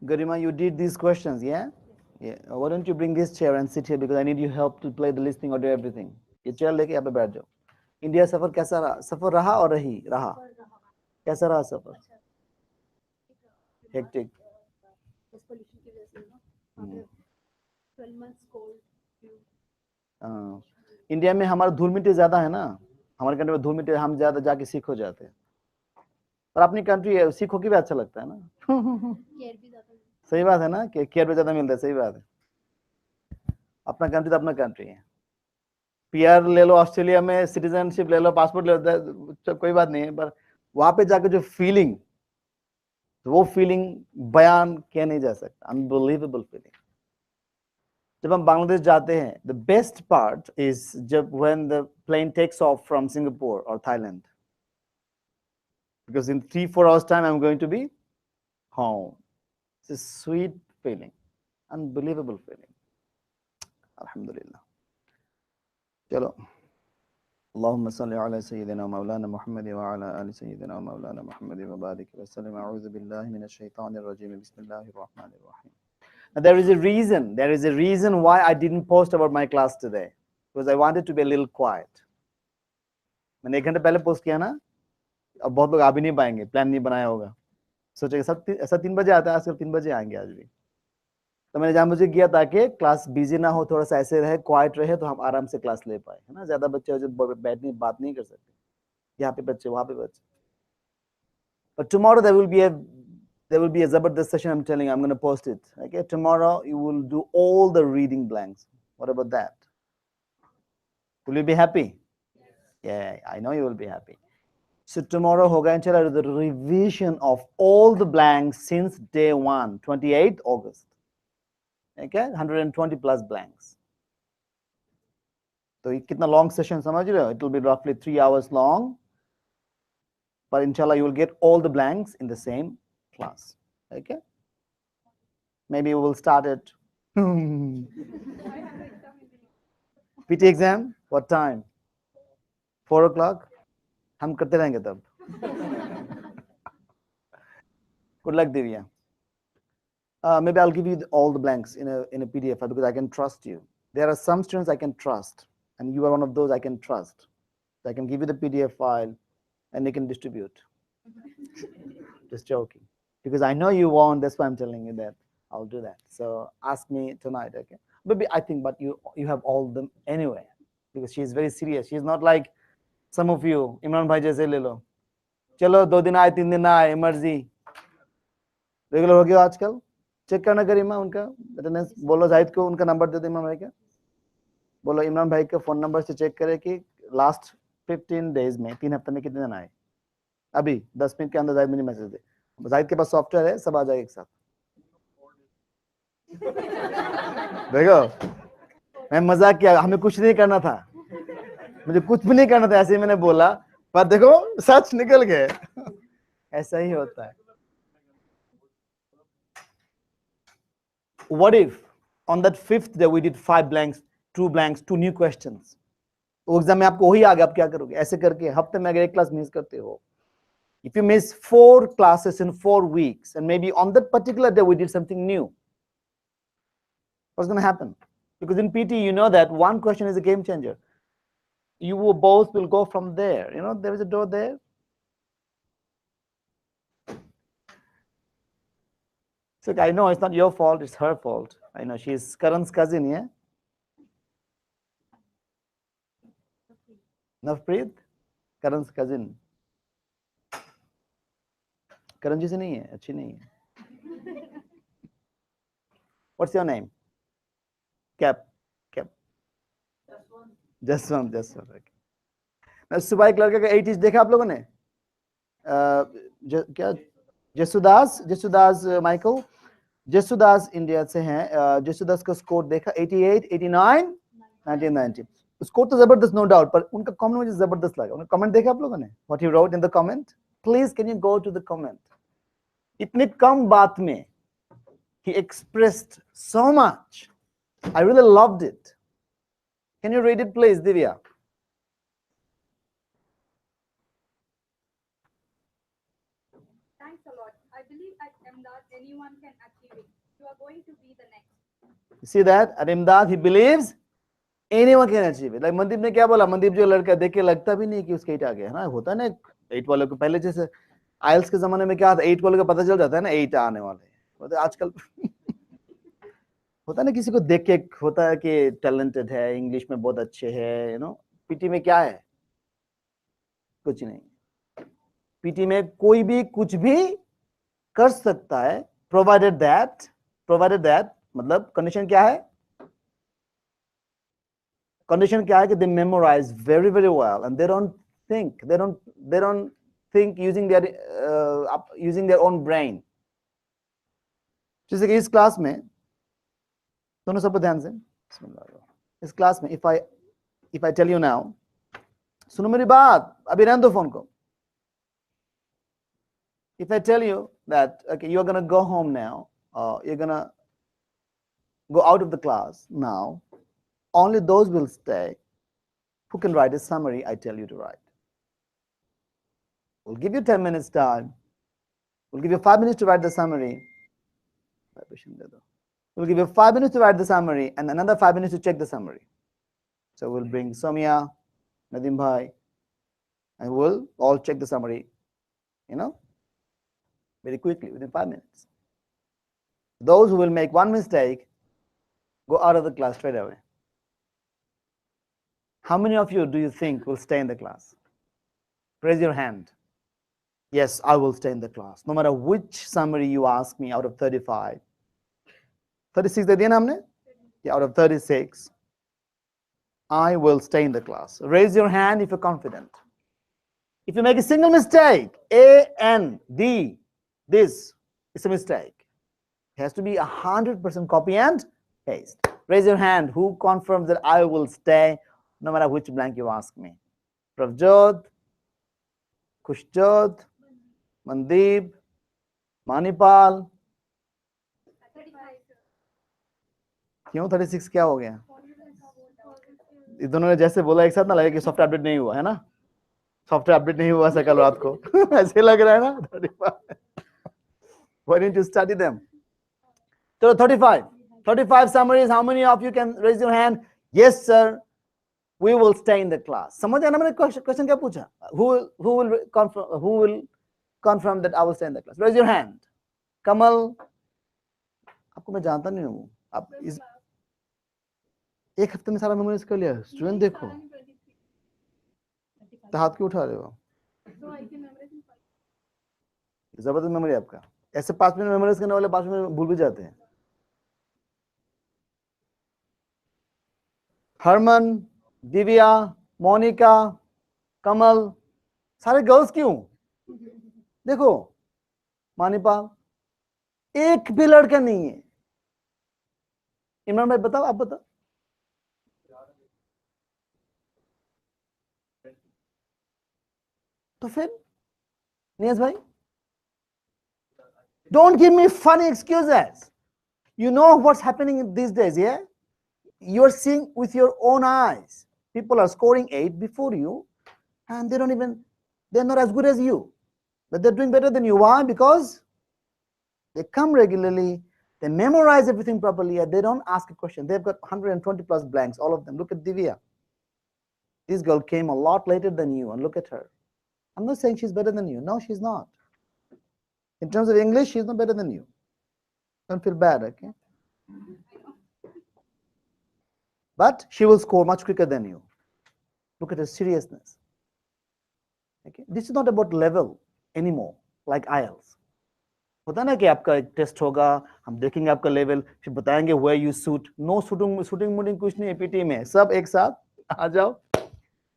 Garima, you did these questions, yeah? Yeah. Why don't you bring this chair and sit here because I need your help to play the listening or do everything. ये chair लेके यहाँ पे बैठ जाओ. India सफर कैसा रहा? सफर रहा और रहा. कैसा रहा सफर? Hectic. इंडिया में हमारा धूल मिट्टी ज्यादा है ना, हमारे कंट्री में धूल मिट्टी हम ज्यादा जाके सीख हो जाते हैं, पर अपनी कंट्री है सीख होके भी अच्छा लगता है ना. सही बात है ना कि केयर भी ज्यादा मिलता है. सही बात है. अपना कंट्री तो अपना कंट्री है. पीआर ले लो ऑस्ट्रेलिया में, सिटीजनशिप ले लो, पासपोर्ट ले लो, कोई बात नहीं है, पर वहां पे जाकर जो फीलिंग, वो फीलिंग बयान किया नहीं जा सकता. Unbelievable feeling. जब हम बांग्लादेश जाते हैं, द बेस्ट पार्ट इज जब when the plane takes off from Singapore और Thailand, because in 3-4 hours time I'm going to be home. It's a sweet feeling, unbelievable feeling. Alhamdulillah. चलो, اللهم صل على سيدنا مولانا محمد وعلى آل سيدنا مولانا محمد وبارك وسلم. أعوذ بالله من الشيطان الرجيم. بسم الله الرحمن الرحيم. Now, there is a reason why I didn't post about my class today, because I wanted to be a little quiet. मैंने 1 घंटे पहले post किया ना, अब बहुत लोग आ भी नहीं पाएंगे, प्लान नहीं बनाया होगा, सोचे सब ऐसा 3 बजे आता है, आजकल 3 बजे आएंगे आज भी. तो मैंने जानबूझ के किया ताकि क्लास बिजी ना हो, थोड़ा सा ऐसे रहे, क्वाइट रहे, तो हम आराम से क्लास ले पाए, है ना. ज्यादा बच्चे जो बैठने बात नहीं कर सकते, यहाँ पे बच्चे वहां पे बच्चे. But tomorrow there will be a Zabardast session. I'm telling you, I'm going to post it. Okay, tomorrow you will do all the reading blanks. What about that? Will you be happy? Yeah, I know you will be happy. So tomorrow hoga inshallah the revision of all the blanks since day 1, 28th August. Okay, 120 plus blanks. So kitna long session samajh rahe ho? It will be roughly 3 hours long. But inshallah you will get all the blanks in the same class. Okay, maybe we will start at PT exam. What time? 4 o'clock. हम करते रहेंगे तब. Good luck, Divya. Maybe I'll give you all the blanks in a PDF file because I can trust you. There are some students I can trust, and you are one of those I can trust. So I can give you the PDF file, and you can distribute. Just joking. Because I know you won't, that's why I'm telling you that I'll do that. So ask me tonight, okay? Maybe I think, but you have all them anyway, because she is very serious. She's not like some of you. Imran bhai jaise le lo. Chalo 2 दिन आए 3 दिन ना आए, मर्जी. Regular हो गया आजकल. Check करना करीमा उनका अटेंडेंस. बोलो जाहिद को उनका नंबर दे दे इमरान भाई का. बोलो इमरान भाई का फोन नंबर से चेक करे कि लास्ट 15 डेज में 3 हफ्ते में कितने दिन आए. अभी 10 मिनट के अंदर जाहिद मुझे मैसेज दे. जाहिद के पास सॉफ्टवेयर है, सब आ जाए एक साथ. देखो, मैं मजाक किया, हमें कुछ नहीं करना था, मुझे कुछ भी नहीं करना था, ऐसे ही मैंने बोला, पर देखो सच निकल गए. ऐसा ही होता है. What if on that 5th day we did 5 blanks, 2 blanks, 2 new questions? वो एग्जाम में आपको वही आ गया, आप क्या करोगे? ऐसे करके हफ्ते में अगर एक क्लास मिस करते हो, if you miss 4 classes in 4 weeks, and maybe on that particular day we did something new, what's going to happen? Because in PT, you know that one question is a game changer. You will both will go from there. You know, there is a door there. So I know it's not your fault, it's her fault. I know she's Karan's cousin, yeah? Navpreet? Karan's cousin. Karan ji se nahi hai, अच्छी नहीं है. What's your name? Cap. Jaswant. Okay. Now, सुबह एक लड़के का 80s देखा आप लोगों ने? क्या? जसुदास माइकल. जसुदास इंडिया से हैं. जसुदास का स्कोर देखा 88, 89, 1990. स्कोर तो जबरदस्त नो डाउट, पर उनका कमेंट मुझे जबरदस्त लगा. उन्होंने कमेंट देखा आप लोगों ने? What he wrote in the comment? Please can you go to the comment? इतनी कम बात में he expressed so much. I really loved it. Can you read it, please, Divya? Thanks a lot. I believe at Ahmedabad, anyone anyone can achieve it. You are going to be the next. You see that? At Imdad, he believes anyone can achieve it. Like Mandeep ने क्या बोला? मनदीप जो लड़का देख के लगता भी नहीं कि उसका 8 आ गया है ना, होता है ना 8 वालों को पहले जैसे आइल्स के जमाने में क्या था, 8 वालों का पता चल जाता है ना 8 आने वाले, मतलब आजकल होता है ना किसी को देख के होता है कि टैलेंटेड है, इंग्लिश में बहुत अच्छे है, यू नो। पीटी में क्या है? कुछ नहीं। पीटी में कोई भी कुछ भी कर सकता है, प्रोवाइडेड दैट मतलब कंडीशन क्या है? कंडीशन क्या है कि they memorise very very well and they don't think using their own brain. जैसे कि इस क्लास में दोनों सब ध्यान से, इस क्लास में if I tell you now, सुनो मेरी बात, अभी रहने दो फोन को। If I tell you that, okay, you're going to go home now, you're going to go out of the class now, only those will stay who can write a summary I tell you to write. We'll give you 10 minutes time. We'll give you 5 minutes to write the summary. We'll give you 5 minutes to write the summary and another 5 minutes to check the summary. So we'll bring Somya, Nadim Bhai, and we'll all check the summary, you know, very quickly, within 5 minutes. Those who will make one mistake, go out of the class straight away. How many of you do you think will stay in the class? Raise your hand. Yes, I will stay in the class. No matter which summary you ask me out of 35. 36 दे दिया ना हमने? Yeah, out of 36, I will stay in the class. Raise your hand if you're confident. If you make a single mistake, A, N, D, this is a mistake. It has to be 100% copy and paste. Raise your hand who confirms that I will stay no matter which blank you ask me. Pravjot, Kushjot, Mandeep, Manipal. 35. क्यों 36 क्या हो गया? इस दोनों ने जैसे बोला एक साथ ना लगे कि सॉफ्टवेयर अपडेट नहीं हुआ है ना, सॉफ्टवेयर अपडेट नहीं हुआ कल रात को ऐसे लग रहा है ना 35. Why didn't you study them? So 35 summaries. How many of you can raise your hand? Yes sir, we will stay in the class. समझ आया ना मैंने क्वेश्चन क्या पूछा? Who will confirm that I will stay in the class? Raise your hand. कमल, आपको मैं जानता नहीं हूँ, आप इस एक हफ्ते में सारा मेमोराइज कर लिया? स्टूडेंट देखो तो हाथ क्यों उठा रहे हो? जबरदस्त मेमोरी आपका। ऐसे 5 मिनट मेमोराइज करने वाले 5 मिनट भूल भी जाते हैं। हरमन, दिव्या, मोनिका, कमल, सारे गर्ल्स क्यों? देखो मानिपाल, एक भी लड़का नहीं है। इमरान भाई बताओ, आप बताओ। तो फिर नियाज भाई, don't give me funny excuses. You know what's happening these days, yeah? You're seeing with your own eyes. People are scoring 8 before you, and they're not as good as you, but they're doing better than you. Why? Because they come regularly, they memorize everything properly, and they don't ask a question. They've got 120 plus blanks, all of them. Look at Divya. This girl came a lot later than you, and look at her. I'm not saying she's better than you. No, she's not. In terms of English, she's not better than you. Don't feel bad, okay? But she will score much quicker than you. Look at her seriousness. Okay? This is not about level anymore, like IELTS. होता है ना कि आपका एक test होगा, हम देखेंगे आपका लेवल, फिर बताएंगे where you suit. No shooting मुटिंग कुछ नहीं है PTE में, सब एक साथ आ जाओ.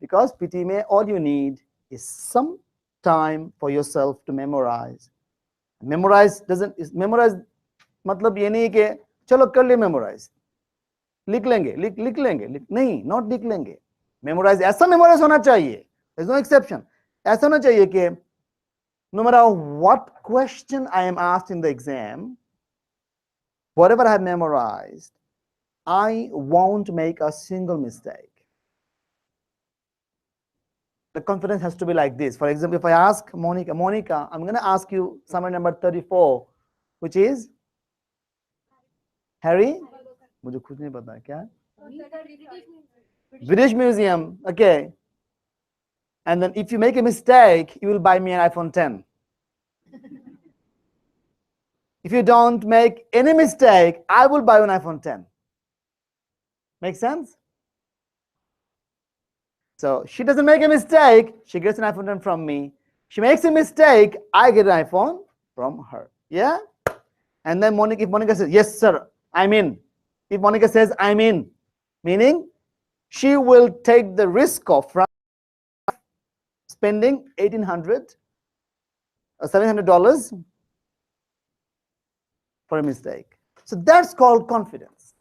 Because PTE में all you need is some time for yourself to memorize. Memorize मतलब ये नहीं कि चलो कर ले memorize, लिख लेंगे, नहीं, not लिख लेंगे. Memorize ऐसा memorize होना चाहिए. There's no exception. ऐसा होना चाहिए कि no matter what question I am asked in the exam, whatever I have memorized, I won't make a single mistake. The confidence has to be like this. For example, if I ask Monica, I'm going to ask you summary number 34. which is Harry. मुझे खुद नहीं पता क्या है? British Museum. Okay. And then if you make a mistake, you will buy me an iPhone 10. If you don't make any mistake, I will buy you an iPhone 10. Make sense? So she doesn't make a mistake, she gets an iPhone 10 from me. She makes a mistake, I get an iPhone from her. Yeah? And then Monica, if Monica says, yes, sir, I'm in. If Monica says, I'm in, meaning she will take the risk of spending $1,800 or $700 for a mistake. So that's called confidence.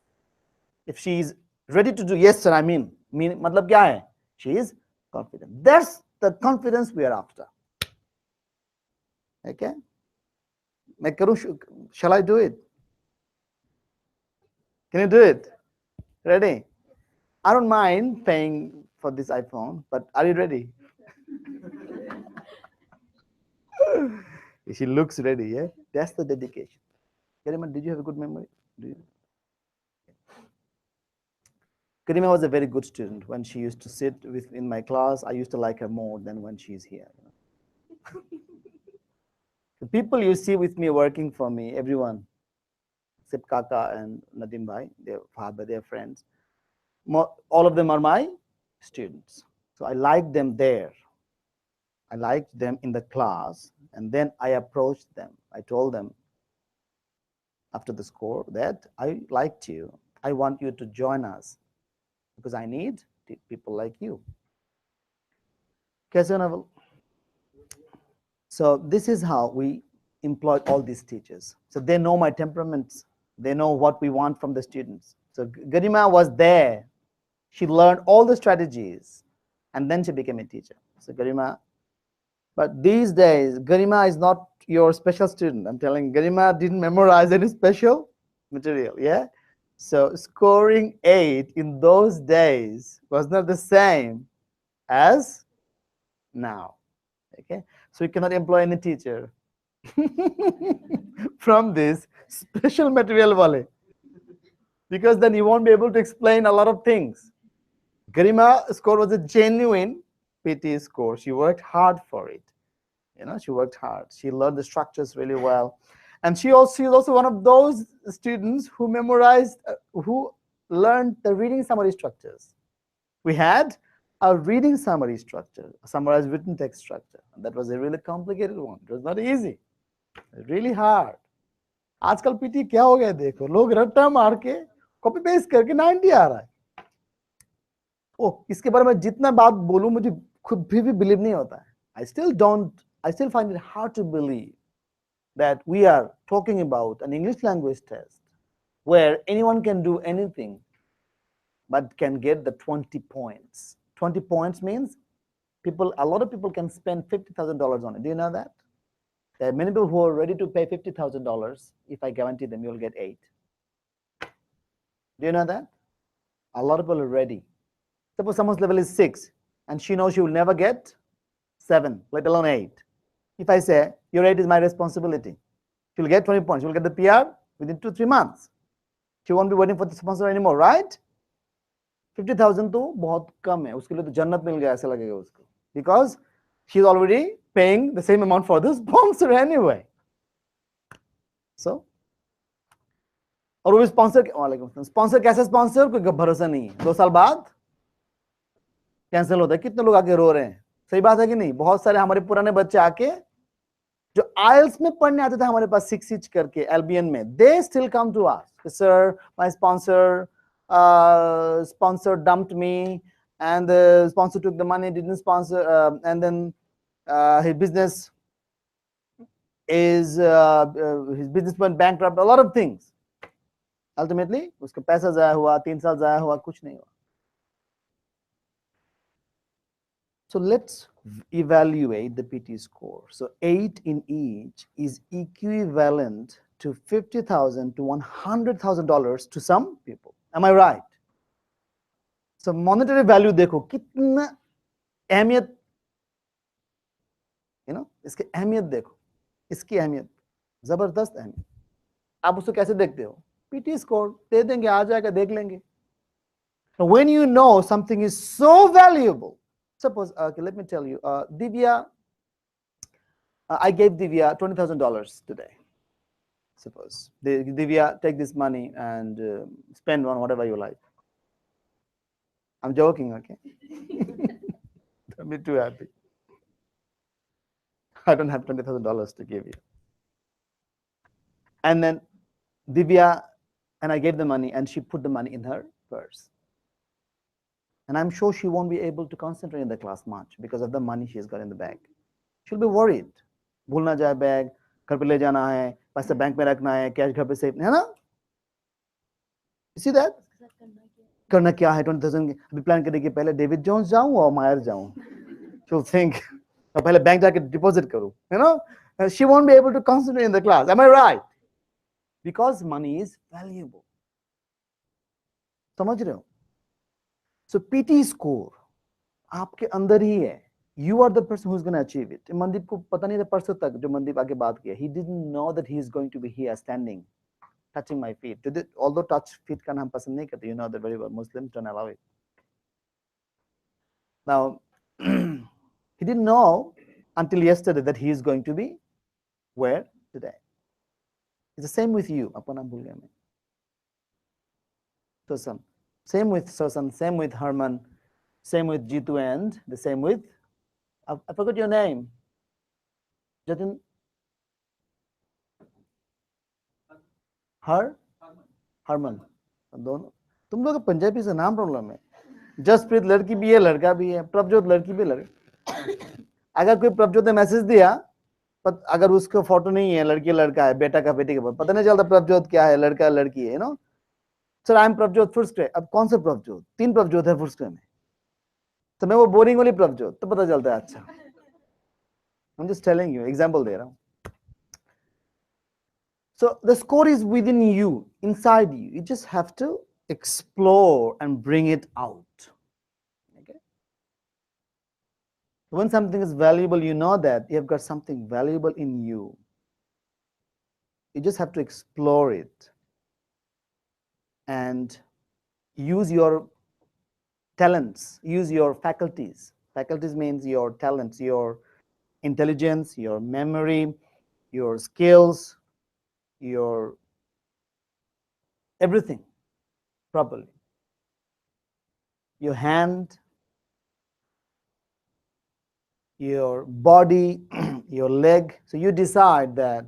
If she is ready to do, yes, sir, I'm in. Matlab kya hai? She is confident. That's the confidence we are after. Okay? Shall I do it? Can you do it? Ready? I don't mind paying for this iPhone, but are you ready? She looks ready, yeah? That's the dedication. Karima, did you have a good memory? Karima was a very good student. When she used to sit in my class, I used to like her more than when she's here. The people you see with me working for me, everyone, except Kaka and Nadim Bhai, their father, their friends, all of them are my students. So I liked them there. I liked them in the class, and then I approached them. I told them after the score that I liked you. I want you to join us because I need people like you. So this is how we employed all these teachers. So they know my temperaments. They know what we want from the students. So Garima was there. She learned all the strategies, and then she became a teacher. So Garima, but these days, Garima is not your special student. I'm telling you, Garima didn't memorize any special material, yeah? So scoring 8 in those days was not the same as now, okay? So you cannot employ any teacher from this special material wale, because then you won't be able to explain a lot of things. Garima score was a genuine PTE score. She worked hard for it. She worked hard. She learned the structures really well. And she is also one of those students who memorized, who learned the reading summary structures. We had a reading summary structure, a summarized written text structure. And that was a really complicated one. It was not easy. Really hard. आजकल PT क्या हो गया देखो, लोग रट्टा मार के copy paste करके 90 आ रहा है. ओ, इसके बारे में जितना बात बोलूं मुझे खुद भी बिलीव नहीं होता है. I still find it hard to believe that we are talking about an English language test where anyone can do anything but can get the 20 points. 20 points means a lot of people can spend $50,000 on it. Do you know that? There are many people who are ready to pay $50,000 if I guarantee them you'll get 8. Do you know that? A lot of people are ready. Suppose someone's level is 6 and she knows she will never get 7, let alone 8. If I say, your 8 is my responsibility, she'll get 20 points. She'll get the PR within 2-3 months. She won't be waiting for the sponsor anymore, right? 50,000 तो बहुत कम है, उसके लिए तो जन्नत मिल गया ऐसा लगेगा उसको, because she's already paying the same amount for the sponsor anyway. So, और वो स्पॉन्सर कैसे स्पॉन्सर, कोई भरोसा नहीं है. 2 साल बाद कैंसिल होता है. कितने लोग आके रो रहे हैं, सही बात है कि नहीं? बहुत सारे हमारे पुराने बच्चे आके जो आइल्स में पढ़ने आते थे हमारे पास 6 इंच करके एलबीएन में, they still come to us, sir my sponsor dumped me and the sponsor took the money, didn't sponsor, and then his business went bankrupt, a lot of things. Ultimately उसका पैसा जाया हुआ, 3 साल जाया हुआ, कुछ नहीं हुआ. So let's evaluate the PT score. So 8 in each is equivalent to $50,000 to $100,000 to some people. Am I right? So monetary value देखो कितना अहमियत, इसकी अहमियत देखो, इसकी अहमियत जबरदस्त अहमियत. आप उसको कैसे देखते हो? PT score दे देंगे, आ जाएगा, देख लेंगे. When you know something is so valuable, suppose, okay, let me tell you, Divya, I gave Divya $20,000 today. Suppose, Divya, take this money and spend on whatever you like. I'm joking, okay? Don't be too happy. I don't have $20,000 to give you. And then Divya, and I gave the money, and she put the money in her purse. And I'm sure she won't be able to concentrate in the class much because of the money she's got in the bag. She'll be worried. भूल ना जाए bag, घर पे ले जाना है, पैसा bank में रखना है, कैश घर पे सेफ है ना? You see that? करना क्या है 20,000 अभी प्लान करेगी पहले डेविड जोन्स जाऊं और मायर जाऊं. She'll think पहले बैंक जाके डिपॉजिट करूं, you know? She won't be able to concentrate in the class. Am I right? Because money is valuable. समझ रहे हो? So PT score आपके अंदर ही है. You are the person who's going to achieve it. Mandeep को पता नहीं था परसों तक जो मनदीप आगे बात किया. He didn't know that he is going to be here standing, touching my feet. Although touch feet करना हम पसंद नहीं करते. You know that very well. Muslims don't allow it. Now, he didn't know until yesterday that he is going to be where today. It's the same with you. अपन नाम भूल गया मैं. Susan. Same with Susan. Same with Herman. Same with Jitu, and the same with, I forgot your name. Jatin. Herman. दोनों तुम लोग पंजाबी से नाम problem है. जसप्रीत लड़की भी है, लड़का भी है. प्रभजोत लड़की भी लड़का. अगर कोई प्रभजोत ने मैसेज दिया, अगर उसको फोटो नहीं है, लड़की लड़का है, बेटा का बेटी का, पता नहीं चलता प्रभजोत क्या है, लड़का लड़की है, no. Sir I am Prabhjot full square. अब कौन सा प्रभजोत? 3 प्रभजोत है फुल स्क्वायर में. तो मैं वो बोरिंग वाली प्रभजोत, तो पता चलता है. अच्छा, I'm just telling you, example दे रहा हूँ. So the score is within you, inside you. You just have to explore and bring it out. Okay. When something is valuable, you know that you have got something valuable in you. You just have to explore it and use your talents, use your faculties. Faculties means your talents, your intelligence, your memory, your skills, your everything properly. Your hand, your body, your leg. So you decide that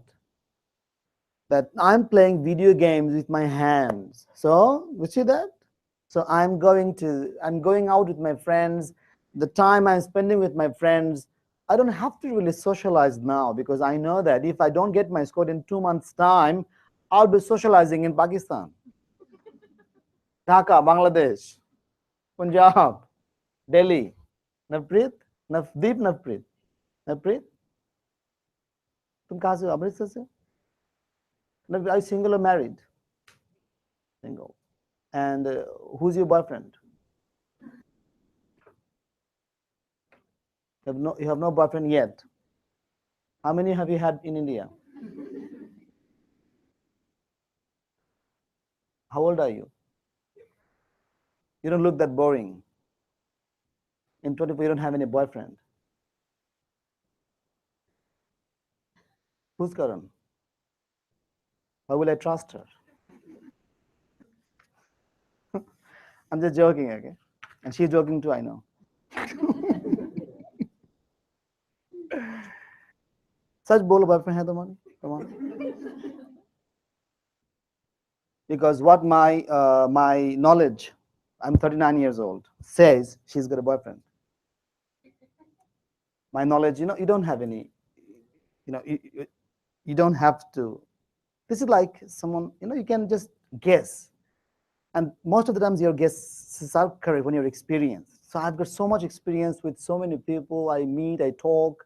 I'm playing video games with my hands. So you see that? So I'm going out with my friends. The time I'm spending with my friends, I don't have to really socialize now because I know that if I don't get my score in 2 months' time, I'll be socializing in Pakistan, Dhaka, Bangladesh, Punjab, Delhi. Navpreet? Navpreet? Navpreet? तुम कहाँ से हो? अमृतसर से? Are you single or married? Single. And who's your boyfriend? You have no boyfriend yet. How many have you had in India? How old are you? You don't look that boring. In 24, you don't have any boyfriend. Who's Karan? Why will I trust her? I'm just joking, okay? And she's joking too, I know. Such बोलो boyfriend है तुम्हारे? Come on. Because what my knowledge, I'm 39 years old, says she's got a boyfriend. My knowledge, you don't have any, you don't have to. This is like someone, you can just guess. And most of the times your guesses are correct when you're experienced. So I've got so much experience with so many people I meet, I talk.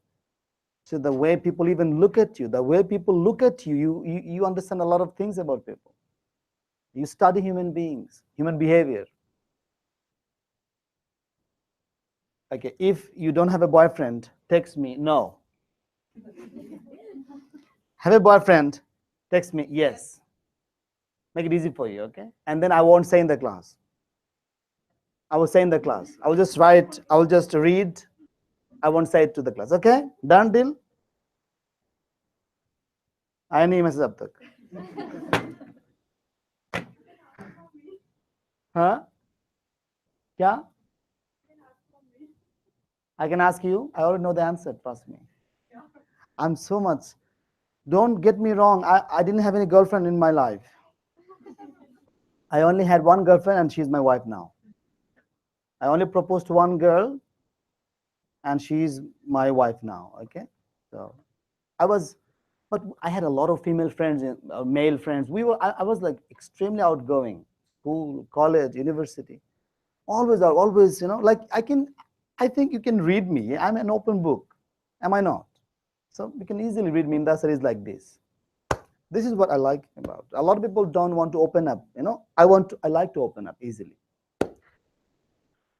So the way people even look at you, you understand a lot of things about people. You study human beings, human behavior. Okay, if you don't have a boyfriend, text me, no. Have a boyfriend, text me, yes. Make it easy for you, okay? And then I won't say in the class. I will say in the class. I will just write, I will just read. I won't say it to the class. Okay? Done deal? आया नहीं message अब तक हाँ क्या I can ask you. I already know the answer. Trust me. I'm so much. Don't get me wrong. I didn't have any girlfriend in my life. I only had one girlfriend, and she's my wife now. I only proposed to one girl, and she's my wife now. Okay, so but I had a lot of female friends, male friends. I was like extremely outgoing. School, college, university, always. Like I think you can read me. I'm an open book. Am I not? So you can easily read me in the series like this. This is what I like about. A lot of people don't want to open up. I like to open up easily.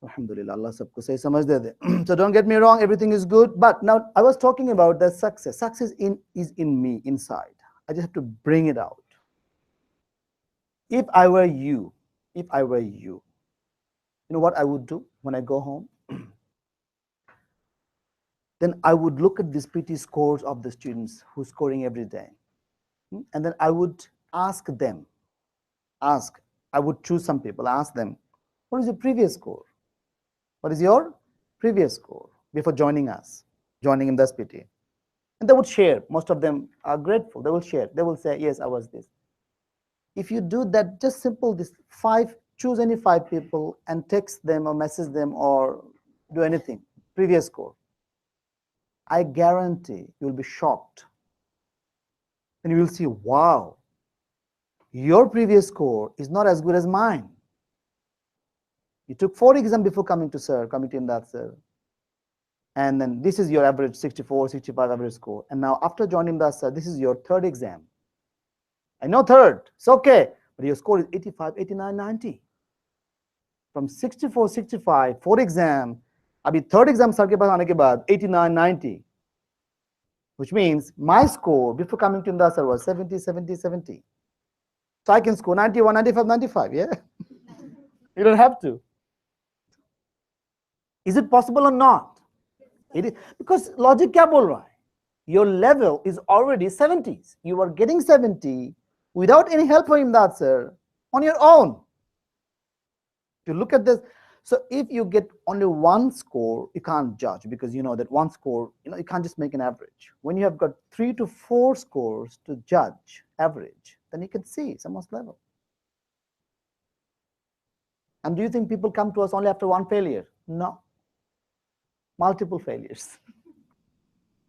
Alhamdulillah, Allah sabko sahi samajh de de. So don't get me wrong, everything is good. But now I was talking about the success. Success is in me, inside. I just have to bring it out. If I were you, you know what I would do when I go home? Then I would look at these PT scores of the students who's scoring every day. And then I would ask them, I would choose some people, ask them, what is your previous score? What is your previous score before joining us, joining in this PT? And they would share. Most of them are grateful. They will share. They will say, yes, I was this. If you do that, just simple, choose any 5 people and text them or message them or do anything, previous score. I guarantee you'll be shocked. And you will see, wow, your previous score is not as good as mine. You took 4 exams before coming to Imdad sir. And then this is your average 64, 65 average score. And now after joining Imdad sir, this is your 3rd exam. I know 3rd, it's okay. But your score is 85, 89, 90. From 64, 65, 4 exam, abhi 3rd exam sir ke paas aane ke baad 89, 90. Which means my score before coming to Imdad sir was 70, 70, 70. So I can score 91, 95, 95, yeah? You don't have to. Is it possible or not? It is, because logic kya bol raha hai? Your level is already 70s. You are getting 70 without any help from Imdad sir on your own. To look at this, so if you get only 1 score, you can't judge because you know that 1 score, you can't just make an average. When you have got 3 to 4 scores to judge average, then you can see someone's level. And do you think people come to us only after 1 failure? No. Multiple failures.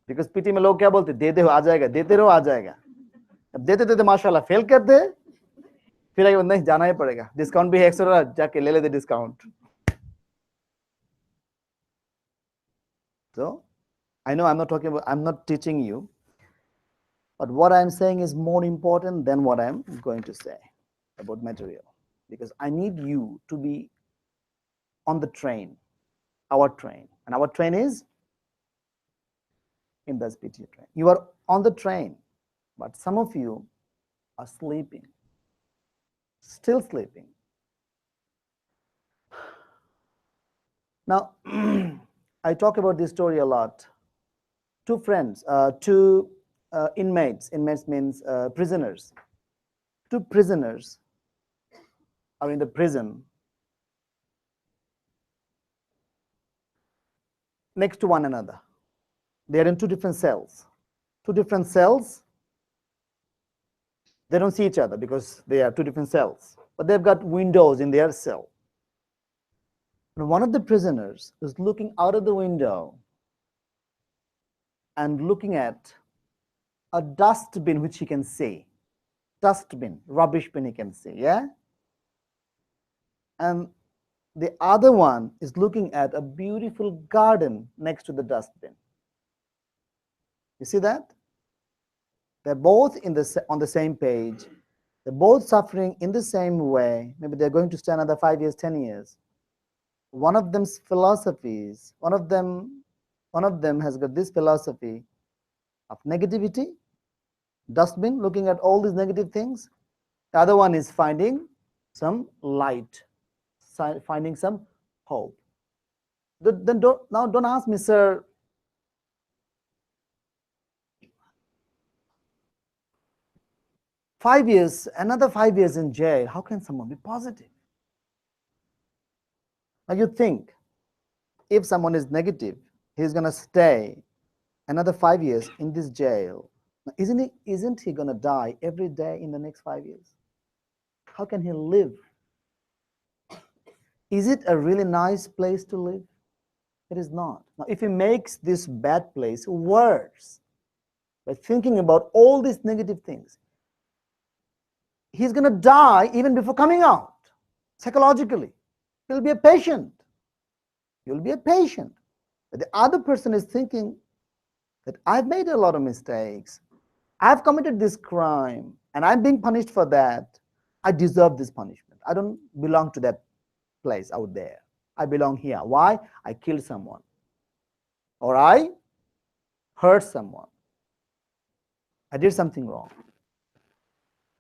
Because PT में लोग क्या बोलते, दे दे आ जाएगा, देते रहो आ जाएगा. अब देते देते माशाल्लाह फेल कर दे, फिर आगे नहीं जाना ही पड़ेगा. डिस्काउंट भी एक्स्ट्रा जाके ले लेते discount. So I know I'm not teaching you, but what I'm saying is more important than what I'm going to say about material, because I need you to be on the train, our train, and our train is in this PT train. You are on the train, but some of you are sleeping, still sleeping. Now, I talk about this story a lot. 2 friends, 2 inmates. Inmates means prisoners. 2 prisoners are in the prison next to one another. They are in 2 different cells. 2 different cells. They don't see each other because they are 2 different cells. But they've got windows in their cell. And one of the prisoners is looking out of the window and looking at a dustbin which he can see. Dustbin, rubbish bin he can see, yeah? And the other one is looking at a beautiful garden next to the dustbin. You see that? They're both on the same page. They're both suffering in the same way. Maybe they're going to stay another 5 years, 10 years. One of them's philosophies, one of them has got this philosophy of negativity, dustbin, looking at all these negative things. The other one is finding some light, finding some hope. Then don't ask me, sir, 5 years, another 5 years in jail. How can someone be positive? Now you think, if someone is negative, he's gonna stay another 5 years in this jail. Now, isn't he gonna die every day in the next 5 years? How can he live? Is it a really nice place to live? It is not. Now, if he makes this bad place worse by thinking about all these negative things, he's going to die even before coming out. Psychologically, he'll be a patient. You'll be a patient. But the other person is thinking that I've made a lot of mistakes. I've committed this crime and I'm being punished for that. I deserve this punishment. I don't belong to that place out there. I belong here. Why? I killed someone, or I hurt someone. I did something wrong.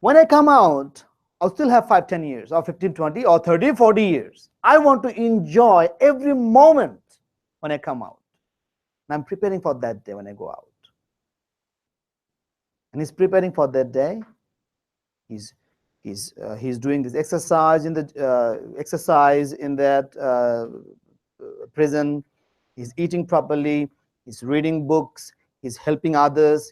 When I come out, I'll still have 5, 10 years, or 15, 20, or 30, 40 years. I want to enjoy every moment when I come out. And I'm preparing for that day when I go out. And he's preparing for that day. He's doing this exercise in that prison. He's eating properly. He's reading books. He's helping others.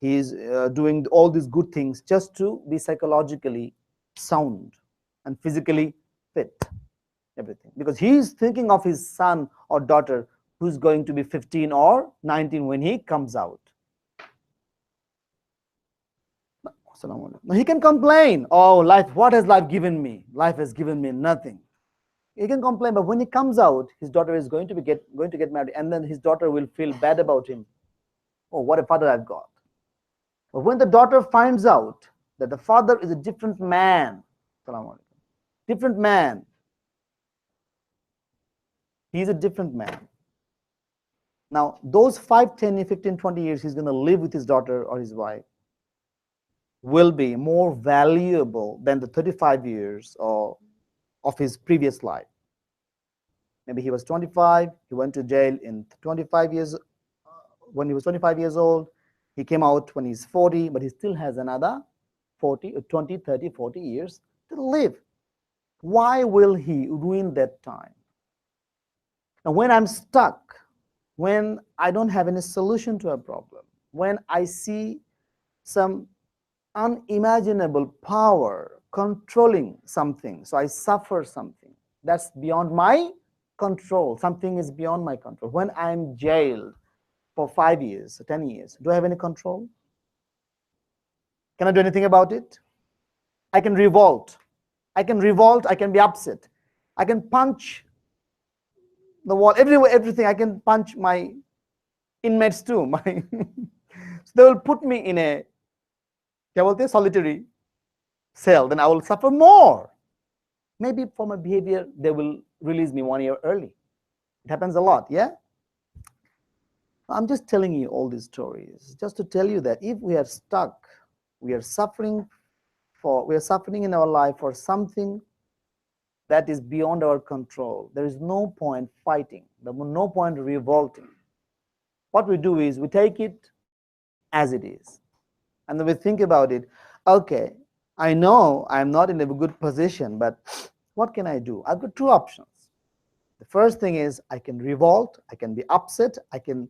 He's doing all these good things just to be psychologically sound and physically fit. Everything, because he's thinking of his son or daughter who's going to be 15 or 19 when he comes out. Now he can complain, oh, life, what has life given me? Life has given me nothing. He can complain, but when he comes out, his daughter is going to get married, and then his daughter will feel bad about him. Oh, what a father I've got. But when the daughter finds out that the father is a different man, different man, he's a different man. Now, those 5, 10, 15, 20 years he's going to live with his daughter or his wife will be more valuable than the 35 years of his previous life. Maybe he was 25, he went to jail in 25 years, when he was 25 years old. He came out when he's 40, but he still has another 40, 20, 30, 40 years to live. Why will he ruin that time? Now, when I'm stuck, when I don't have any solution to a problem, when I see some unimaginable power controlling something, so I suffer something that's beyond my control, something is beyond my control. When I'm jailed for 5 years, 10 years, do I have any control? Can I do anything about it? I can revolt. I can be upset. I can punch the wall, everywhere, everything. I can punch my inmates too. So they will put me in a solitary cell, then I will suffer more. Maybe for my behavior, they will release me 1 year early. It happens a lot, yeah? I'm just telling you all these stories, just to tell you that if we are stuck, we are suffering in our life for something that is beyond our control. There is no point fighting, there is no point revolting. What we do is we take it as it is. And then we think about it. Okay, I know I'm not in a good position, but what can I do? I've got two options. The first thing is I can revolt, I can be upset, I can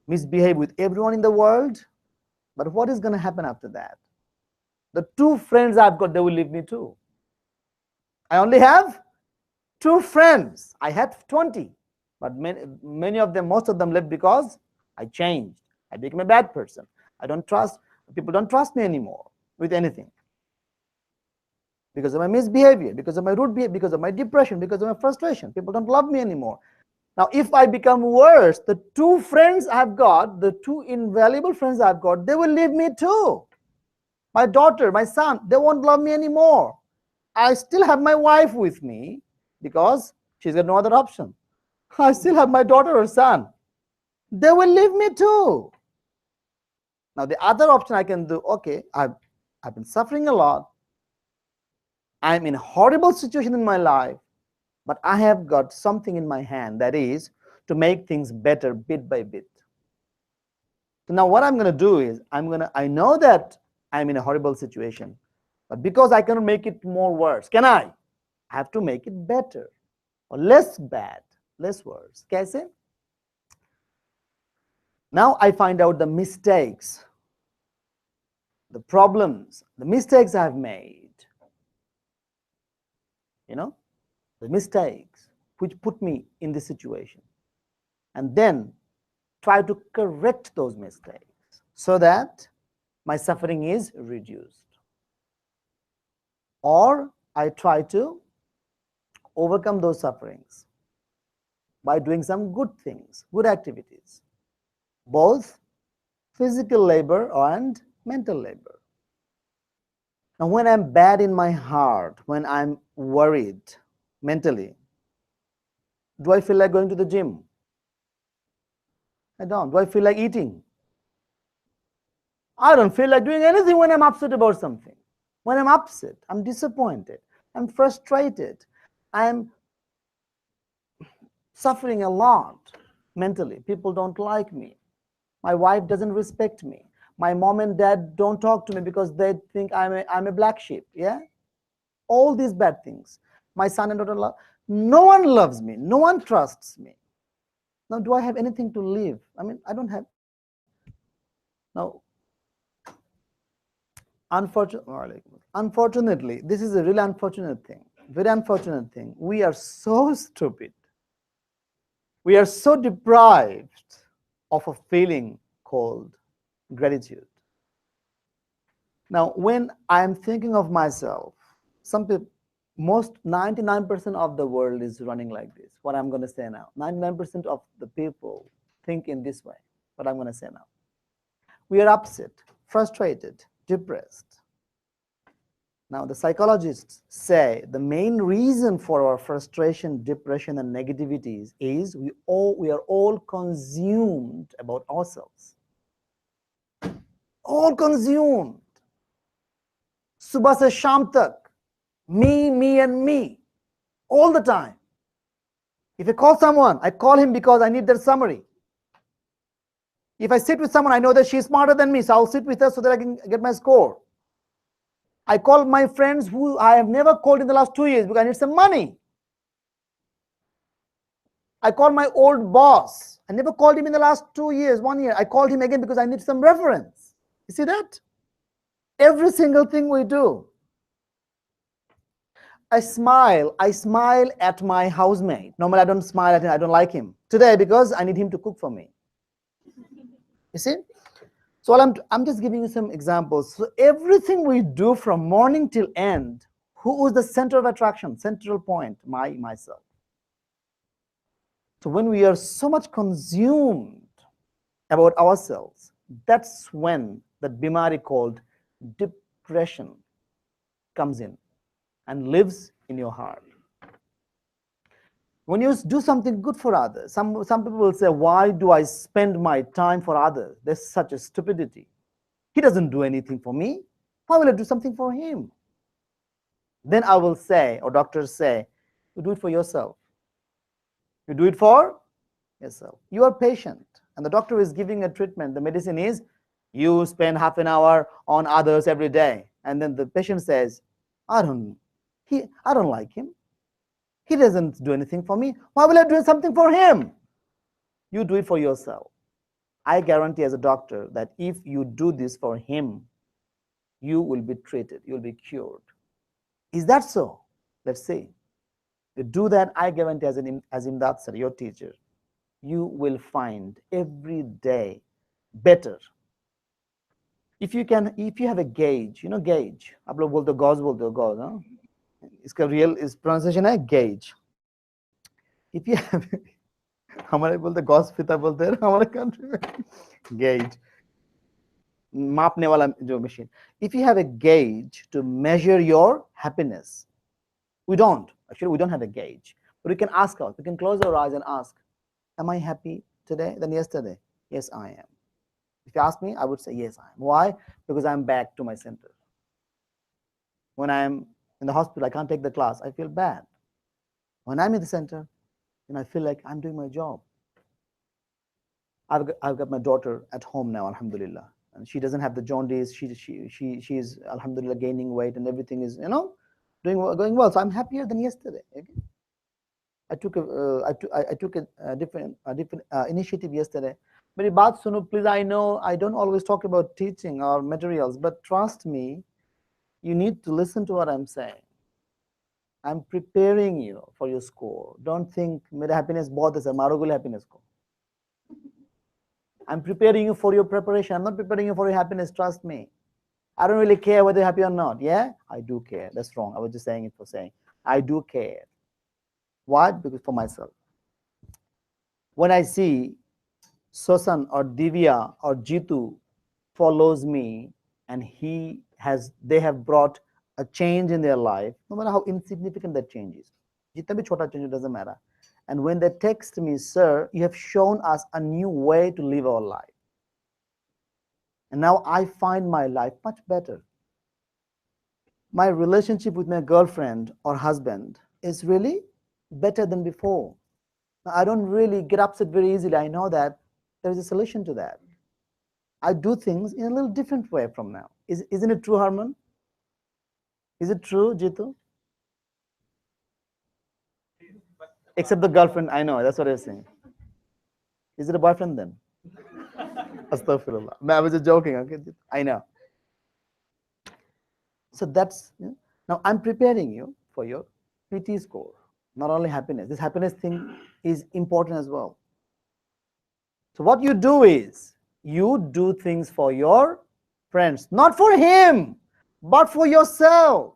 misbehave with everyone in the world. But what is going to happen after that? The 2 friends I've got, they will leave me too. I only have 2 friends. I had 20, but many of them, most of them left because I changed. I became a bad person. People don't trust me anymore with anything. Because of my misbehavior, because of my rude behavior, because of my depression, because of my frustration. People don't love me anymore. Now, if I become worse, the 2 friends I've got, the 2 invaluable friends I've got, they will leave me too. My daughter, my son, they won't love me anymore. I still have my wife with me because she's got no other option. I still have my daughter or son. They will leave me too. Now, the other option I can do, okay, I've been suffering a lot. I'm in a horrible situation in my life, but I have got something in my hand, that is to make things better bit by bit. So now what I'm going to do is I know that I'm in a horrible situation, but because I cannot make it more worse, can I? I have to make it better or less bad, less worse. Kaise? Now I find out the mistakes, the problems, the mistakes I've made, you know, the mistakes which put me in this situation, and then try to correct those mistakes so that my suffering is reduced. Or I try to overcome those sufferings by doing some good things, good activities, both physical labor and mental labor. Now, when I'm bad in my heart, when I'm worried mentally, do I feel like going to the gym? I don't. Do I feel like eating? I don't feel like doing anything when I'm upset about something. When I'm upset, I'm disappointed, I'm frustrated, I'm suffering a lot mentally. People don't like me. My wife doesn't respect me. My mom and dad don't talk to me because they think I'm a black sheep. Yeah? All these bad things. My son and daughter love. No one loves me. No one trusts me. Now, do I have anything to live? I mean, I don't have. Now, unfortunately, this is a really unfortunate thing. Very unfortunate thing. We are so stupid. We are so deprived of a feeling called gratitude. Now, when I'm thinking of myself, some people, most 99% of the world is running like this. What I'm going to say now, 99% of the people think in this way. What I'm going to say now, we are upset, frustrated, depressed. Now, the psychologists say the main reason for our frustration, depression, and negativities is we are all consumed about ourselves. All consumed. Subah se sham tak. Me, and me. All the time. If I call someone, I call him because I need their summary. If I sit with someone, I know that she's smarter than me, so I'll sit with her so that I can get my score. I call my friends who I have never called in the last 2 years because I need some money. I call my old boss. I never called him in the last 2 years, 1 year. I called him again because I need some reference. You see that? Every single thing we do. I smile at my housemate. Normally I don't smile at him, I don't like him. Today, because I need him to cook for me. You see? So I'm just giving you some examples. So everything we do from morning till end, who is the center of attraction, central point? Myself. So when we are so much consumed about ourselves, that's when the bimari called depression comes in and lives in your heart. When you do something good for others, some people will say, why do I spend my time for others? There's such a stupidity. He doesn't do anything for me. Why will I do something for him? Then I will say, or doctors say, you do it for yourself. You do it for yourself. You are patient, and the doctor is giving a treatment. The medicine is, you spend half an hour on others every day. And then the patient says, I don't like him. He doesn't do anything for me. Why will I do something for him? You do it for yourself. I guarantee as a doctor that if you do this for him, you will be treated, you'll be cured. Is that so? Let's see. You do that, I guarantee as Imdad sir, your teacher, you will find every day better. If you have a gauge, you know gauge, आप लोग बोलते हो gauze, हाँ? इसका real is pronunciation है gauge. If you have हमारे बोलते Gauss फिता बोलते हैं हमारे कंट्री में gauge, मापने वाला जो machine. If you have a gauge to measure your happiness, we don't have a gauge, but we can ask us. We can close our eyes and ask, am I happy today than yesterday? Yes, I am. If you ask me, I would say yes, I am. Why? Because I'm back to my center. When I'm In the hospital, I can't take the class. I feel bad. When I'm in the center, then I feel like I'm doing my job. I've got my daughter at home now, alhamdulillah, and she doesn't have the jaundice. She's alhamdulillah gaining weight and everything is going well. So I'm happier than yesterday. Okay? I took a different initiative yesterday. But baat suno, please. I know I don't always talk about teaching or materials, but trust me, you need to listen to what I'm saying. I'm preparing you for your score. Don't think मेरा happiness बहुत है, मारोगे happiness को. I'm preparing you for your preparation. I'm not preparing you for your happiness. Trust me. I don't really care whether you're happy or not. Yeah, I do care. That's wrong. I was just saying it for saying. I do care. Why? Because for myself. When I see Sosan or Divya or Jitu follows me and they have brought a change in their life, no matter how insignificant that change is. Jitna bhi chota change, it doesn't matter. And when they text me, sir, you have shown us a new way to live our life. And now I find my life much better. My relationship with my girlfriend or husband is really better than before. I don't really get upset very easily. I know that there is a solution to that. I do things in a little different way from now. Isn't it true, Harman? Is it true, Jitu? Except the girlfriend, I know, that's what I was saying. Is it a boyfriend then? Astaghfirullah. I was just joking, okay? I know. So that's, now I'm preparing you for your PT score. Not only happiness. This happiness thing is important as well. So what you do is, you do things for your friends, not for him, but for yourself.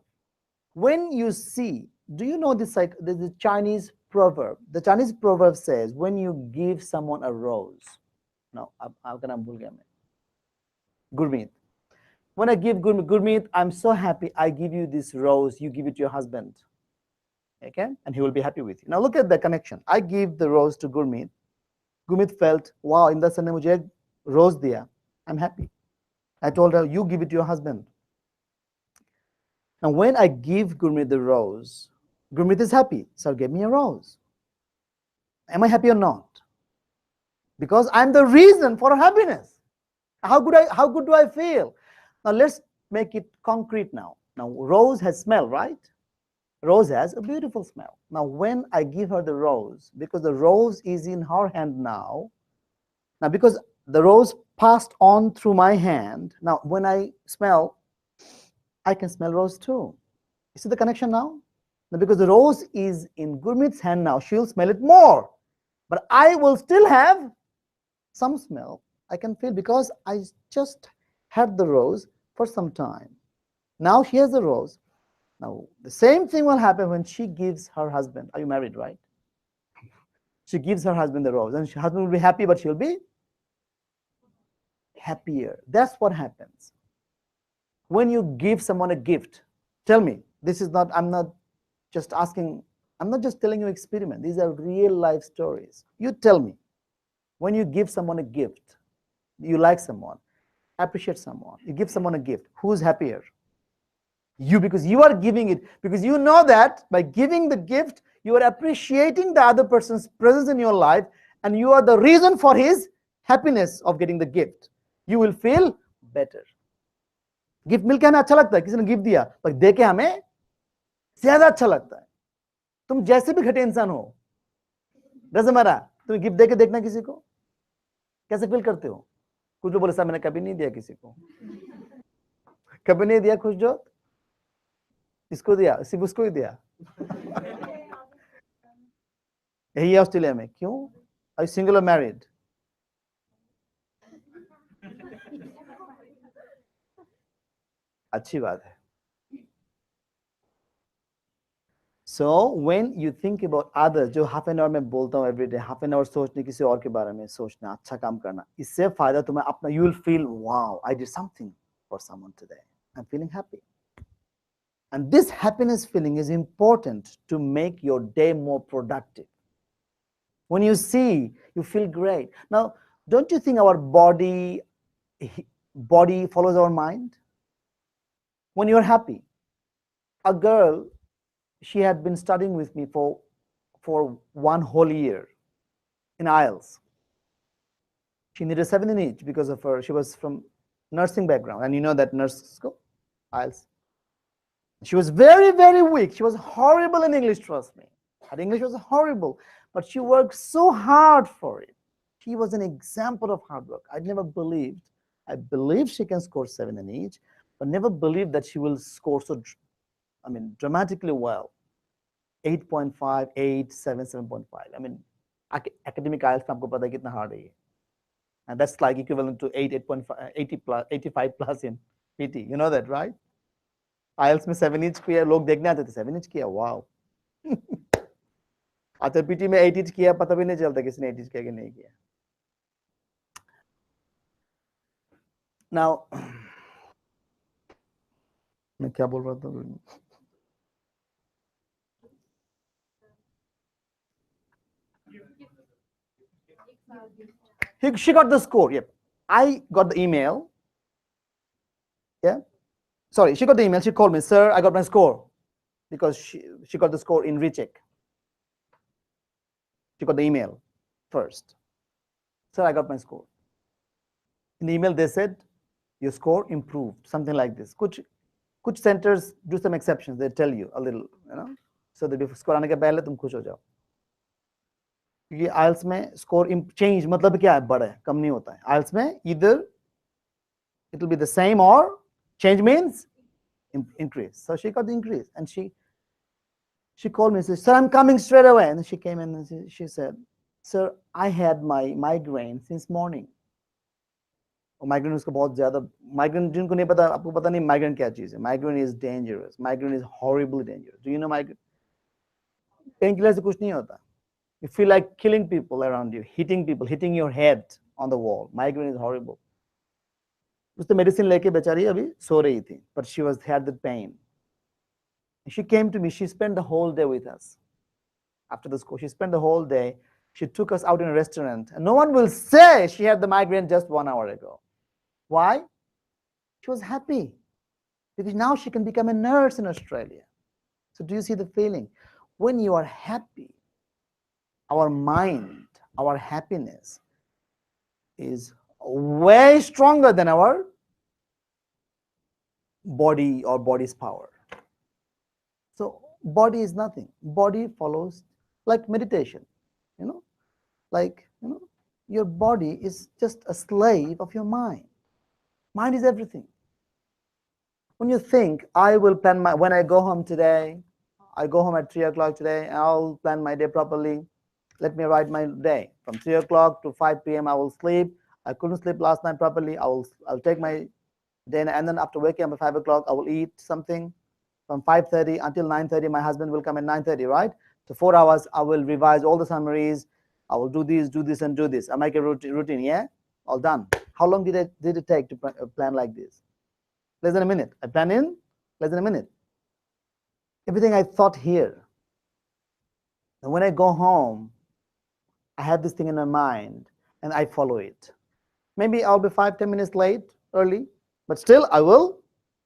When you see, do you know this? Like the Chinese proverb. The Chinese proverb says, when you give someone a rose. Now, how can I Gurmeet. When I give Gurmeet, I'm so happy. I give you this rose. You give it to your husband. Okay, and he will be happy with you. Now look at the connection. I give the rose to Gurmeet. Gurmeet felt, wow, in the Sunday mujhe rose diya. I'm happy. I told her, you give it to your husband. Now when I give Gurmeet the rose, Gurmeet is happy. Sir, give me a rose. Am I happy or not? Because I'm the reason for happiness. How good do I feel? Now let's make it concrete now. Now rose has smell, right? Rose has a beautiful smell. Now when I give her the rose, because the rose is in her hand now because the rose passed on through my hand, now when I smell, I can smell rose too. You see the connection now? Now because the rose is in Gurmeet's hand now, she'll smell it more. But I will still have some smell I can feel because I just had the rose for some time. Now she has the rose. Now the same thing will happen when she gives her husband. Are you married, right? She gives her husband the rose, and her husband will be happy, but she'll be happier. That's what happens. When you give someone a gift, tell me, this is not, I'm not just asking, I'm not just telling you experiment. These are real life stories. You tell me, when you give someone a gift, you like someone, appreciate someone, you give someone a gift, who's happier? You, because you are giving it, because you know that by giving the gift, you are appreciating the other person's presence in your life, and you are the reason for his happiness of getting the gift. You will feel better. Gift मिलके हमें अच्छा लगता है, किसी ने gift दिया, पर देके हमें ज्यादा अच्छा लगता है. तुम जैसे भी घटे इंसान हो, डजंट मैटर, तुम गिफ्ट देके देखना किसी को, कैसे फील करते हो? कुछ लोग बोले साहब मैंने कभी नहीं दिया किसी को, कभी नहीं दिया. खुश जो इसको दिया, सिर्फ उसको ही दिया. यही है ऑस्ट्रेलिया में. क्यों? आर यू सिंगल और मैरिड? अच्छी बात है. So when you think about others, जो हाफ एन आवर में बोलता हूँ every day, half an hour सोचने किसी और के बारे में, सोचना, अच्छा काम करना, इससे फायदा तुम्हें अपना, you will feel, wow, I did something for someone today. I'm feeling happy. And this happiness feeling is important to make your day more productive. When you see, you feel great. Now, don't you think our body follows our mind? When you're happy, a girl, she had been studying with me for 1 whole year in IELTS. She needed 7 in each because of her. She was from nursing background, and you know that nurse school, IELTS. She was very, very weak. She was horrible in English, trust me. Her English was horrible, but she worked so hard for it. She was an example of hard work. I never believed. I believed she can score 7 in each, but never believed that she will score so, dramatically well. 8.5, 8, 7, 7.5. I mean, academic IELTS में आपको पता है कितना hard है ये. And that's like equivalent to 8, 8.5, 80 plus, 85 plus in PT. You know that, right? IELTS में 7 inch किया, लोग देखने आते थे 7 इंच किया, wow. अच्छा PT में 8 इंच किया, पता भी नहीं चलता किसने 8 इंच किया कि नहीं किया. Now, मैं क्या बोल रहा था? She got the score. Yep. I got the email. Yeah. Sorry, she got the email. She called me, sir, I got my score. Because she got the score in recheck. She got the email first. Sir, I got my score. In the email, they said, your score improved. Something like this. Kuch centers do some exceptions. They tell you a little, you know. So that if score आने के पहले तुम खुश हो जाओ. क्योंकि IELTS में score change मतलब क्या है? बढ़े, कम नहीं होता है. IELTS में either it will be the same or change means increase. So she got the increase, and she called me and said, sir, I'm coming straight away. And she came in and she said, sir, I had my migraine since morning. और migraine उसको बहुत ज्यादा, migraine जिनको नहीं पता, आपको पता नहीं माइग्रेन क्या चीज है. Migraine is dangerous. Migraine is horribly dangerous. Do you know migraine? Pain killer से कुछ नहीं होता. You feel like killing people around you, hitting people, hitting your head on the wall. Migraine is horrible. उसने medicine लेके बेचारी अभी सो रही थी, but she had the pain. She came to me. She spent the whole day with us. After the school, she spent the whole day. She took us out in a restaurant, and no one will say she had the migraine just 1 hour ago. Why? She was happy because now she can become a nurse in Australia. So do you see the feeling? When you are happy, our mind, our happiness is way stronger than our body or body's power. So body is nothing. Body follows like meditation, you know, like, you know, your body is just a slave of your mind. Mind is everything. When you think, I will plan when I go home today, I go home at 3 o'clock today, I'll plan my day properly. Let me write my day. From 3 o'clock to 5 p.m. I will sleep. I couldn't sleep last night properly. I'll take my dinner, and then after waking up at 5 o'clock, I will eat something. From 5:30 until 9:30, my husband will come at 9:30, right? So 4 hours, I will revise all the summaries. I will do this, and do this. I make a routine, yeah? All done. How long did it take to plan like this? Less than a minute. I plan in less than a minute. Everything I thought here. And when I go home, I have this thing in my mind and I follow it. Maybe I'll be 5-10 minutes late, early, but still I will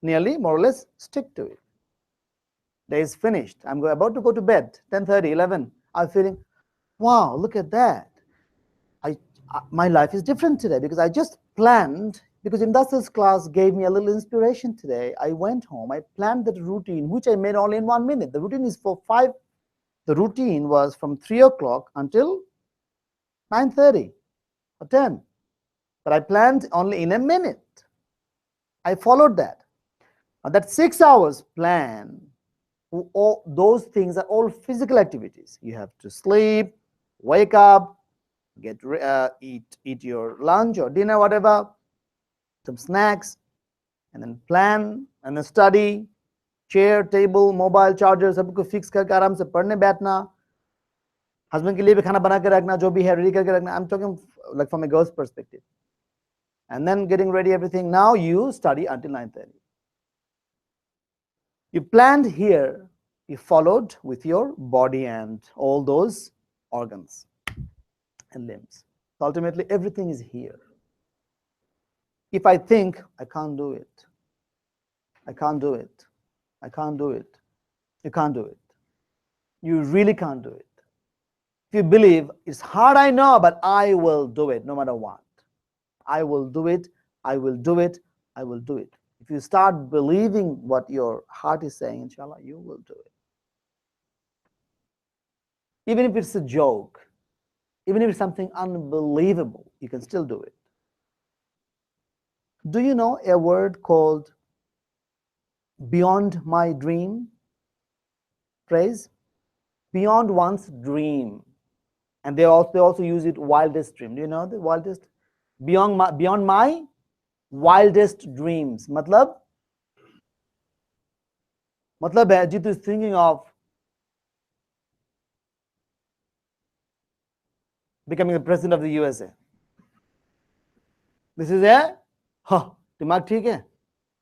nearly, more or less, stick to it. Day is finished. I'm about to go to bed, 10:30, 11. I'm feeling, wow, look at that. My life is different today because I just planned, because Indas's class gave me a little inspiration today. I went home, I planned that routine, which I made only in 1 minute. The routine is for 5. The routine was from 3 o'clock until 9:30 or 10. But I planned only in a minute. I followed that. Now that 6 hours plan, all those things are all physical activities. You have to sleep, wake up, eat your lunch or dinner, whatever, some snacks, and then plan, and then study, chair, table, mobile charger, सबको fix करके आराम से पढ़ने बैठना, husband के लिए भी खाना बना के रखना, जो भी है ready करके रखना. I'm talking like from a girl's perspective. And then getting ready everything. Now you study until 9:30. You planned here, you followed with your body and all those organs and limbs. So ultimately, everything is here. If I think, I can't do it, I can't do it, I can't do it, You can't do it. You really can't do it. If you believe, it's hard, I know, but I will do it no matter what. I will do it, I will do it, I will do it. If you start believing what your heart is saying, inshallah, you will do it. Even if it's a joke, even if it's something unbelievable, you can still do it. Do you know a word called beyond my dream? Phrase? Beyond one's dream. And they also use it wildest dream. Do you know the wildest? Beyond my wildest dreams. Matlab hai, Jitu is thinking of becoming the president of the USA. This is a, dimag theek hai?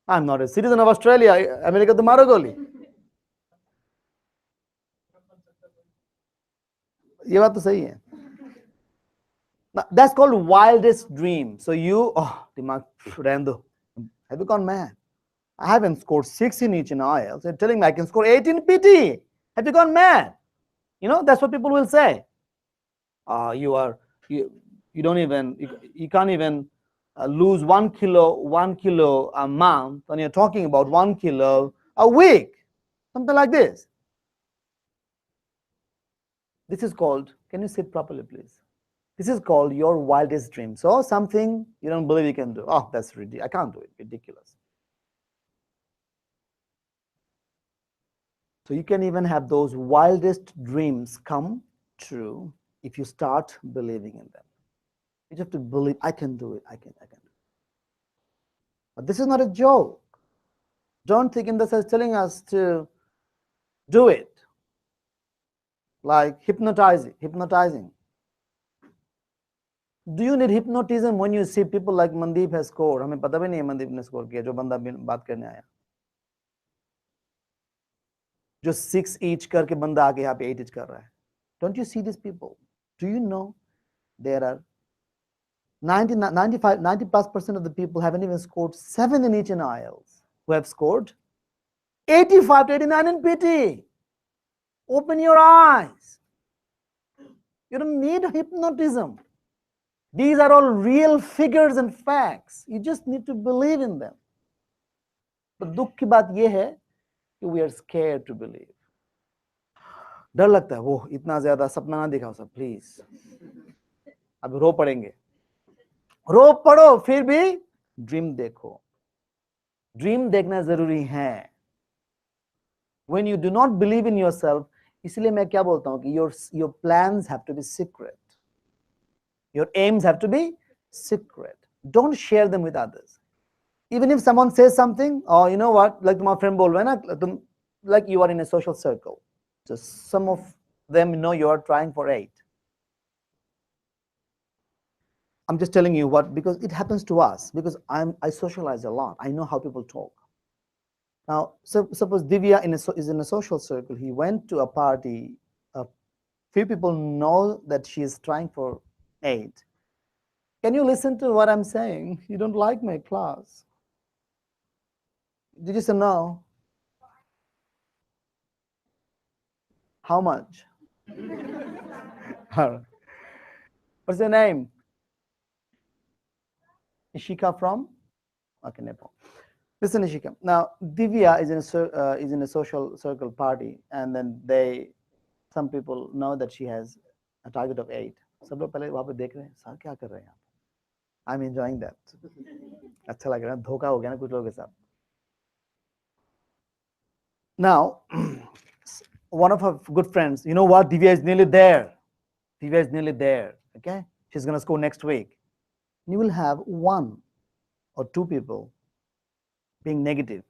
I'm not a citizen of Australia. America to maro goli. ये बात तो सही है. That's called wildest dream. So you, dimag, rando. Have you gone mad? I haven't scored 6 in each in IELTS. You're telling me I can score 8 in PTE. Have you gone mad? You know, that's what people will say. You don't even, you can't even lose 1 kilo a month, and you're talking about 1 kilo a week. Something like this. This is called, can you sit properly, please? This is called your wildest dream. So something you don't believe you can do. Oh, that's ridiculous. I can't do it. Ridiculous. So you can even have those wildest dreams come true if you start believing in them. You just have to believe, I can do it, I can do it. But this is not a joke. Don't think in this as telling us to do it. Like hypnotizing. Do you need hypnotism when you see people like Mandeep has scored? हमें पता भी नहीं है Mandeep ने score किया जो बंदा बात करने आया. जो 6 each करके बंदा आके यहाँ पे 8 each कर रहा है. Don't you see these people? Do you know there are 90+ % of the people haven't even scored 7 in each in IELTS, who have scored 85 to 89 in PT. Open your eyes. You don't need hypnotism. These are all real figures and facts. You just need to believe in them. But दुख की बात ये है कि we are scared to believe. डर लगता है वो इतना ज्यादा सपना ना दिखाओ सब प्लीज. अब रो पड़ेंगे. रो पड़ो फिर भी ड्रीम देखो. ड्रीम देखना जरूरी है. When you do not believe in yourself, इसलिए मैं क्या बोलता हूँ कि your plans have to be secret. Your aims have to be secret. Don't share them with others. Even if someone says something, or you know what, like my friend बोल रहा है ना, like you are in a social circle. So some of them know you are trying for 8. I'm just telling you what, because it happens to us, because I socialize a lot. I know how people talk. Now, suppose Divya is in a social circle. He went to a party. A few people know that she is trying for 8. Can you listen to what I'm saying? You don't like my class. Did you say no? How much? What's your name? Ishika from? Okay, Nepal. Listen, Ishika. Now, Divya is in a social circle party, and then some people know that she has a target of 8. सब लोग पहले वहाँ पे देख रहे हैं, sir क्या कर रहे हैं आप? I'm enjoying that. अच्छा लग रहा है, धोखा हो गया ना कुछ लोगों के साथ. Now, one of her good friends, you know what? Divya is nearly there. Divya is nearly there. Okay, she's gonna score next week. You will have 1 or 2 people being negative.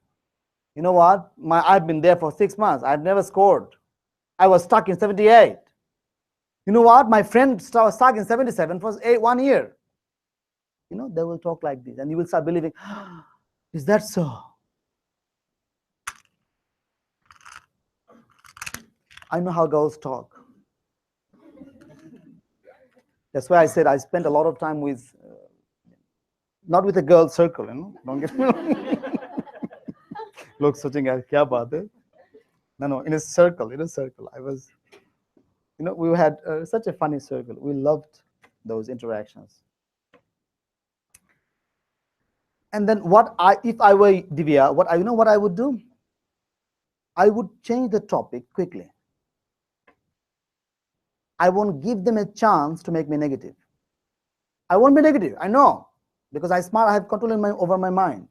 You know what? I've been there for 6 months. I've never scored. I was stuck in 78. You know what? My friend was stuck in 77 for 1 year. You know, they will talk like this, and you will start believing, is that so? I know how girls talk. That's why I said I spent a lot of time with, not with a girl circle, you know. Don't get me wrong. लोग सोचेंगे क्या बात है. No, in a circle, I was, we had such a funny circle. We loved those interactions. And then if I were Divya, what I would do? I would change the topic quickly. I won't give them a chance to make me negative. I won't be negative. I know, because I smart. I have control over my mind.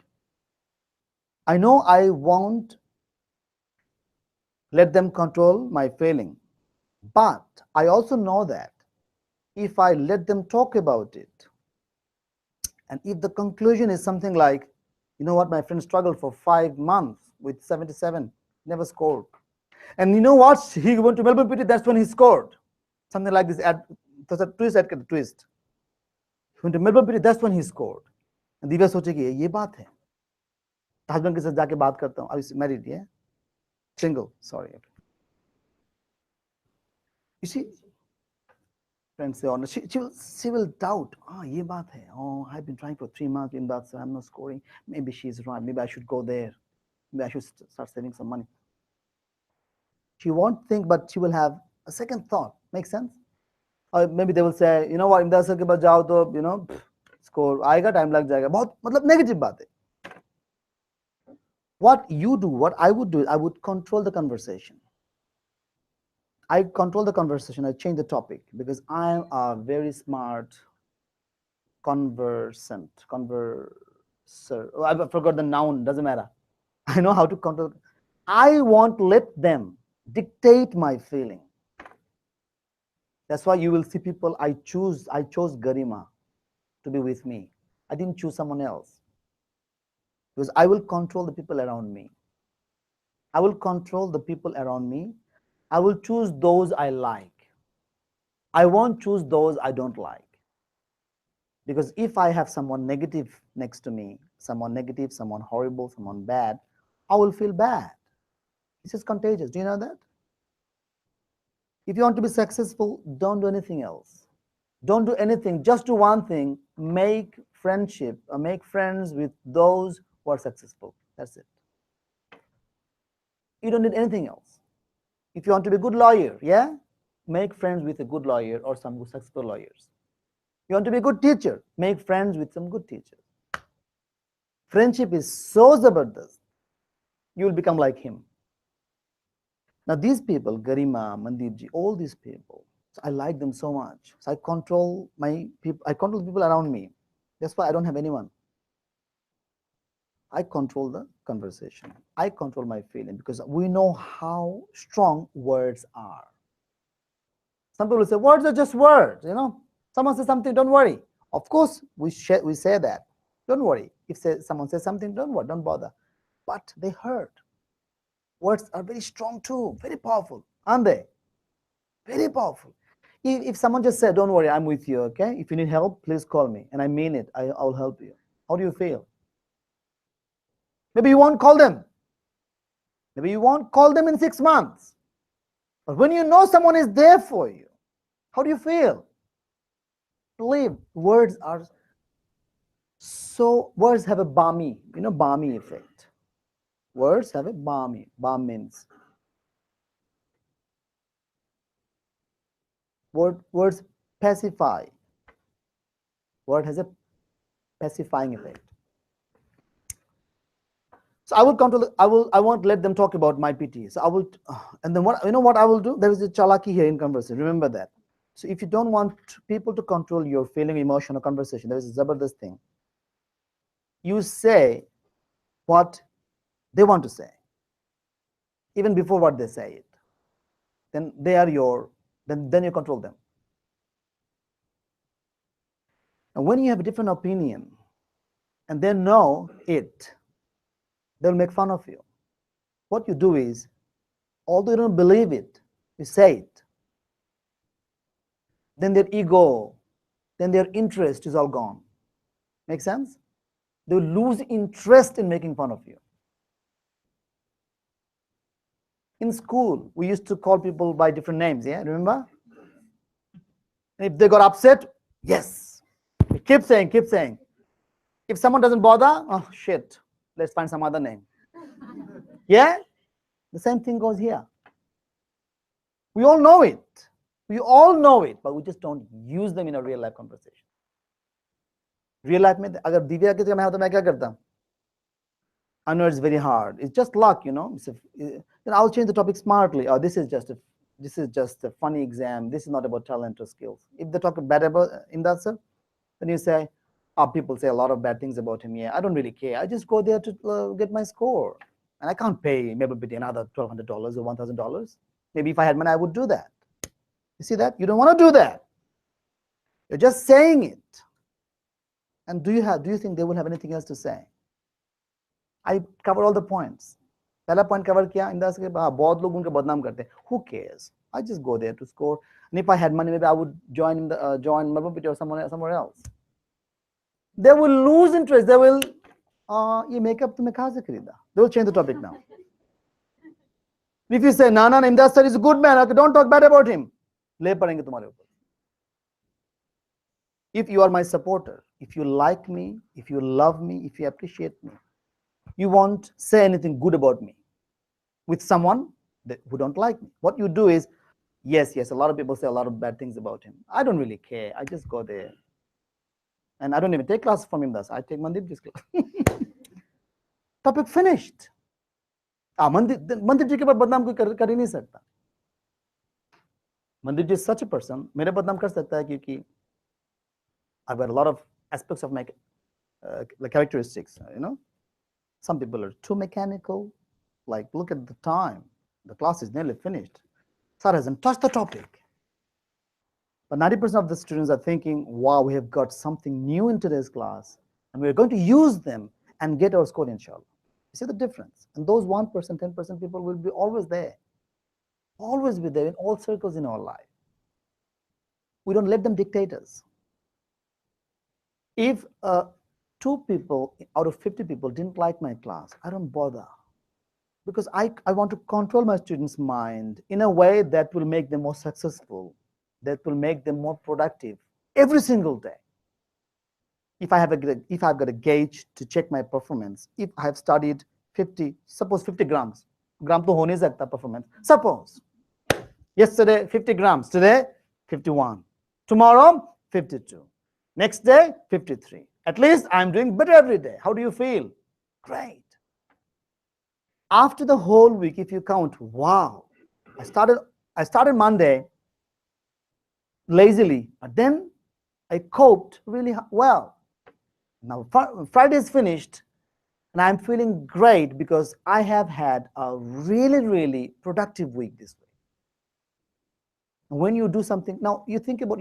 I know I won't let them control my feeling, but I also know that if I let them talk about it, and if the conclusion is something like, you know what, my friend struggled for 5 months with 77, never scored, and you know what, he went to Melbourne PT, that's when he scored, something like this. There's a twist. He went to Melbourne PT, that's when he scored. And Divya सोचेगी ये बात है, husband के साथ जाके बात करता हूँ, I married, yeah, single, sorry. You see, friends say, oh, she will doubt. Oh, ye baat hai. Oh, I've been trying for 3 months in that, so I'm not scoring. Maybe she's right. Maybe I should go there. Maybe I should start saving some money. She won't think, but she will have a second thought. Make sense? Or maybe they will say, you know what, imdad sir ke paas jao to, score aayega, time lag jayega. Bahut, matlab negative baat hai. What you do, what I would do, I would control the conversation. I control the conversation. I change the topic because I am a very smart conversant, I forgot the noun, doesn't matter. I know how to control. I won't let them dictate my feeling. That's why you will see people, I chose Garima to be with me. I didn't choose someone else. Because I will control the people around me. I will control the people around me. I will choose those I like. I won't choose those I don't like. Because if I have someone negative next to me, someone negative, someone horrible, someone bad, I will feel bad. This is contagious. Do you know that? If you want to be successful, don't do anything else. Don't do anything. Just do one thing. Make friendship or make friends with those who are successful. That's it. You don't need anything else. If you want to be a good lawyer, yeah, make friends with a good lawyer or some good successful lawyers. You want to be a good teacher, make friends with some good teachers. Friendship is so zabardast, you will become like him. Now these people, Garima, Mandeepji, all these people, so I like them so much. So I control my people, I control the people around me. That's why I don't have anyone. I control the conversation. I control my feeling because we know how strong words are. Some people say, words are just words, Someone says something, don't worry. Of course, we say that. Don't worry. If someone says something, don't worry, don't bother. But they hurt. Words are very strong too, very powerful, aren't they? Very powerful. If someone just said, don't worry, I'm with you, okay? If you need help, please call me. And I mean it, I'll help you. How do you feel? Maybe you won't call them. Maybe you won't call them in 6 months. But when you know someone is there for you, how do you feel? Believe, words have a balmy, balmy effect. Words have a balm means. Words pacify. Word has a pacifying effect. So I will control. I won't let them talk about my PTE. So I will, and then what I will do? There is a chalaki here in conversation. Remember that. So if you don't want people to control your feeling, emotion, or conversation, there is a zabardast thing. You say what they want to say, even before what they say it. Then they are then you control them. And when you have a different opinion, and they know it, they'll make fun of you. What you do is, although you don't believe it, you say it. Then their ego, then their interest is all gone. Make sense? They will lose interest in making fun of you. In school, we used to call people by different names, yeah? Remember? And if they got upset, yes. Keep saying. If someone doesn't bother, oh shit, let's find some other name. Yeah? The same thing goes here. We all know it. We all know it, but we just don't use them in a real life conversation. Real life में अगर दिव्या की जगह मैं होता मैं क्या करता? I know it's very hard. It's just luck, you know. I'll change the topic smartly. Oh, this is just a funny exam. This is not about talent or skills. If they talk bad about in that sense, then you say, oh, people say a lot of bad things about him. Yeah, I don't really care. I just go there to get my score, and I can't pay maybe another $1,200 or $1,000. Maybe if I had money, I would do that. You see that? You don't want to do that. You're just saying it. And do you think they will have anything else to say? I cover all the points. पहला point cover किया इंदास के बहुत लोग उनके बदनाम करते हैं. Who cares? I just go there to score. And if I had money, maybe I would join Melbourne Pity or somewhere else. They will lose interest. They will ये makeup तुमने कहाँ से खरीदा? They will change the topic now. If you say no, Imdad sir is a good man, okay, don't talk bad about him. ले पड़ेंगे तुम्हारे ऊपर. If you are my supporter, if you like me, if you love me, if you appreciate me, you won't say anything good about me with someone who don't like me. What you do is, yes, a lot of people say a lot of bad things about him. I don't really care. I just go there. And I don't even take classes from him. Thus, I take Mandipji's class. Topic finished. Mandipji के बाद बदनाम कोई कर ही नहीं सकता. Mandipji is such a person. मेरे बदनाम कर सकता है क्योंकि I've got a lot of aspects of my characteristics, you know. Some people are too mechanical. Like, look at the time. The class is nearly finished. Sir hasn't touched the topic. But 90% of the students are thinking, wow, we have got something new in today's class, and we're going to use them and get our score, inshallah. You see the difference? And those 1%, 10% people will be always there. Always be there in all circles in our life. We don't let them dictate us. If 2 people out of 50 people didn't like my class, I don't bother. Because I want to control my students' mind in a way that will make them more successful, that will make them more productive every single day. If I've got a gauge to check my performance, if I have studied 50 grams, gram to ho nahi sakta performance. Suppose yesterday 50 grams, today 51, tomorrow 52, next day 53. At least I'm doing better every day. How do you feel? Great. After the whole week, if you count, wow, I started Monday lazily, but then I coped really well. Now Friday is finished, and I'm feeling great because I have had a really, really productive week this week. And when you do something, now you think about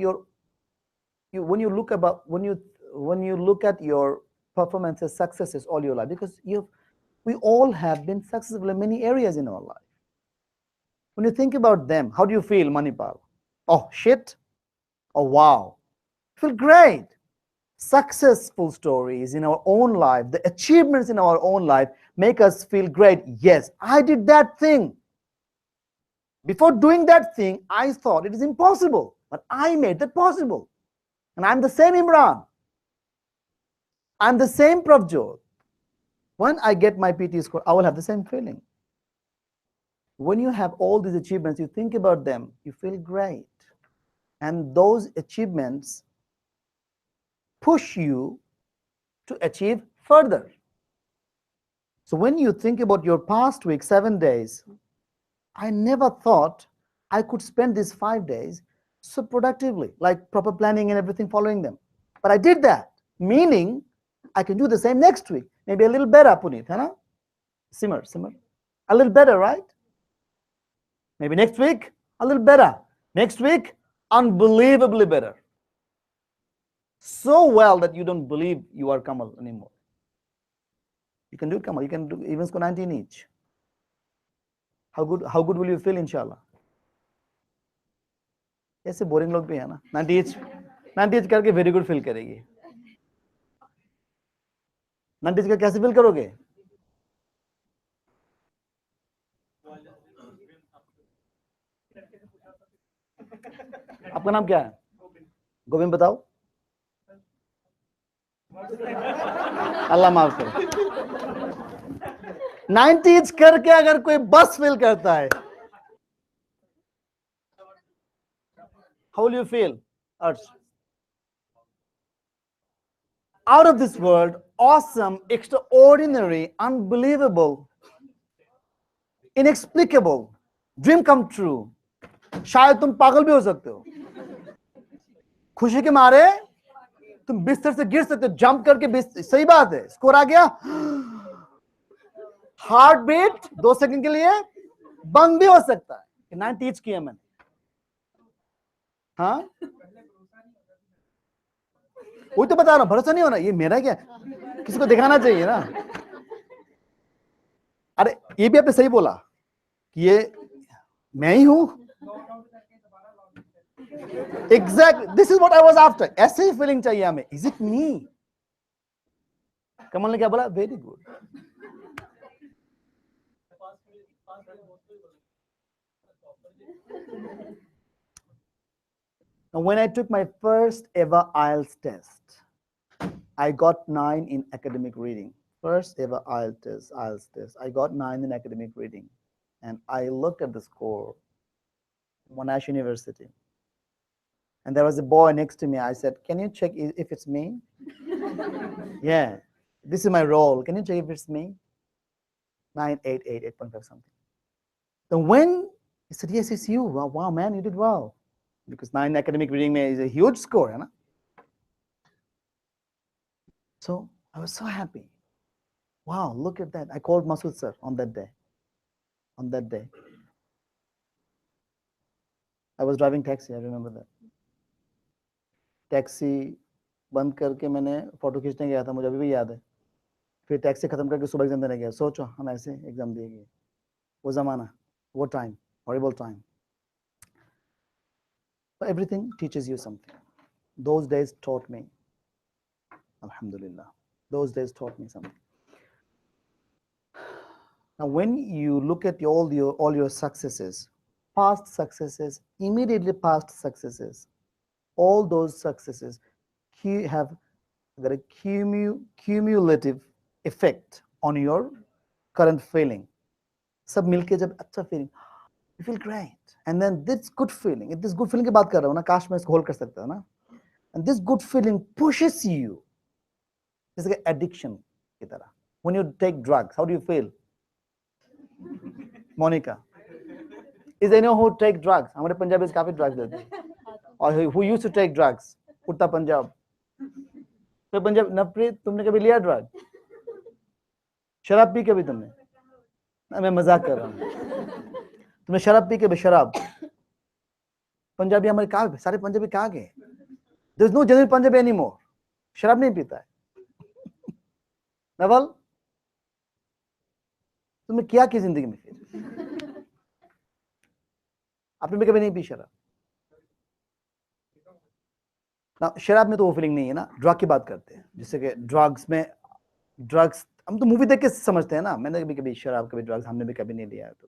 when you look at your performances, successes all your life, because we all have been successful in many areas in our life. When you think about them, how do you feel, Manipal? Oh, shit. Oh, wow. Feel great. Successful stories in our own life, the achievements in our own life make us feel great. Yes, I did that thing. Before doing that thing, I thought it is impossible, but I made that possible. And I'm the same Imran. I'm the same Pravjot. When I get my PTE score, I will have the same feeling. When you have all these achievements, you think about them, you feel great. And those achievements push you to achieve further. So when you think about your past week, 7 days, I never thought I could spend these 5 days so productively, like proper planning and everything following them. But I did that, meaning I can do the same next week. Maybe a little better, Puneet, huh? Simmer. A little better, right? Maybe next week, a little better. Next week, unbelievably better. So well that you don't believe you are Kamal anymore. You can do it, Kamal. You can do even score 19 each. How good will you feel, inshallah? ऐसे boring लोग भी है ना 90 as करके very good feel करेगी 90 का कैसे feel करोगे आपका नाम क्या है गोविंद बताओ अल्लाह माफ करे 90s करके अगर कोई बस फील करता है, how will you feel? Arch? Out of this world, awesome, extraordinary, unbelievable, inexplicable, dream come true. शायद तुम पागल भी हो सकते हो, खुशी के मारे तुम बिस्तर से गिर सकते हो, जंप करके बिस्तर, सही बात है, स्कोर आ गया, हार्ट बीट 2 सेकंड के लिए बंद भी हो सकता है। 9 टीच किया मैंने, हाँ वही तो बता रहा हूं, भरोसा नहीं होना, ये मेरा क्या, किसी को दिखाना चाहिए ना। अरे ये भी आपने सही बोला कि ये मैं ही हूं, exact, this is what I was after, ऐसे ही फीलिंग चाहिए हमें, इज इट मी? कमल ने क्या बोला? Very good. When I took my first ever IELTS test, I got 9 in academic reading. First ever IELTS test. I got 9 in academic reading. And I looked at the score, Monash University. And there was a boy next to me. I said, can you check if it's me? Yeah, this is my role. Can you check if it's me? 988, 8.5 something. Then when he said, yes, it's you. Wow, man, you did well. Because 9 academic reading is a huge score. Right? So I was so happy. Wow, look at that. I called Masood sir on that day. On that day. I was driving taxi, I remember that. Taxi बंद करके मैंने photo खींचने गया था, मुझे अभी भी याद है। फिर टैक्सी खत्म करके सुबह एग्जाम देने गया। सोचो हम ऐसे एग्जाम दिए गए, वो जमाना, वो time, horrible time. But everything teaches you something. Those days taught me, alhamdulillah, those days taught me something. Now when you look at all your successes, past successes, immediately past successes, all those successes have got a cumulative effect on your current feeling. सब मिलके जब अच्छा feeling, you feel great, and then this good feeling की बात कर रहा हूँ ना, काश मैं इसको होल्ड कर सकता ना, and this good feeling pushes you, it's like addiction की तरह. When you take drugs, how do you feel? Monica, is anyone who take drugs? हमारे पंजाबी से काफी drugs लेते हैं, or who used to take drugs? उत्तर पंजाब, तो पंजाब, नवप्रीत तुमने कभी लिया ड्रग? शराब पी कभी तुमने? ना, मैं मजाक कर रहा हूँ, तुमने शराब पी कभी? शराब, पंजाबी हमारे कहाँ, सारे पंजाबी कहाँ गए? There is no genuine Punjabi anymore. शराब नहीं पीता है। नवल, तुमने किया की जिंदगी में फिर? आपने भी कभी नहीं पी शराब ना? शराब में तो वो फीलिंग नहीं है ना, ड्रग की बात करते हैं, जिससे कि ड्रग्स में, ड्रग्स हम तो मूवी देख के समझते हैं ना, मैंने भी कभी शराब, कभी ड्रग्स हमने भी कभी नहीं लिया है, तो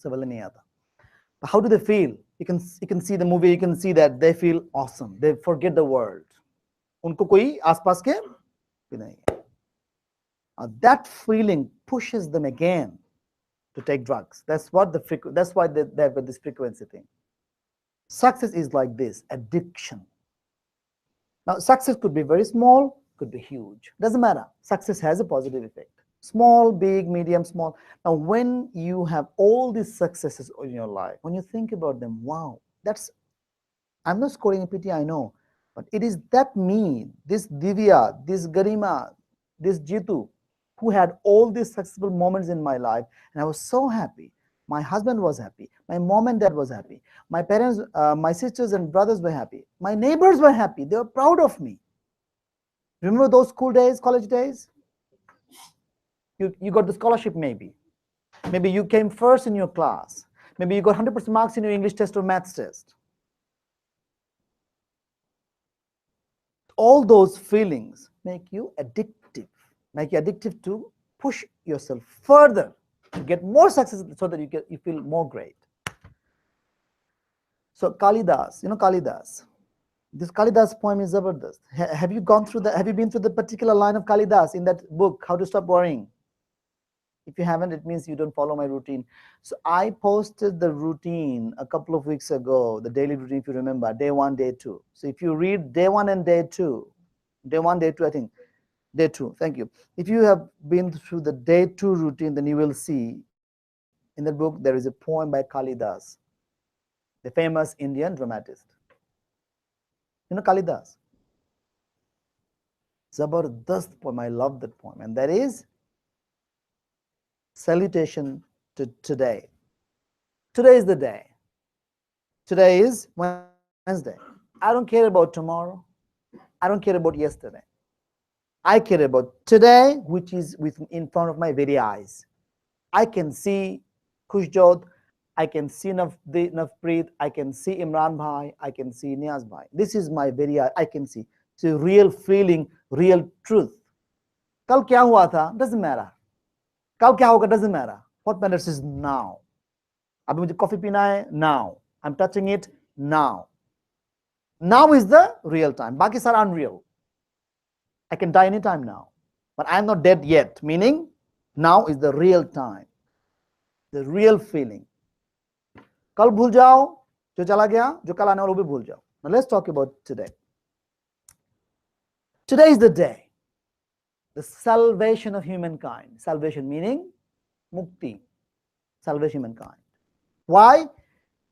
समझ नहीं आता. How do they feel? You can see the movie, you can see that they feel awesome, they forget the world. उनको कोई आसपास के भी नहीं है. That feeling pushes them again to take drugs. That's why they've got this frequency thing. Success is like this, addiction. Now, success could be very small, could be huge. Doesn't matter. Success has a positive effect. Small, big, medium, small. Now, when you have all these successes in your life, when you think about them, wow, I'm not scoring a PTE, I know, but it is that me, this Divya, this Garima, this Jitu, who had all these successful moments in my life, and I was so happy. My husband was happy. My mom and dad was happy. My parents, my sisters and brothers were happy. My neighbors were happy. They were proud of me. Remember those school days, college days? You got the scholarship maybe. Maybe you came first in your class. Maybe you got 100% marks in your English test or maths test. All those feelings make you addictive to push yourself further to get more success so that you feel more great. So Kalidas, you know Kalidas. This Kalidas poem is Zabardast. Have you gone through that? Have you been through the particular line of Kalidas in that book, How to Stop Worrying? If you haven't, it means you don't follow my routine. So I posted the routine a couple of weeks ago, the daily routine, if you remember, day 1, day 2. So if you read day 1 and day 2, day 1, day 2, I think, day 2, thank you. If you have been through the day 2 routine, then you will see in the book there is a poem by Kalidas, the famous Indian dramatist. You know Kalidas? Zabardast poem. I love that poem. And that is salutation to today. Today is the day. Today is Wednesday. I don't care about tomorrow. I don't care about yesterday. I care about today, which is in front of my very eyes. I can see Kushjot, I can see Navpreet, I can see Imran Bhai, I can see Niaz Bhai. This is my very eye, I can see. So real feeling, real truth. कल क्या हुआ था? Doesn't matter. कल क्या होगा? Doesn't matter. What matters is now. अभी मुझे coffee पीना है? Now. I'm touching it now. Now is the real time. बाकी सारा unreal. I can die anytime now. But I'm not dead yet. Meaning, now is the real time. The real feeling. कल भूल जाओ जो चला गया, जो कल आने वाला वो भी भूल जाओ. Now let's talk about today. Today is the day. The salvation of humankind. Salvation meaning mukti. Salvation of humankind. Why?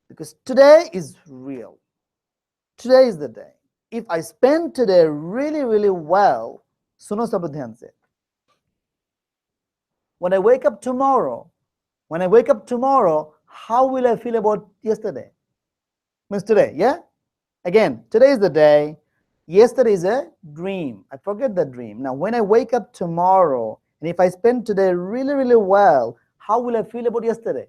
Because today is real. Today is the day. If I spend today really, really well, suno sab dhyan se. When I wake up tomorrow, how will I feel about yesterday? Means today, yeah? Again, today is the day. Yesterday is a dream. I forget the dream. Now, when I wake up tomorrow, and if I spend today really, really well, how will I feel about yesterday?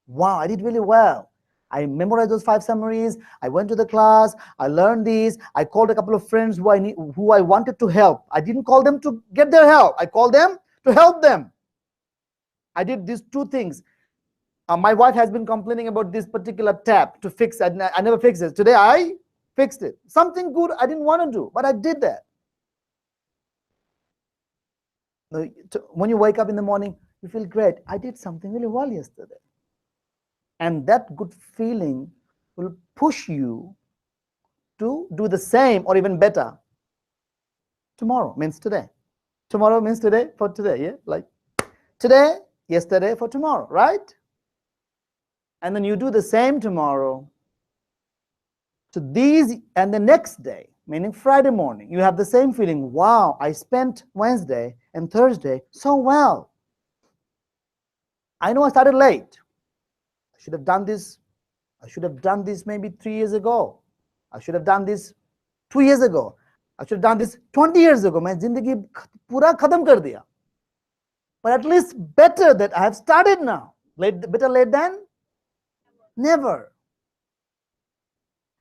Wow, I did really well. I memorized those 5 summaries. I went to the class. I learned these. I called a couple of friends who I wanted to help. I didn't call them to get their help. I called them to help them. I did these 2 things. My wife has been complaining about this particular tap to fix it. I never fixed it. Today I fixed it. Something good I didn't want to do, but I did that. When you wake up in the morning, you feel great. I did something really well yesterday. And that good feeling will push you to do the same or even better. Tomorrow means today. Tomorrow means today for today, yeah? Like today, yesterday for tomorrow, right? And then you do the same tomorrow. So these, and the next day, meaning Friday morning, you have the same feeling. Wow, I spent Wednesday and Thursday so well. I know I started late. I should have done this. I should have done this maybe 3 years ago. I should have done this 2 years ago. I should have done this 20 years ago. मैं जिंदगी पूरा खत्म कर दिया. But at least better that I have started now. Better late than never.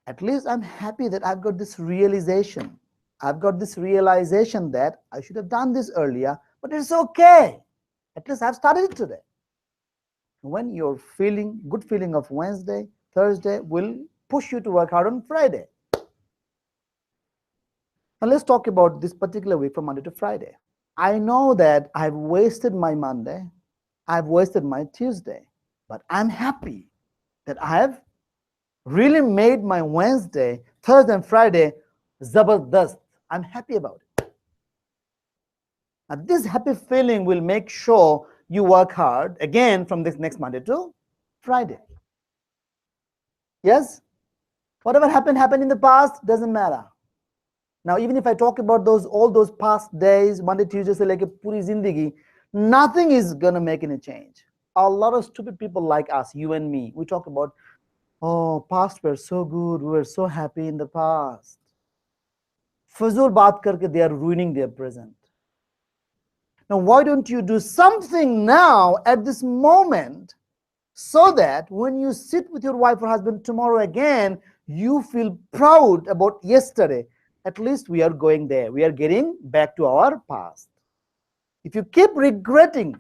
At least I'm happy that I've got this realization. I've got this realization that I should have done this earlier, but it's okay. At least I've started it today. When you're feeling good feeling of Wednesday, Thursday will push you to work hard on Friday. Now let's talk about this particular week from Monday to Friday. I know that I've wasted my Monday, I've wasted my Tuesday, but I'm happy that I have really made my Wednesday, Thursday, and Friday zabardast. I'm happy about it. Now, this happy feeling will make sure you work hard again from this next Monday to Friday. Yes? Whatever happened in the past doesn't matter. Now, even if I talk about all those past days, Monday, Tuesday, se leke puri zindagi, nothing is gonna make any change. A lot of stupid people like us, you and me, we talk about, oh, past were so good, we were so happy in the past. Fazul baat karke, they are ruining their present. Now, why don't you do something now at this moment so that when you sit with your wife or husband tomorrow again, you feel proud about yesterday. At least we are going there. We are getting back to our past. If you keep regretting,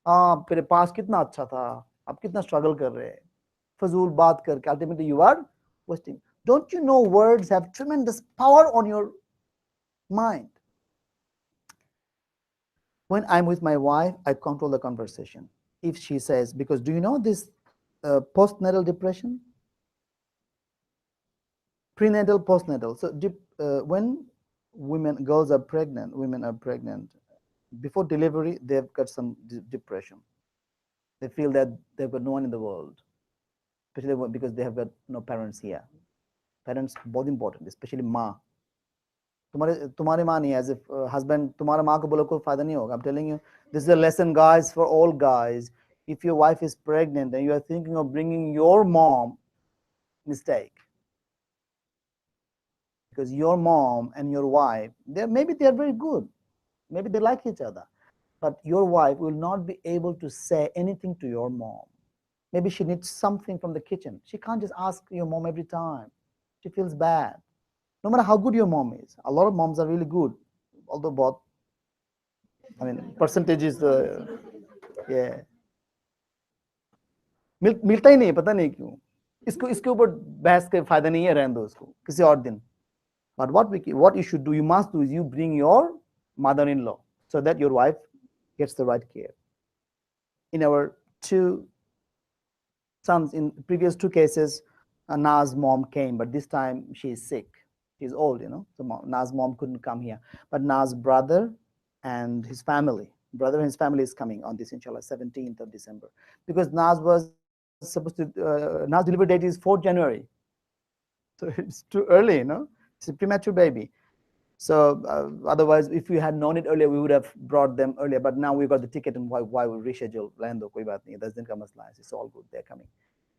मेरे पास कितना अच्छा था, अब कितना struggle कर रहे हैं, फजूल बात करके, ultimately you are wasting. Don't you know words have tremendous power on your mind? When I'm with my wife, I control the conversation. If she says, because do you know this postnatal depression? Prenatal, postnatal. So when girls are pregnant, women are pregnant, before delivery, they've got some depression. They feel that they've got no one in the world, especially because they have got no parents here. Parents बहुत important, especially माँ. तुम्हारे माँ नहीं, as if husband तुम्हारा माँ को बोलो कोई फायदा नहीं होगा. I'm telling you, this is a lesson, guys, for all guys. If your wife is pregnant and you are thinking of bringing your mom, mistake. Because your mom and your wife, maybe they are very good, maybe they like each other, but your wife will not be able to say anything to your mom. Maybe she needs something from the kitchen. She can't just ask your mom every time. She feels bad. No matter how good your mom is. A lot of moms are really good, although both, I mean, percentage is yeah. मिलता ही नहीं है, पता नहीं क्यों. इसके ऊपर बहस के फायदा नहीं है, रहने दो उसको किसी और दिन. But what you should do, you must do, is you bring your mother-in-law so that your wife gets the right care. In our two sons, in previous two cases, Na's mom came, but this time she is sick. She's old, so Na's mom couldn't come here. But Na's brother and his family is coming on this, inshallah, 17th of December. Because Na's delivery date is 4th January. So it's too early, It's a premature baby. So otherwise, if we had known it earlier, we would have brought them earlier. But now we got the ticket, and why we reschedule? It's all good. They're coming.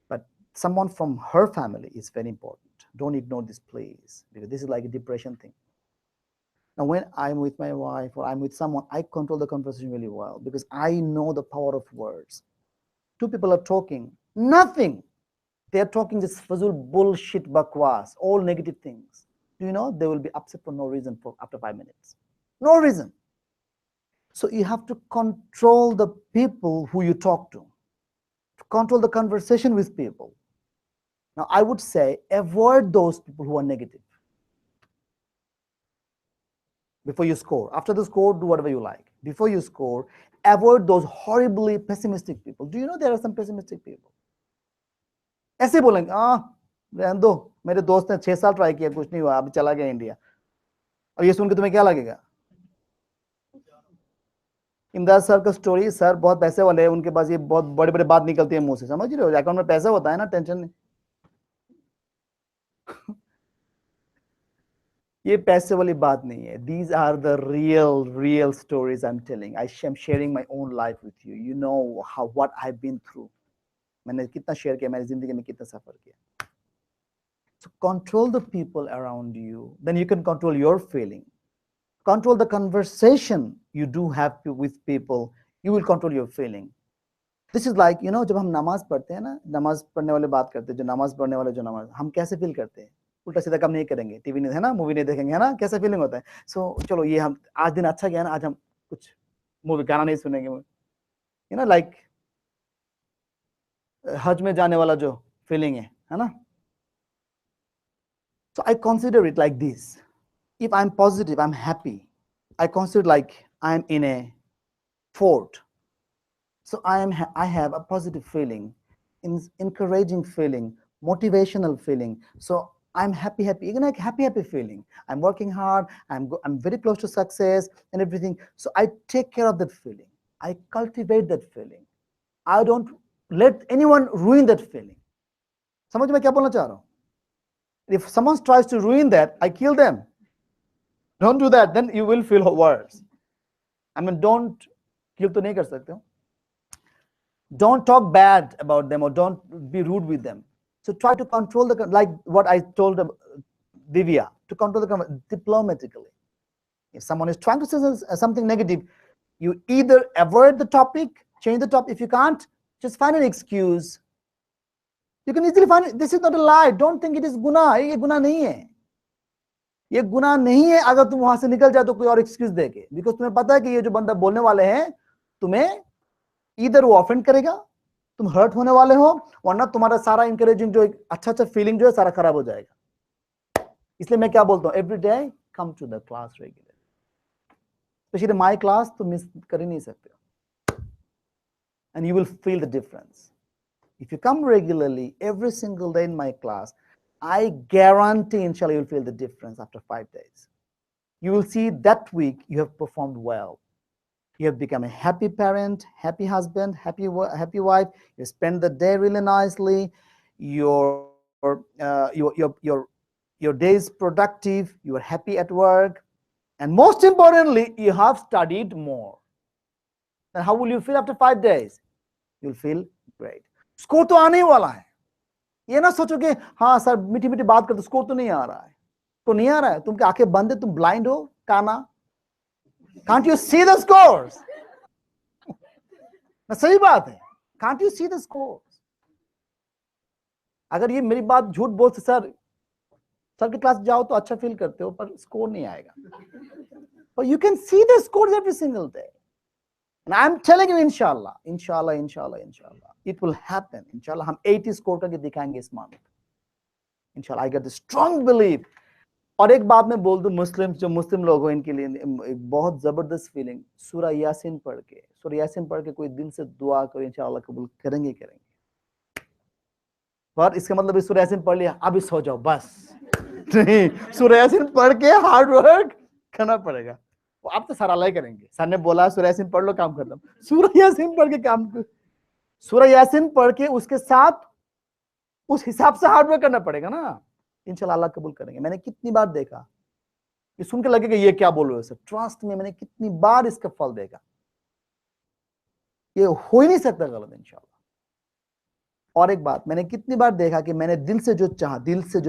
But someone from her family is very important. Don't ignore this, please, because this is like a depression thing. Now, when I'm with my wife or I'm with someone, I control the conversation really well because I know the power of words. Two people are talking, nothing. They're talking just fazul bullshit bakwas, all negative things. Do you know they will be upset for no reason for after 5 minutes? No reason. So you have to control the people who you talk to control the conversation with people. Now, I would say avoid those people who are negative before you score. After the score, do whatever you like. Before you score, avoid those horribly pessimistic people. Do you know there are some pessimistic people? ऐसे बोलेंगे, रहने दो, मेरे दोस्त ने 6 साल try किया, कुछ नहीं हुआ, अब चला गया इंडिया. और ये सुन के तुम्हें क्या लगेगा? इमदाद सर का स्टोरी, सर बहुत पैसे वाले हैं, उनके पास ये बहुत बड़े बड़े बात निकलती है मुंह से, समझ रहे हो? अकाउंट में पैसा होता है ना, टेंशन नहीं. ये पैसे वाली बात नहीं है. These are the real stories I'm telling. I am sharing my own life with you. You know what I've been through. मैंने कितना शेयर किया, मेरी जिंदगी में कितना सफर किया. So control the people around you. Then you can control your feeling. Control the conversation you do have with people. You will control your feeling. This is like, जब हम नमाज पढ़ते हैं ना, नमाज पढ़ने वाले बात करते हैं, जो नमाज पढ़ने वाले, जो नमाज, हम कैसे फील करते हैं? उल्टा सीधा काम नहीं करेंगे, टीवी नहीं है ना, मूवी नहीं देखेंगे, है ना, कैसा फीलिंग होता है? सो चलो, ये हम आज दिन अच्छा गया ना, आज हम कुछ मूवी गाना नहीं सुनेंगे, लाइक हज में जाने वाला जो फीलिंग है ना. So I consider it like this. If I'm positive, I'm happy. I consider like I'm in a fort. So I have a positive feeling, encouraging feeling, motivational feeling. So I'm happy, like happy feeling. I'm working hard. I'm very close to success and everything. So I take care of that feeling. I cultivate that feeling. I don't let anyone ruin that feeling. समझ में क्या बोलना चाह रहा हूँ? If someone tries to ruin that, I kill them. Don't do that. Then you will feel worse. I mean, don't kill तो नहीं कर सकते हो. Don't talk bad about them or don't be rude with them. So try to control like what I told Divya, to control the diplomatically. If someone is trying to say something negative, you either avoid the topic, change the topic. If you can't, just find an excuse. You can easily find it. This is not a lie. Don't think it is गुनाह. ये गुनाह नहीं है. ये गुनाह नहीं है अगर तुम वहां से निकल जाए तो कोई और एक्सक्यूज देके, बिकॉज तुम्हें पता है कि ये जो बंदा बोलने वाले हैं, तुम्हें इधर वो ऑफेंड करेगा, तुम हर्ट होने वाले हो, वरना तुम्हारा सारा इंकरेजिंग जो अच्छा फीलिंग जो है सारा खराब हो जाएगा. इसलिए मैं क्या बोलता हूँ, every day come to the class regular. Specially my class तो मिस कर ही नहीं सकते, and you will feel the difference. If you come regularly every single day in my class, I guarantee, inshallah, you'll feel the difference after 5 days. You will see that week you have performed well. You have become a happy parent, happy husband, happy wife. You spend the day really nicely. Your your day is productive. You are happy at work, and most importantly, you have studied more. Then how will you feel after 5 days? You'll feel great. Score तो आने ही वाला है, ये ना सोचो कि हाँ sir मीठी मीठी बात करते स्कोर तो नहीं आ रहा है, तो नहीं आ रहा है, तुम आंखें बंद है, तुम ब्लाइंड हो, काना, can't you see the scores? सही बात है, can't you see the scores? अगर ये मेरी बात झूठ बोलते सर की क्लास जाओ तो अच्छा फील करते हो पर स्कोर नहीं आएगा, but you can see the scores every single day. And I'm telling you, inshallah, inshallah, inshallah, inshallah, it will happen. Inshallah, हम 80 स्कोर करके दिखाएंगे इस month. Inshallah, I get the strong belief. और एक बात मैं बोल दूं, मुस्लिम जो मुस्लिम लोग हो इनके लिए एक बहुत जबरदस्त फीलिंग, सूरह यासीन पढ़ के कोई दिल से दुआ करो, इंशाल्लाह कबूल करेंगे करेंगे। पर इसका मतलब सूरह यासीन पढ़ लिया अभी सो जाओ बस नहीं, सूरह यासीन पढ़ के हार्ड वर्क करना पड़ेगा। वो आप तो सारा अल्लाह ही करेंगे, सर ने बोला सूरह यासीन पढ़ लो काम खत्म, सूरह यासीन पढ़ के काम, सूरह यासीन पढ़ के उसके साथ उस हिसाब से हार्ड वर्क करना पड़ेगा ना, इंशाल्लाह अल्लाह कबूल करेंगे। मैंने कितनी बार देखा, ये सुन के लगेगा ये क्या बोल रहे हो सर, ट्रस्ट में मैंने कितनी बार इसका फल देखा, ये हो ही नहीं सकता गलत इंशाल्लाह। और एक बात मैंने कितनी बार देखा कि मैंने दिल से जो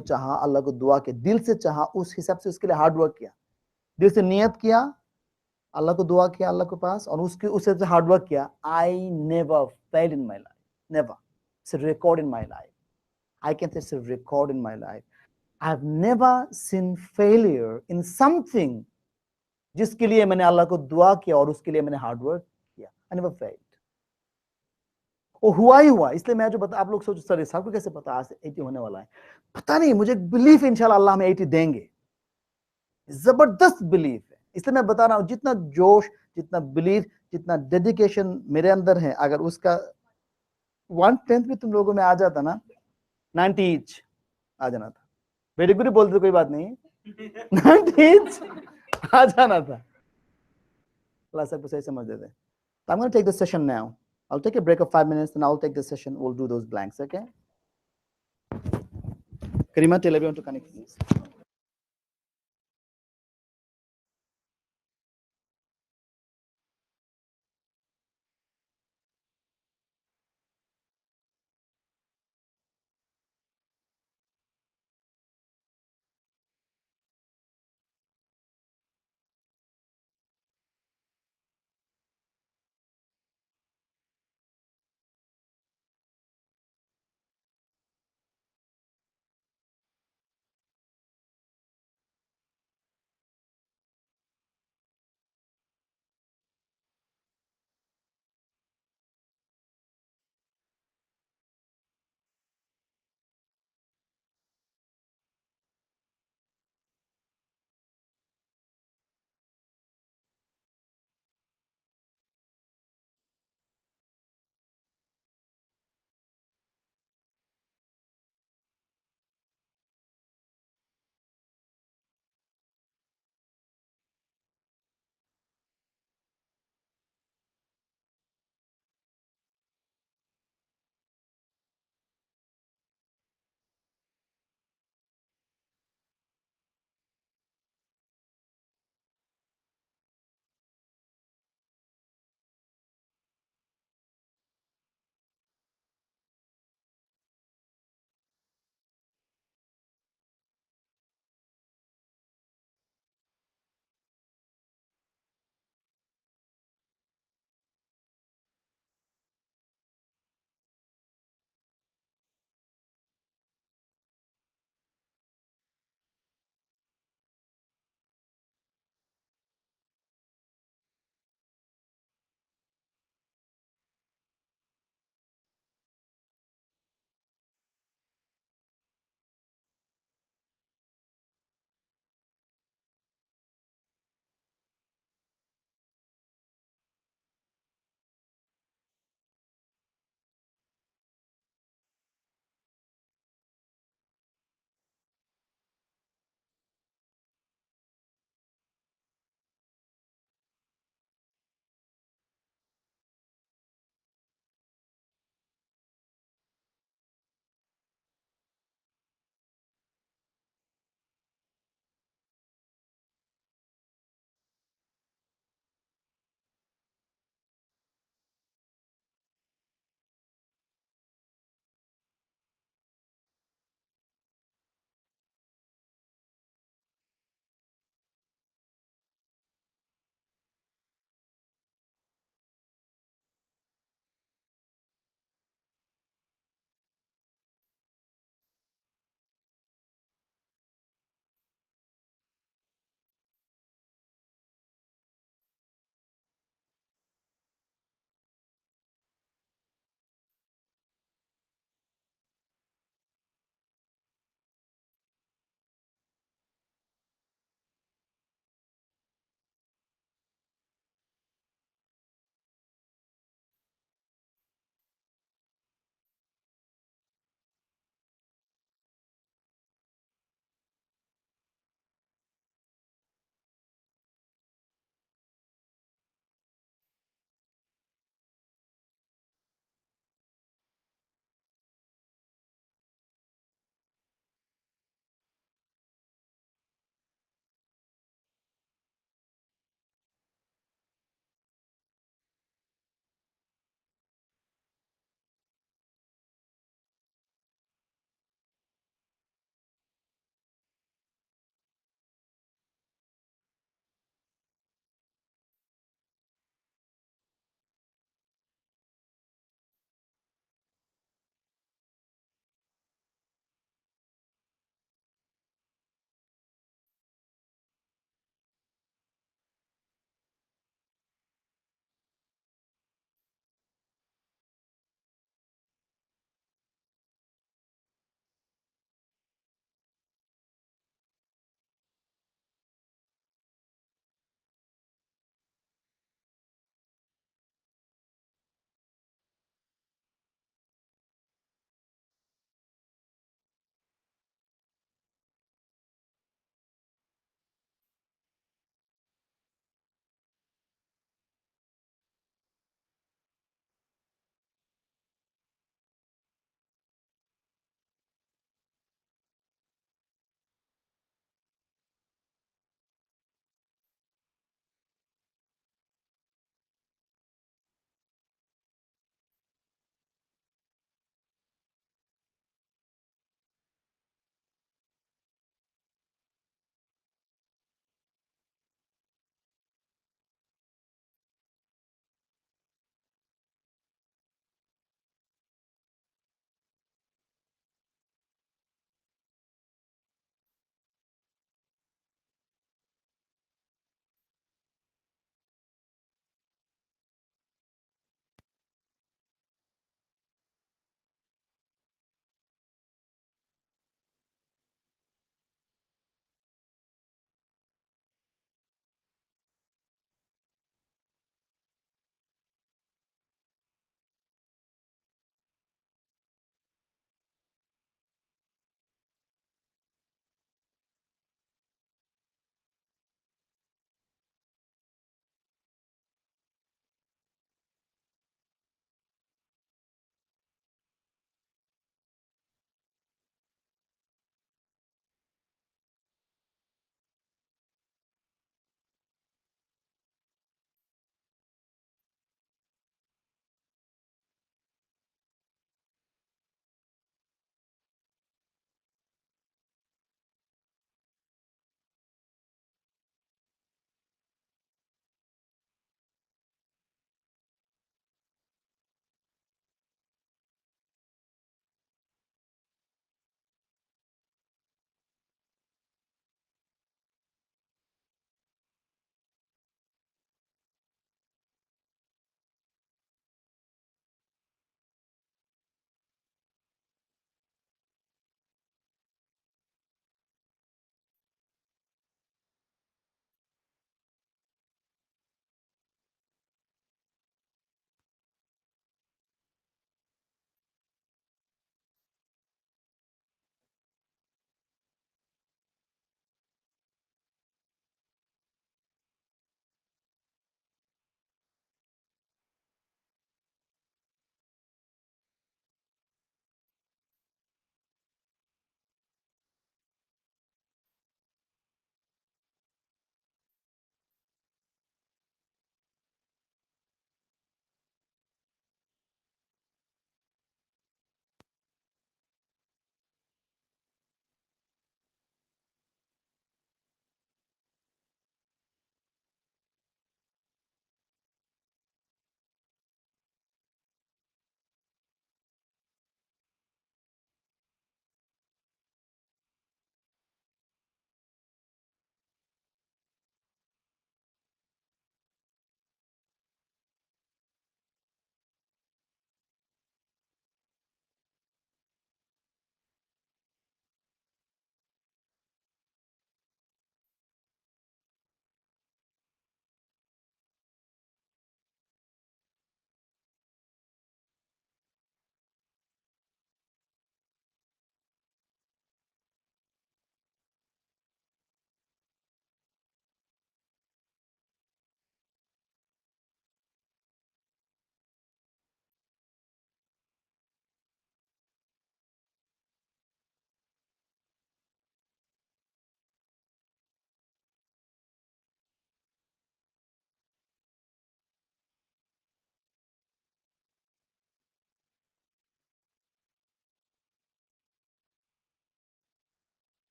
चाहा अल्लाह को दुआ के दिल से चाहा, उस हिसाब से उसके लिए हार्ड वर्क किया, दिल से नियत किया, अल्लाह को दुआ किया अल्लाह के पास, और उसके उस हिसाब से हार्ड वर्क किया, I never failed in my life, never. It's a record in my life, I can say it's a record in my life. I've never seen failure in something जिसके लिए मैंने अल्लाह को दुआ किया और उसके लिए मैंने हार्ड वर्क किया। I never failed. वो हुआ ही हुआ, इसलिए मैं जो बता, आप लोग सोचो सर साहब को कैसे पता आज 80 होने वाला है, पता नहीं, मुझे बिलीफ इंशाल्लाह अल्लाह हमें 80 देंगे, जबरदस्त बिलीफ है। इसलिए मैं बता रहा हूँ, जितना जोश, जितना बिलीफ, जितना डेडिकेशन मेरे अंदर है, अगर उसका 1/10 भी तुम लोगों में आ जाता ना, 90 ईच आ जाना था, वेरी गुड बोलते कोई बात नहीं, 90 ईच आ जाना था, अल्लाह सबको सही समझ देते। I'm going to take the session now. I'll take a break of 5 minutes and I'll take the session. We'll do those blanks, okay? Karima, tell everyone to connect, please.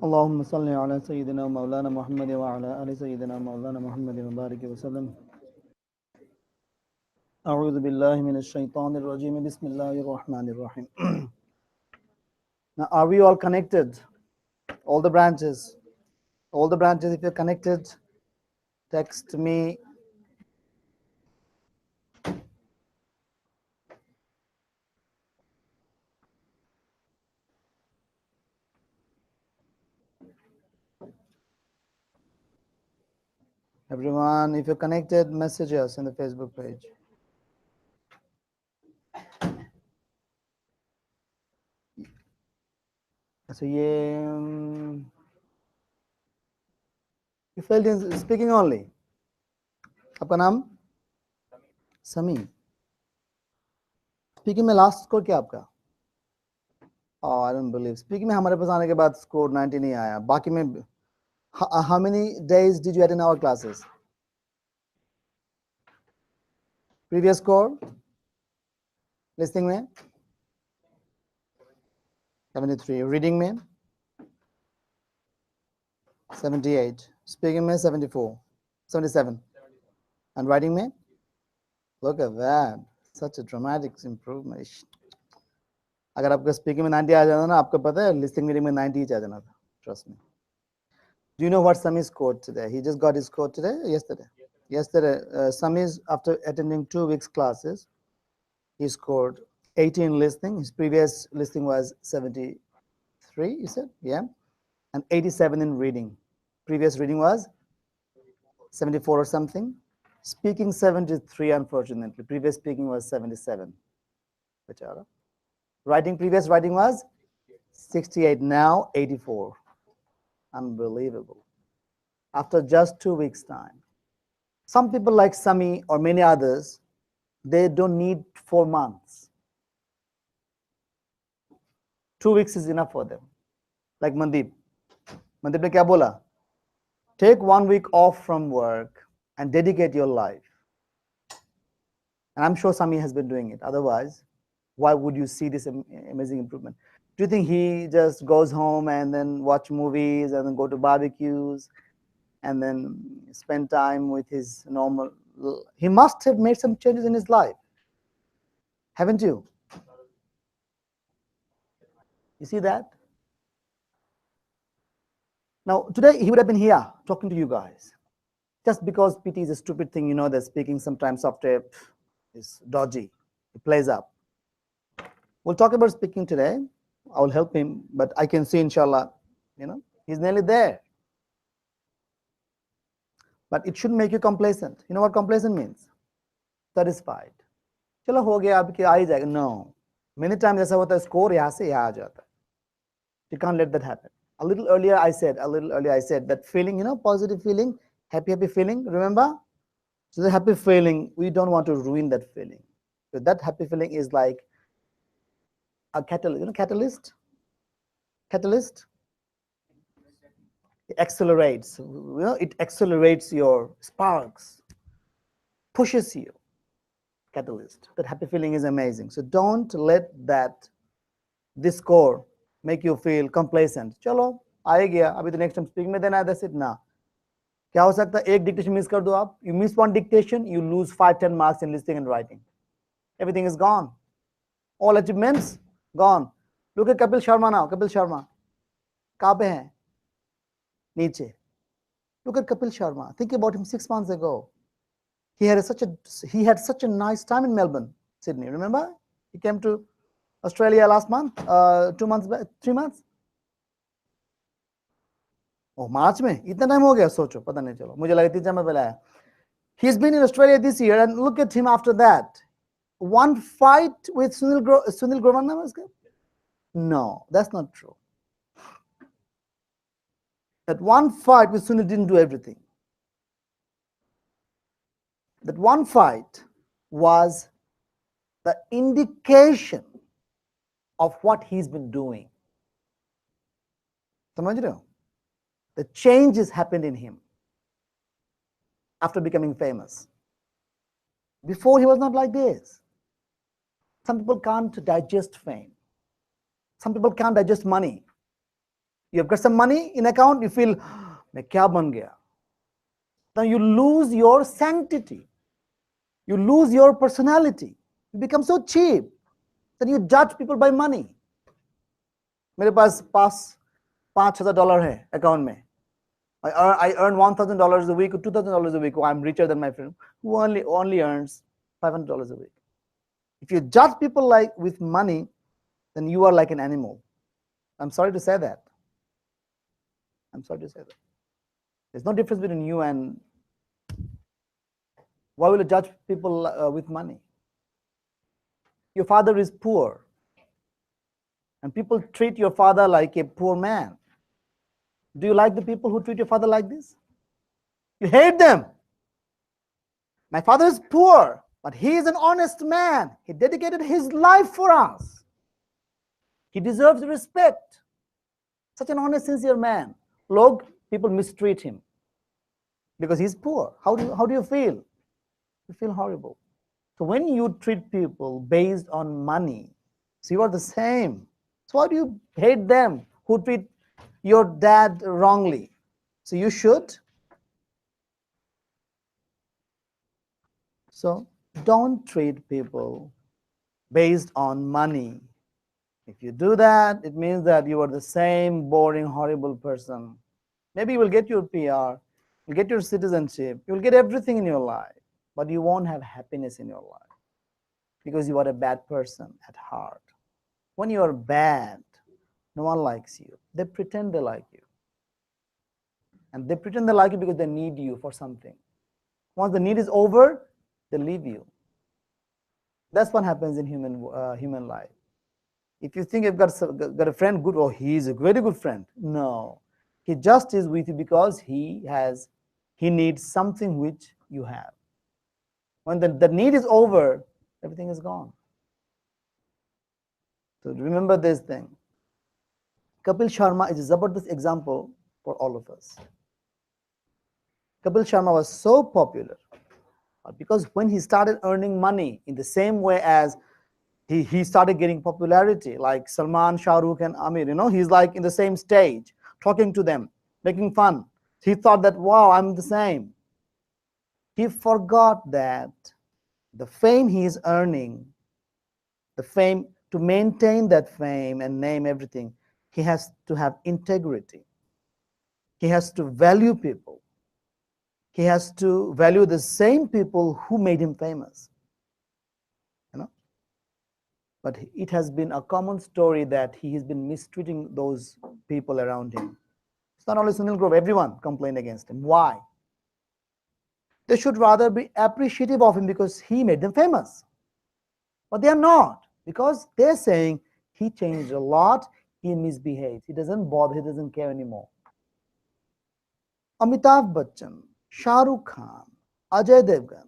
اللهم صل على سيدنا مولانا محمد وعلى آل سيدنا مولانا محمد وبارك وسلم. أعوذ بالله من الشيطان الرجيم. بسم الله الرحمن الرحيم. Now, are we all connected? All the branches. All the branches, if you're connected, text me. Everyone, if you're connected, message us in the Facebook page. So, you failed in speaking only. आपका नाम? समी. Speaking में last score क्या आपका? Oh, I don't believe. Speaking में हमारे पास आने के बाद score 90 नहीं आया. बाकी में how many days did you attend our classes? Previous score? Listening में? 73. Reading में? 78. Speaking में 74. 77. And writing में? Look at that. Such a dramatic improvement. अगर आपका स्पीकिंग में 90 आ जाता ना, आपको पता है लिसनिंग रीडिंग में 90 ही आ जाना था. Trust me. Do you know what Sami scored today? He just got his score today or yesterday? Yesterday, Sami's, after attending 2 weeks classes, he scored 80 in listening. His previous listening was 73, you said? Yeah. And 87 in reading. Previous reading was 74 or something. Speaking 73, unfortunately. Previous speaking was 77. Writing, previous writing was 68, now 84. Unbelievable. After just 2 weeks' time. Some people like Sami or many others, they don't need 4 months. 2 weeks is enough for them. Like Mandeep. Mandeep ne kya bola? Take 1 week off from work and dedicate your life. And I'm sure Sami has been doing it. Otherwise, why would you see this amazing improvement? Do you think he just goes home and then watch movies and then go to barbecues and then spend time with his normal? He must have made some changes in his life. Haven't you? You see that? Now, today he would have been here talking to you guys. Just because PT is a stupid thing, you know, that speaking sometimes software is dodgy. It plays up. We'll talk about speaking today. I will help him, but I can see, inshallah, you know, he's nearly there. But it shouldn't make you complacent. You know what complacent means? Satisfied. चलो हो गया अब आ ही जाएगा. No. Many times ऐसा होता है, score यहाँ से यहाँ आ जाता है. You can't let that happen. A little earlier I said that feeling, you know, positive feeling, happy feeling, remember? So the happy feeling, we don't want to ruin that feeling. So that happy feeling is like a catalyst, you know, catalyst? It accelerates, you know, it accelerates your sparks, pushes you. Catalyst. That happy feeling is amazing. So don't let this score make you feel complacent. चलो आ गया, अभी तो next time speaking में देना है, that's it ना. क्या हो सकता है, एक dictation miss कर दो आप, you miss one dictation, you lose 5-10 marks in listening and writing. Everything is gone. All achievements gone. Look at Kapil Sharma now. Kapil Sharma कहाँ पे है? नीचे. Look at Kapil Sharma. Think about him 6 months ago. He had such a nice time in Melbourne, Sydney. Remember? He came to Australia last month, 2 months back, 3 months. Oh, March में इतना time हो गया, सोचो, पता नहीं चलो, मुझे लगा 3-4 महीने पहले आया. He's been in Australia this year, and look at him after that. One fight with Sunil Grover नाम है उसका? No, that's not true. That one fight with Sunil didn't do everything. That one fight was the indication of what he's been doing. समझ रहे हो? The changes happened in him after becoming famous. Before, he was not like this. Some people can't digest fame. Some people can't digest money. You have got some money in account, you feel, मैं क्या बन गया? Now you lose your sanctity. You lose your personality. You become so cheap. Then you judge people by money. मेरे पास $5,000 है account में. I earn $1,000 a week or $2,000 a week. Oh, I'm richer than my friend who only earns $500 a week. If you judge people like with money, then you are like an animal. I'm sorry to say that. I'm sorry to say that. There's no difference between you and. Why will you judge people with money? Your father is poor, and people treat your father like a poor man. Do you like the people who treat your father like this? You hate them. My father is poor, but he is an honest man. He dedicated his life for us. He deserves respect. Such an honest, sincere man. People mistreat him because he's poor. How do you feel? You feel horrible. So when you treat people based on money, so you are the same. So why do you hate them who treat your dad wrongly? So you should. So don't treat people based on money. If you do that, it means that you are the same boring, horrible person. Maybe you will get your PR, you'll get your citizenship, you'll get everything in your life, but you won't have happiness in your life because you are a bad person at heart. When you are bad, no one likes you. They pretend they like you. And they pretend they like you because they need you for something. Once the need is over, they leave you. That's what happens in human life. If you think you've got a friend good, oh, he's a very good friend. No, he just is with you because he needs something which you have. When the need is over, everything is gone. So remember this thing. Kapil Sharma is a Zabardast example for all of us. Kapil Sharma was so popular because when he started earning money in the same way as he started getting popularity, like Salman, Shah Rukh, and Amir, he's like in the same stage, talking to them, making fun. He thought that, wow, I'm the same. He forgot that the fame he is earning, the fame, to maintain that fame and name, everything, he has to have integrity. He has to value people. He has to value the same people who made him famous. But it has been a common story that he has been mistreating those people around him. It's not only Sunil Grove, everyone complained against him. Why? They should rather be appreciative of him because he made them famous. But they are not, because they're saying he changed a lot, he misbehaves, he doesn't bother, he doesn't care anymore. Amitabh Bachchan, Shah Rukh Khan, Ajay Devgan,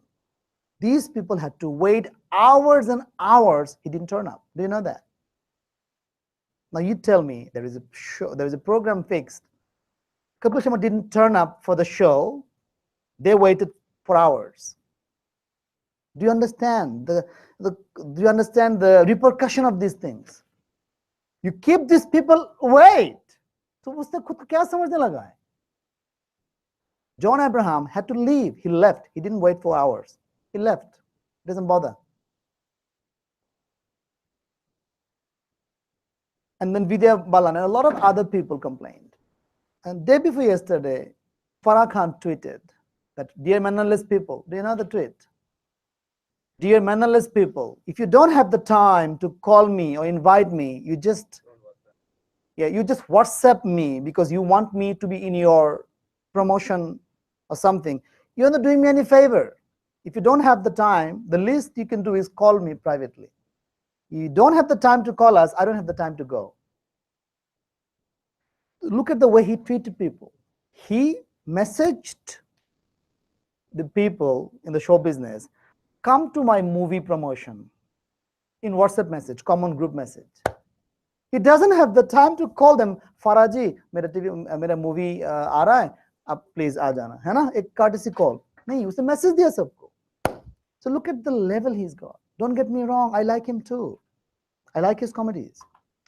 these people had to wait hours and hours. He didn't turn up. Do you know that? Now you tell me, there is a show, there is a program fixed. Kapil Sharma didn't turn up for the show. They waited for hours. Do you understand do you understand the repercussion of these things? You keep these people wait. So उसने खुद को क्या समझने लगा है? John Abraham had to leave. He left. He didn't wait for hours. He left. It doesn't bother. And then Vidya Balan and a lot of other people complained. And day before yesterday, Farah Khan tweeted that, dear mannerless people, do you know the tweet? Dear mannerless people, if you don't have the time to call me or invite me, you just WhatsApp me because you want me to be in your promotion or something. You're not doing me any favor. If you don't have the time, the least you can do is call me privately. You don't have the time to call us, I don't have the time to go. Look at the way he treated people. He messaged the people in the show business, come to my movie promotion in WhatsApp message, common group message. He doesn't have the time to call them, Faraji, mera movie aa raha hai, ab please aa jana, hai na, ek courtesy call. Nahi, usne message diya sabko. So look at the level he's got. Don't get me wrong, I like him too. I like his comedies.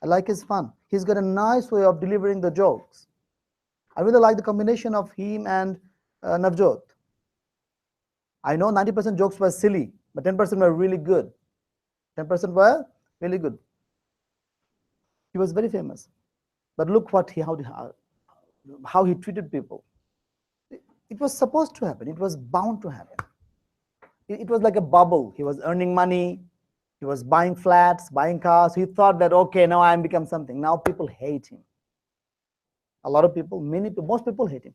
I like his fun. He's got a nice way of delivering the jokes. I really like the combination of him and Navjot. I know 90% jokes were silly, but 10% were really good. 10% were really good. He was very famous. But look what how he treated people. It was supposed to happen. It was bound to happen. It was like a bubble. He was earning money. He was buying flats, buying cars. He thought that, okay, now I'm become something. Now people hate him. A lot of people, most people hate him.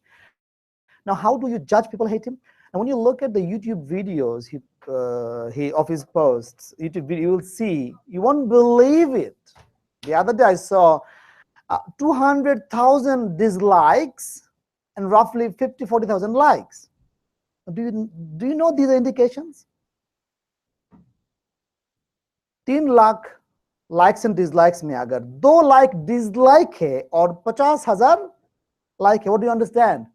Now, how do you judge people hate him? And when you look at the YouTube videos of his posts, YouTube video, you will see, you won't believe it. The other day I saw 200,000 dislikes and roughly 40,000 likes. Do you know these are indications? 3 lakh likes and dislikes में अगर 2 like dislike है और 50,000 like है, what do you understand?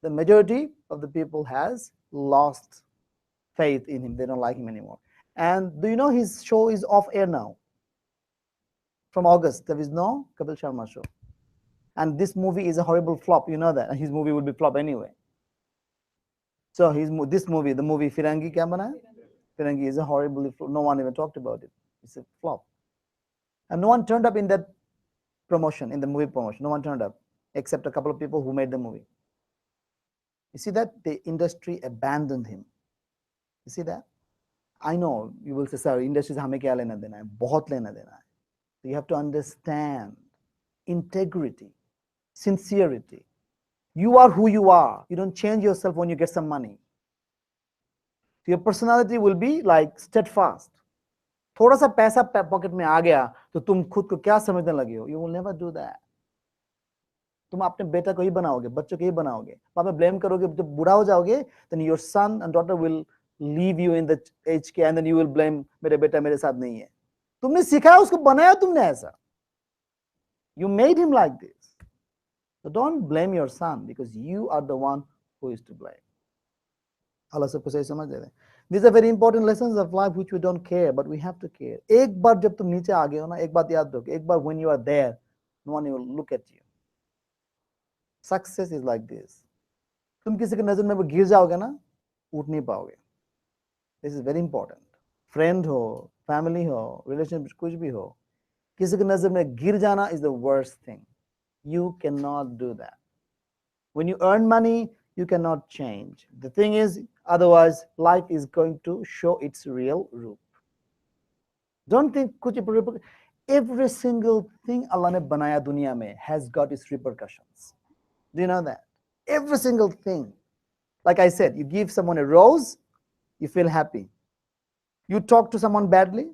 The majority of the people has lost faith in him. They don't like him anymore. And do you know his show is off air now? From August, there is no Kapil Sharma show. And this movie is a horrible flop, you know that. And his movie will be flop anyway. So this movie, the movie Firangi kya bana hai? Firangi is a horribly flop. No one even talked about it. It's a flop. And no one turned up in that promotion, in the movie promotion. No one turned up, except a couple of people who made the movie. You see that? The industry abandoned him. You see that? I know you will say, sir, industry se hame kya lena dena hai? Bahut lena dena hai. So you have to understand integrity, sincerity. You are who you are. You don't change yourself when you get some money. Your personality will be like steadfast. थोड़ा सा पैसा pocket में आ गया तो तुम खुद को क्या समझने लगे हो? You will never do that. तुम अपने बेटा को ही बनाओगे, बच्चों को ही बनाओगे, बाद में ब्लेम करोगे, जब बुरा हो जाओगे, then your son and daughter will leave you in the age के, and then you will blame, मेरे बेटा मेरे साथ नहीं है. तुमने सिखाया, उसको बनाया तुमने ऐसा. You made him like this. So don't blame your son because you are the one who is to blame. Allah सबको सही समझ दे रहे हैं. These are very important lessons of life which we don't care, but we have to care. एक बार जब तुम नीचे आ गए हो ना, एक बात याद रखो, एक बार when you are there, no one will look at you. Success is like this. तुम किसी की नजर में गिर जाओगे ना, उठ नहीं पाओगे. This is very important. Friend हो, family हो, relationship कुछ भी हो, किसी की नजर में गिर जाना is the worst thing. You cannot do that. When you earn money, you cannot change. The thing is, otherwise, life is going to show its real root. Don't think kuch every single thing Allah ne banaya dunya mein has got its repercussions. Do you know that? Every single thing. Like I said, you give someone a rose, you feel happy. You talk to someone badly.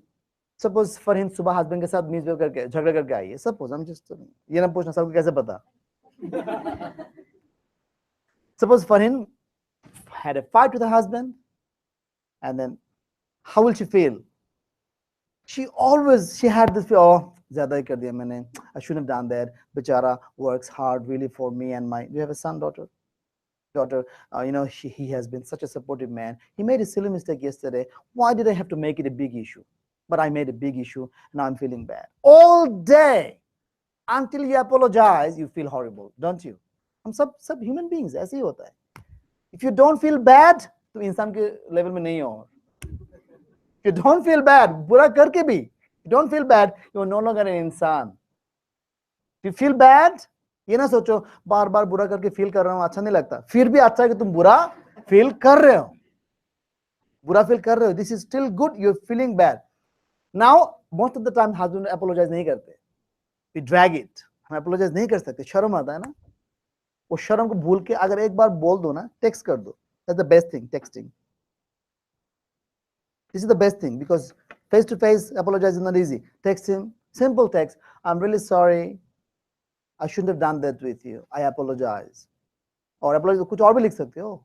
Suppose for him, सुबह husband के साथ misbehave करके झगड़ा करके आई है. Suppose I'm just ये ना पूछना सबको कैसे पता. Suppose for him had a fight with her husband, and then how will she feel? She had this feel, oh, ज़्यादा ही कर दिया मैंने. I shouldn't have done that. Bechara works hard really for me and my. Do you have a son, daughter? Daughter, he has been such a supportive man. He made a silly mistake yesterday. Why did I have to make it a big issue? But I made a big issue. Now I'm feeling bad. All day until you apologize, you feel horrible, don't you? हम सब human beings ऐसे ही होता है. If you don't feel bad, तो इंसान के level में नहीं हो. If you don't feel bad, बुरा करके भी, you don't feel bad, you are no longer an इंसान. If you feel bad, ये ना सोचो बार बार बुरा करके फील कर रहा हूँ अच्छा नहीं लगता. फिर भी अच्छा है कि तुम बुरा फील कर रहे हो. बुरा फील कर रहे हो. This is still good. You're feeling bad. Now, most of the time husband apologize नहीं करते. We drag it. हम apologize नहीं कर सकते. शर्म आता है ना. वो शर्म को भूल के अगर एक बार बोल दो ना, text कर दो. That's the best thing, texting. This is the best thing because face to face apologize is not easy. Text him, simple text. I'm really sorry. I shouldn't have done that with you. I apologize. Or apologize कुछ और भी लिख सकते हो.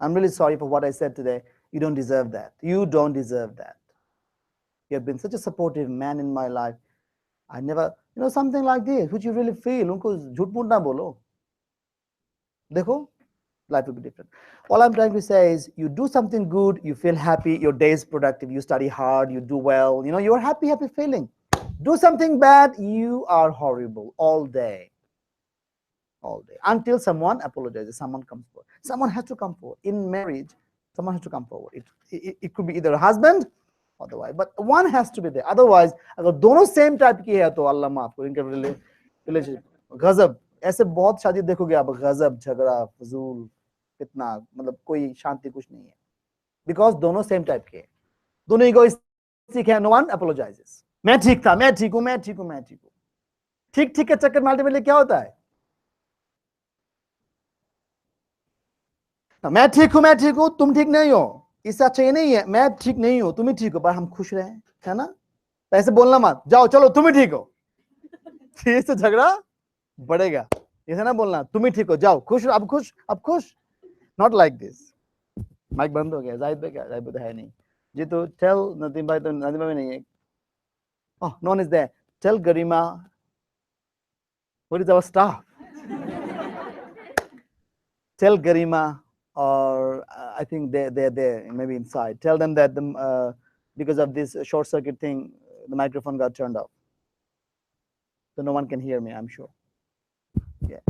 I'm really sorry for what I said today. You don't deserve that. You don't deserve that. You have been such a supportive man in my life. I never, something like this, which you really feel. उनको झूठ मूठ ना बोलो. देखो, life will be different. All I'm trying to say is, you do something good, you feel happy, your day is productive, you study hard, you do well, you're happy feeling. Do something bad, you are horrible all day. All day. Until someone apologizes, someone comes forward. Someone has to come forward. In marriage, someone has to come forward. It could be either a husband or the wife, but one has to be there. Otherwise, अगर दोनों same type की है तो अल्लाह माफ करो इनका relationship गजब ऐसे बहुत शादी देखोगे आप गजब झगड़ा फजूल कितना मतलब कोई शांति कुछ नहीं है बिकॉज दोनों सेम टाइप के दोनों इगोइस्टिक है नो वन अपोलोजाइजेस मैं ठीक था मैं ठीक हूं मैं ठीक हूं मैं ठीक हूं ठीक ठीक के चक्कर में अल्टीमेटली क्या होता है मैं ठीक हूं तुम ठीक नहीं हो इससे अच्छा ये नहीं है मैं ठीक नहीं हूं तुम ही ठीक हो पर हम खुश रहे है ना ऐसे बोलना मत जाओ चलो तुम ही ठीक हो इससे झगड़ा बढ़ेगा ऐसे ना बोलना तुम ही ठीक हो जाओ खुश अब खुश नॉट लाइक दिस माइक बंद हो गया जाहिद भाई क्या जाहिद भाई है नहीं जी तो टेल नदीम भाई तो नदीम भाई नहीं है oh no one is there tell Garima what is our staff tell Garima or I think they're there maybe inside. Tell them that because of this short circuit thing, the microphone got turned off, so no one can hear me. I'm sure. Yeah.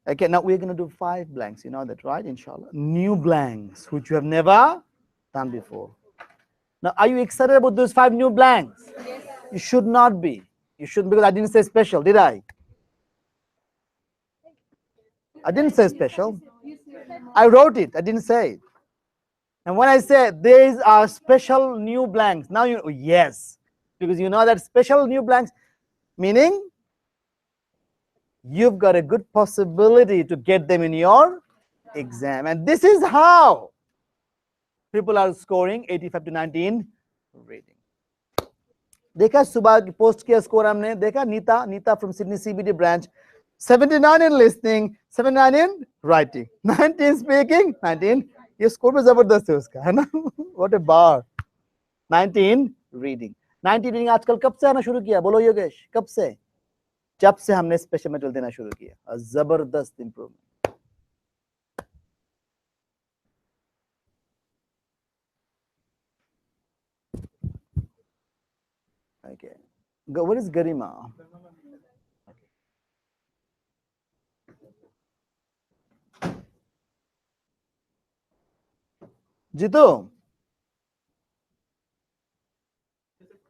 Okay. Now we're going to do 5 blanks. You know that, right? Inshallah, new blanks which you have never done before. Now, are you excited about those 5 new blanks? Yes. You should not be. You shouldn't because I didn't say special, did I? I didn't say special. I wrote it. I didn't say it. And when I said these are special new blanks, now you know, yes, because you know that special new blanks, meaning you've got a good possibility to get them in your exam. And this is how people are scoring 85 to 90 in reading. देखा सुबह की post किया score हमने देखा Nita from Sydney CBD branch 79 in listening, 79 in writing, 90 in speaking, 19 ये score में जबरदस्त है उसका है ना what a bar 19 reading 90 reading आजकल कब से आना शुरू किया बोलो योगेश कब से जब से हमने स्पेशल मटेरियल देना शुरू किया जबरदस्त improvement okay what is Garima जीतो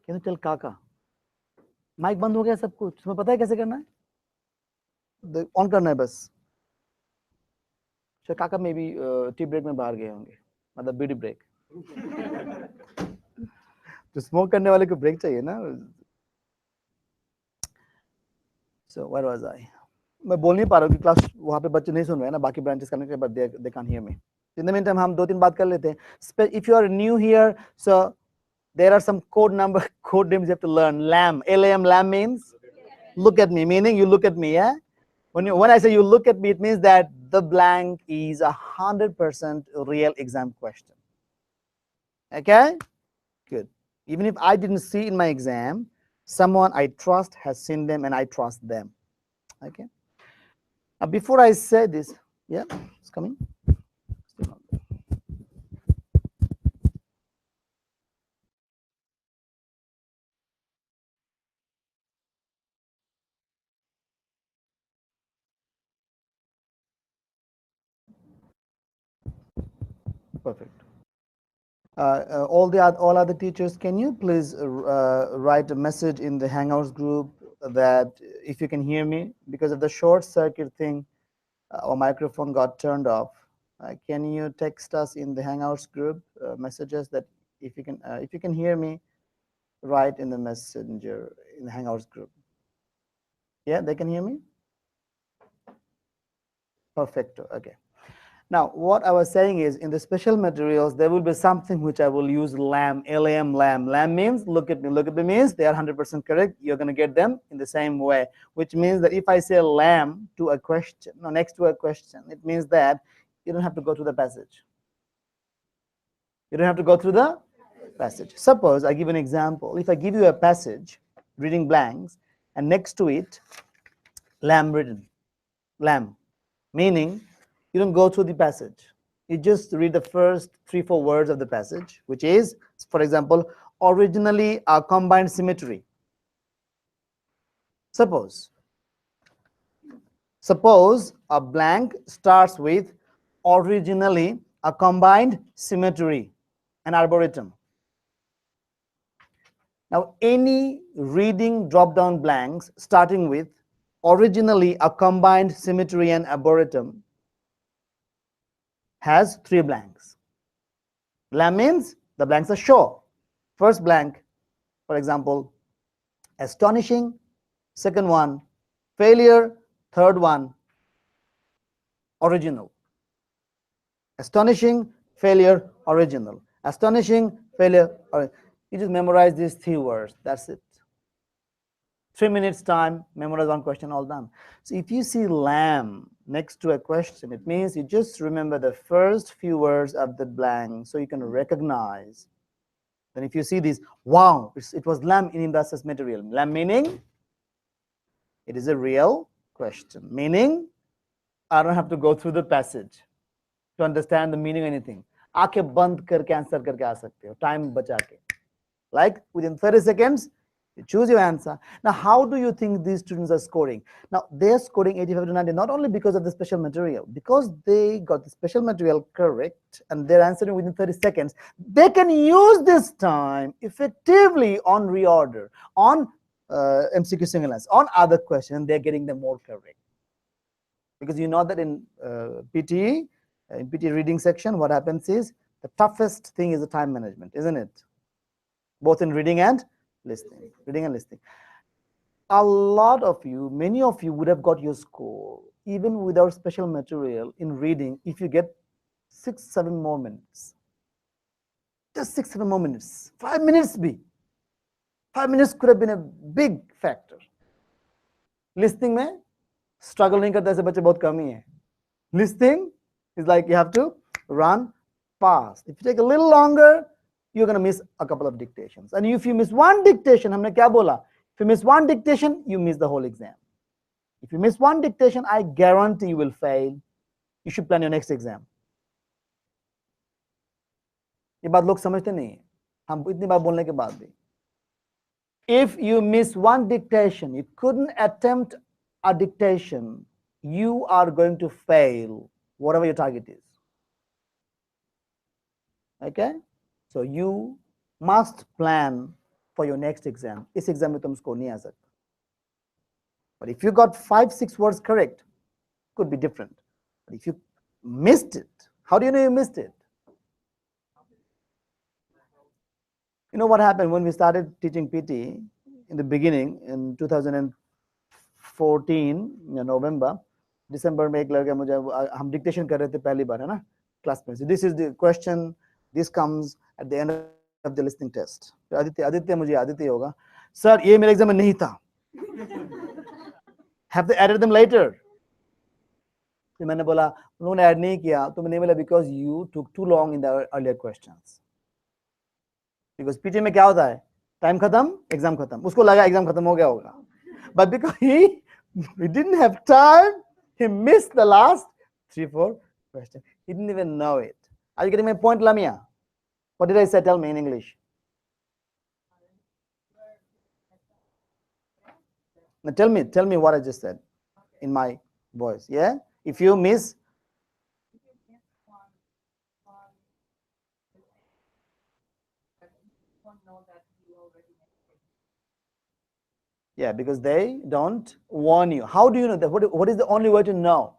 कैन यू टेल काका माइक बंद हो गया सब कुछ तुम्हें पता है कैसे करना है ऑन करना है बस शायद काका में भी टी ब्रेक में बाहर गए होंगे मतलब बीडी ब्रेक तो स्मोक करने वाले को ब्रेक चाहिए ना सो वेयर वाज आई मैं बोल नहीं पा रहा हूँ कि क्लास वहाँ पे बच्चे नहीं सुन रहे हैं ना बाकी ब्रांचेस करने के बाद they can't hear me in the mean time हम 2-3 बात कर लेते हैं if you are new here so there are some code names you have to learn lam lam means look at me meaning you look at me yeah when I say you look at me it means that the blank is 100% real exam question okay good even if I didn't see in my exam someone I trust has seen them and I trust them okay now before I say this yeah it's coming perfect all other teachers can you please write a message in the hangouts group that if you can hear me because of the short circuit thing our microphone got turned off can you text us in the hangouts group messages that if you can hear me write in the messenger in the hangouts group yeah they can hear me perfecto okay now, what I was saying is, in the special materials, there will be something which I will use lam, lam, lam. Lam means, look at me. Look at me means, they are 100% correct. You're going to get them in the same way, which means that if I say lam to a question, no, next to a question, it means that you don't have to go through the passage. You don't have to go through the passage. Suppose I give an example. If I give you a passage, reading blanks, and next to it, lam written, lam, meaning, you don't go through the passage. You just read the first 3-4 words of the passage, which is, for example, originally a combined symmetry. Suppose a blank starts with originally a combined symmetry, an arboretum. Now, any reading drop-down blanks starting with originally a combined symmetry and arboretum has 3 blanks. Lam means the blanks are sure. First blank, for example, astonishing. Second one, failure. Third one, original. Astonishing, failure, original. Astonishing, failure, original. You just memorize these 3 words. That's it. 3 minutes time, memorize one question, all done. So if you see lamb next to a question, it means you just remember the first few words of the blank so you can recognize. Then if you see this, wow, it was lamb in Imdasa's material. Lamb meaning it is a real question. Meaning I don't have to go through the passage to understand the meaning of anything. आंखें बंद करके answer करके आ सकते हो, time बचा के. Like within 30 seconds, you choose your answer. Now, how do you think these students are scoring? Now, they're scoring 85 to 90 not only because of the special material, because they got the special material correct and they're answering within 30 seconds. They can use this time effectively on reorder, on MCQ single answer, on other questions. They're getting them more correct. Because you know that in PTE, in PTE reading section, what happens is the toughest thing is the time management, isn't it? Both in reading and listening. Reading and listening. A lot of you, many of you would have got your score even without special material in reading if you get 6-7 more minutes. Just 6-7 more minutes. 5 minutes be. 5 minutes could have been a big factor. Listening में struggle नहीं करते ऐसे बच्चे बहुत कम ही हैं. Listening is like you have to run fast. If you take a little longer, you're going to miss a couple of dictations. And if you miss one dictation, हमने क्या बोला? If you miss one dictation, you miss the whole exam. If you miss one dictation, I guarantee you will fail. You should plan your next exam. ये बात लोग समझते नहीं हैं. हम इतनी बार बोलने के बाद भी. If you miss one dictation, you couldn't attempt a dictation, you are going to fail whatever your target is. Okay? So you must plan for your next exam. इस exam में तुम score नहीं आ सकते. But if you got 5-6 words correct, could be different. But if you missed it, how do you know you missed it? You know what happened when we started teaching PT in the beginning in 2014 November, December में एक लड़का मुझे हम dictation कर रहे थे पहली बार है ना class में. So this is the question. This comes at the end of the listening test. Aditya मुझे आदित्य होगा. Sir, ये मेरे exam में नहीं था. Have they added them later? फिर मैंने बोला उन्होंने add नहीं किया तो मैंने बोला because you took too long in the earlier questions. Because PT में क्या होता है? Time खत्म, exam खत्म. उसको लगा exam खत्म हो गया होगा. But because he didn't have time, he missed the last 3-4 questions. He didn't even know it. Are you getting my point, Lamia? What did I say? Tell me in English. Now tell me what I just said in my voice. Yeah? If you miss, yeah, because they don't warn you. How do you know that? What is the only way to know?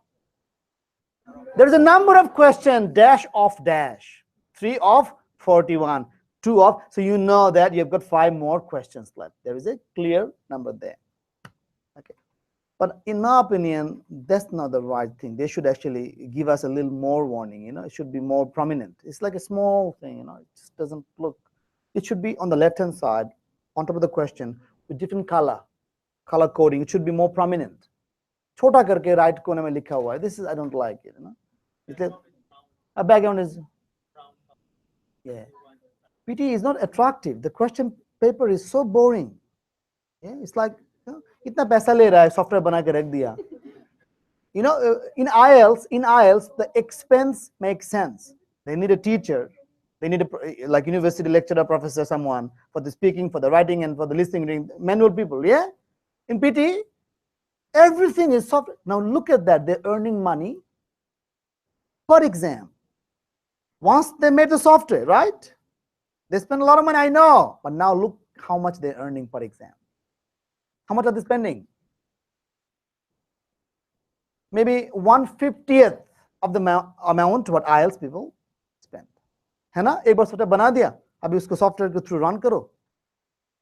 There is a number of questions, dash of dash, 3 of 41, 2 of, so you know that you've got 5 more questions left. There is a clear number there. Okay. But in my opinion, that's not the right thing. They should actually give us a little more warning, it should be more prominent. It's like a small thing, it just doesn't look. It should be on the left-hand side, on top of the question, with different color coding. It should be more prominent. छोटा करके right कोने में लिखा हुआ है. This is, I don't like it, A background is, yeah. PT is not attractive. The question paper is so boring. Yeah, it's like, इतना पैसा ले रहा है, software बना के रख दिया. in IELTS, the expense makes sense. They need a teacher. They need like university lecturer, professor, someone for the speaking, for the writing, and for the listening, manual people. Yeah. In PTE, everything is software. Now look at that. They're earning money per exam. Once they made the software, right? They spend a lot of money, I know. But now look how much they're earning per exam. How much are they spending? Maybe 1/50th of the amount what IELTS people spend. है ना? एक बार software बना दिया, अभी उसको software के through run करो.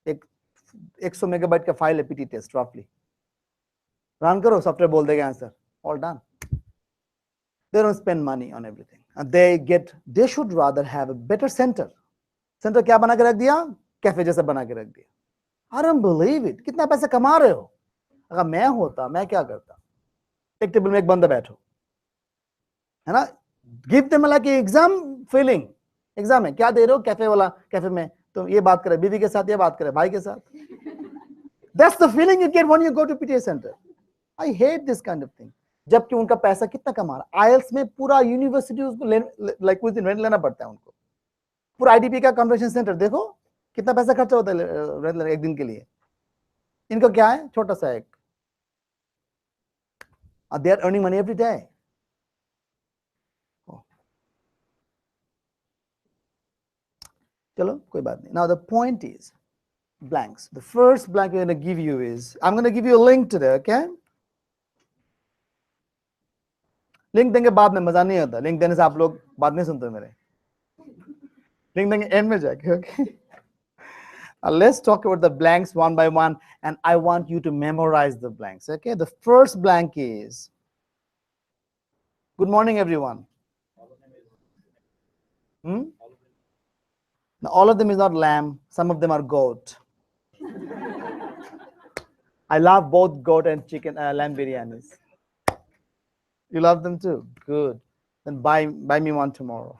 एक 100 मेगाबाइट का फाइल है पीटी टेस्ट रफली. रन करो, सॉफ्टवेयर बोल देगा answer. All done. They don't spend money on everything. And they should rather have a better center. Center क्या बना के रख दिया? कैफे जैसा बना के रख दिया. I don't believe it. कितना पैसा कमा रहे हो? अगर मैं होता, मैं क्या करता? एक टेबल में एक बंदा बैठो, है ना? Give them like exam feeling. Exam है, क्या दे रहे हो? कैफे वाला, कैफे में तो ये बात करे, बीवी के साथ ये बात करे, भाई के साथ. That's the feeling you get when you go to PTA center. I hate this kind of thing. जबकि उनका पैसा कितना कमा रहा. आईएलटीएस में पूरा यूनिवर्सिटी उसको लाइक कुछ दिन रेंट लेना पड़ता है उनको. पूरा आईडीपी का कन्वेंशन सेंटर देखो कितना पैसा खर्चा होता है एक दिन के लिए. इनको क्या है? छोटा सा एक. They are earning money every day. चलो कोई बात नहीं. Now the point is blanks. The first blank we're going to give you is, I'm going to give you a link today, okay? Link देंगे बाद में, मजा नहीं आता. लिंक देने से आप लोग बात नहीं सुनते मेरे. लिंक देंगे एंड में जाके, okay? Let's talk about the blanks one by one, and I want you to memorize the blanks, okay? The first blank is, good morning everyone. Now, all of them is not lamb, some of them are goat. I love both goat and chicken, lamb biryanis. You love them too? Good. Then buy me one tomorrow.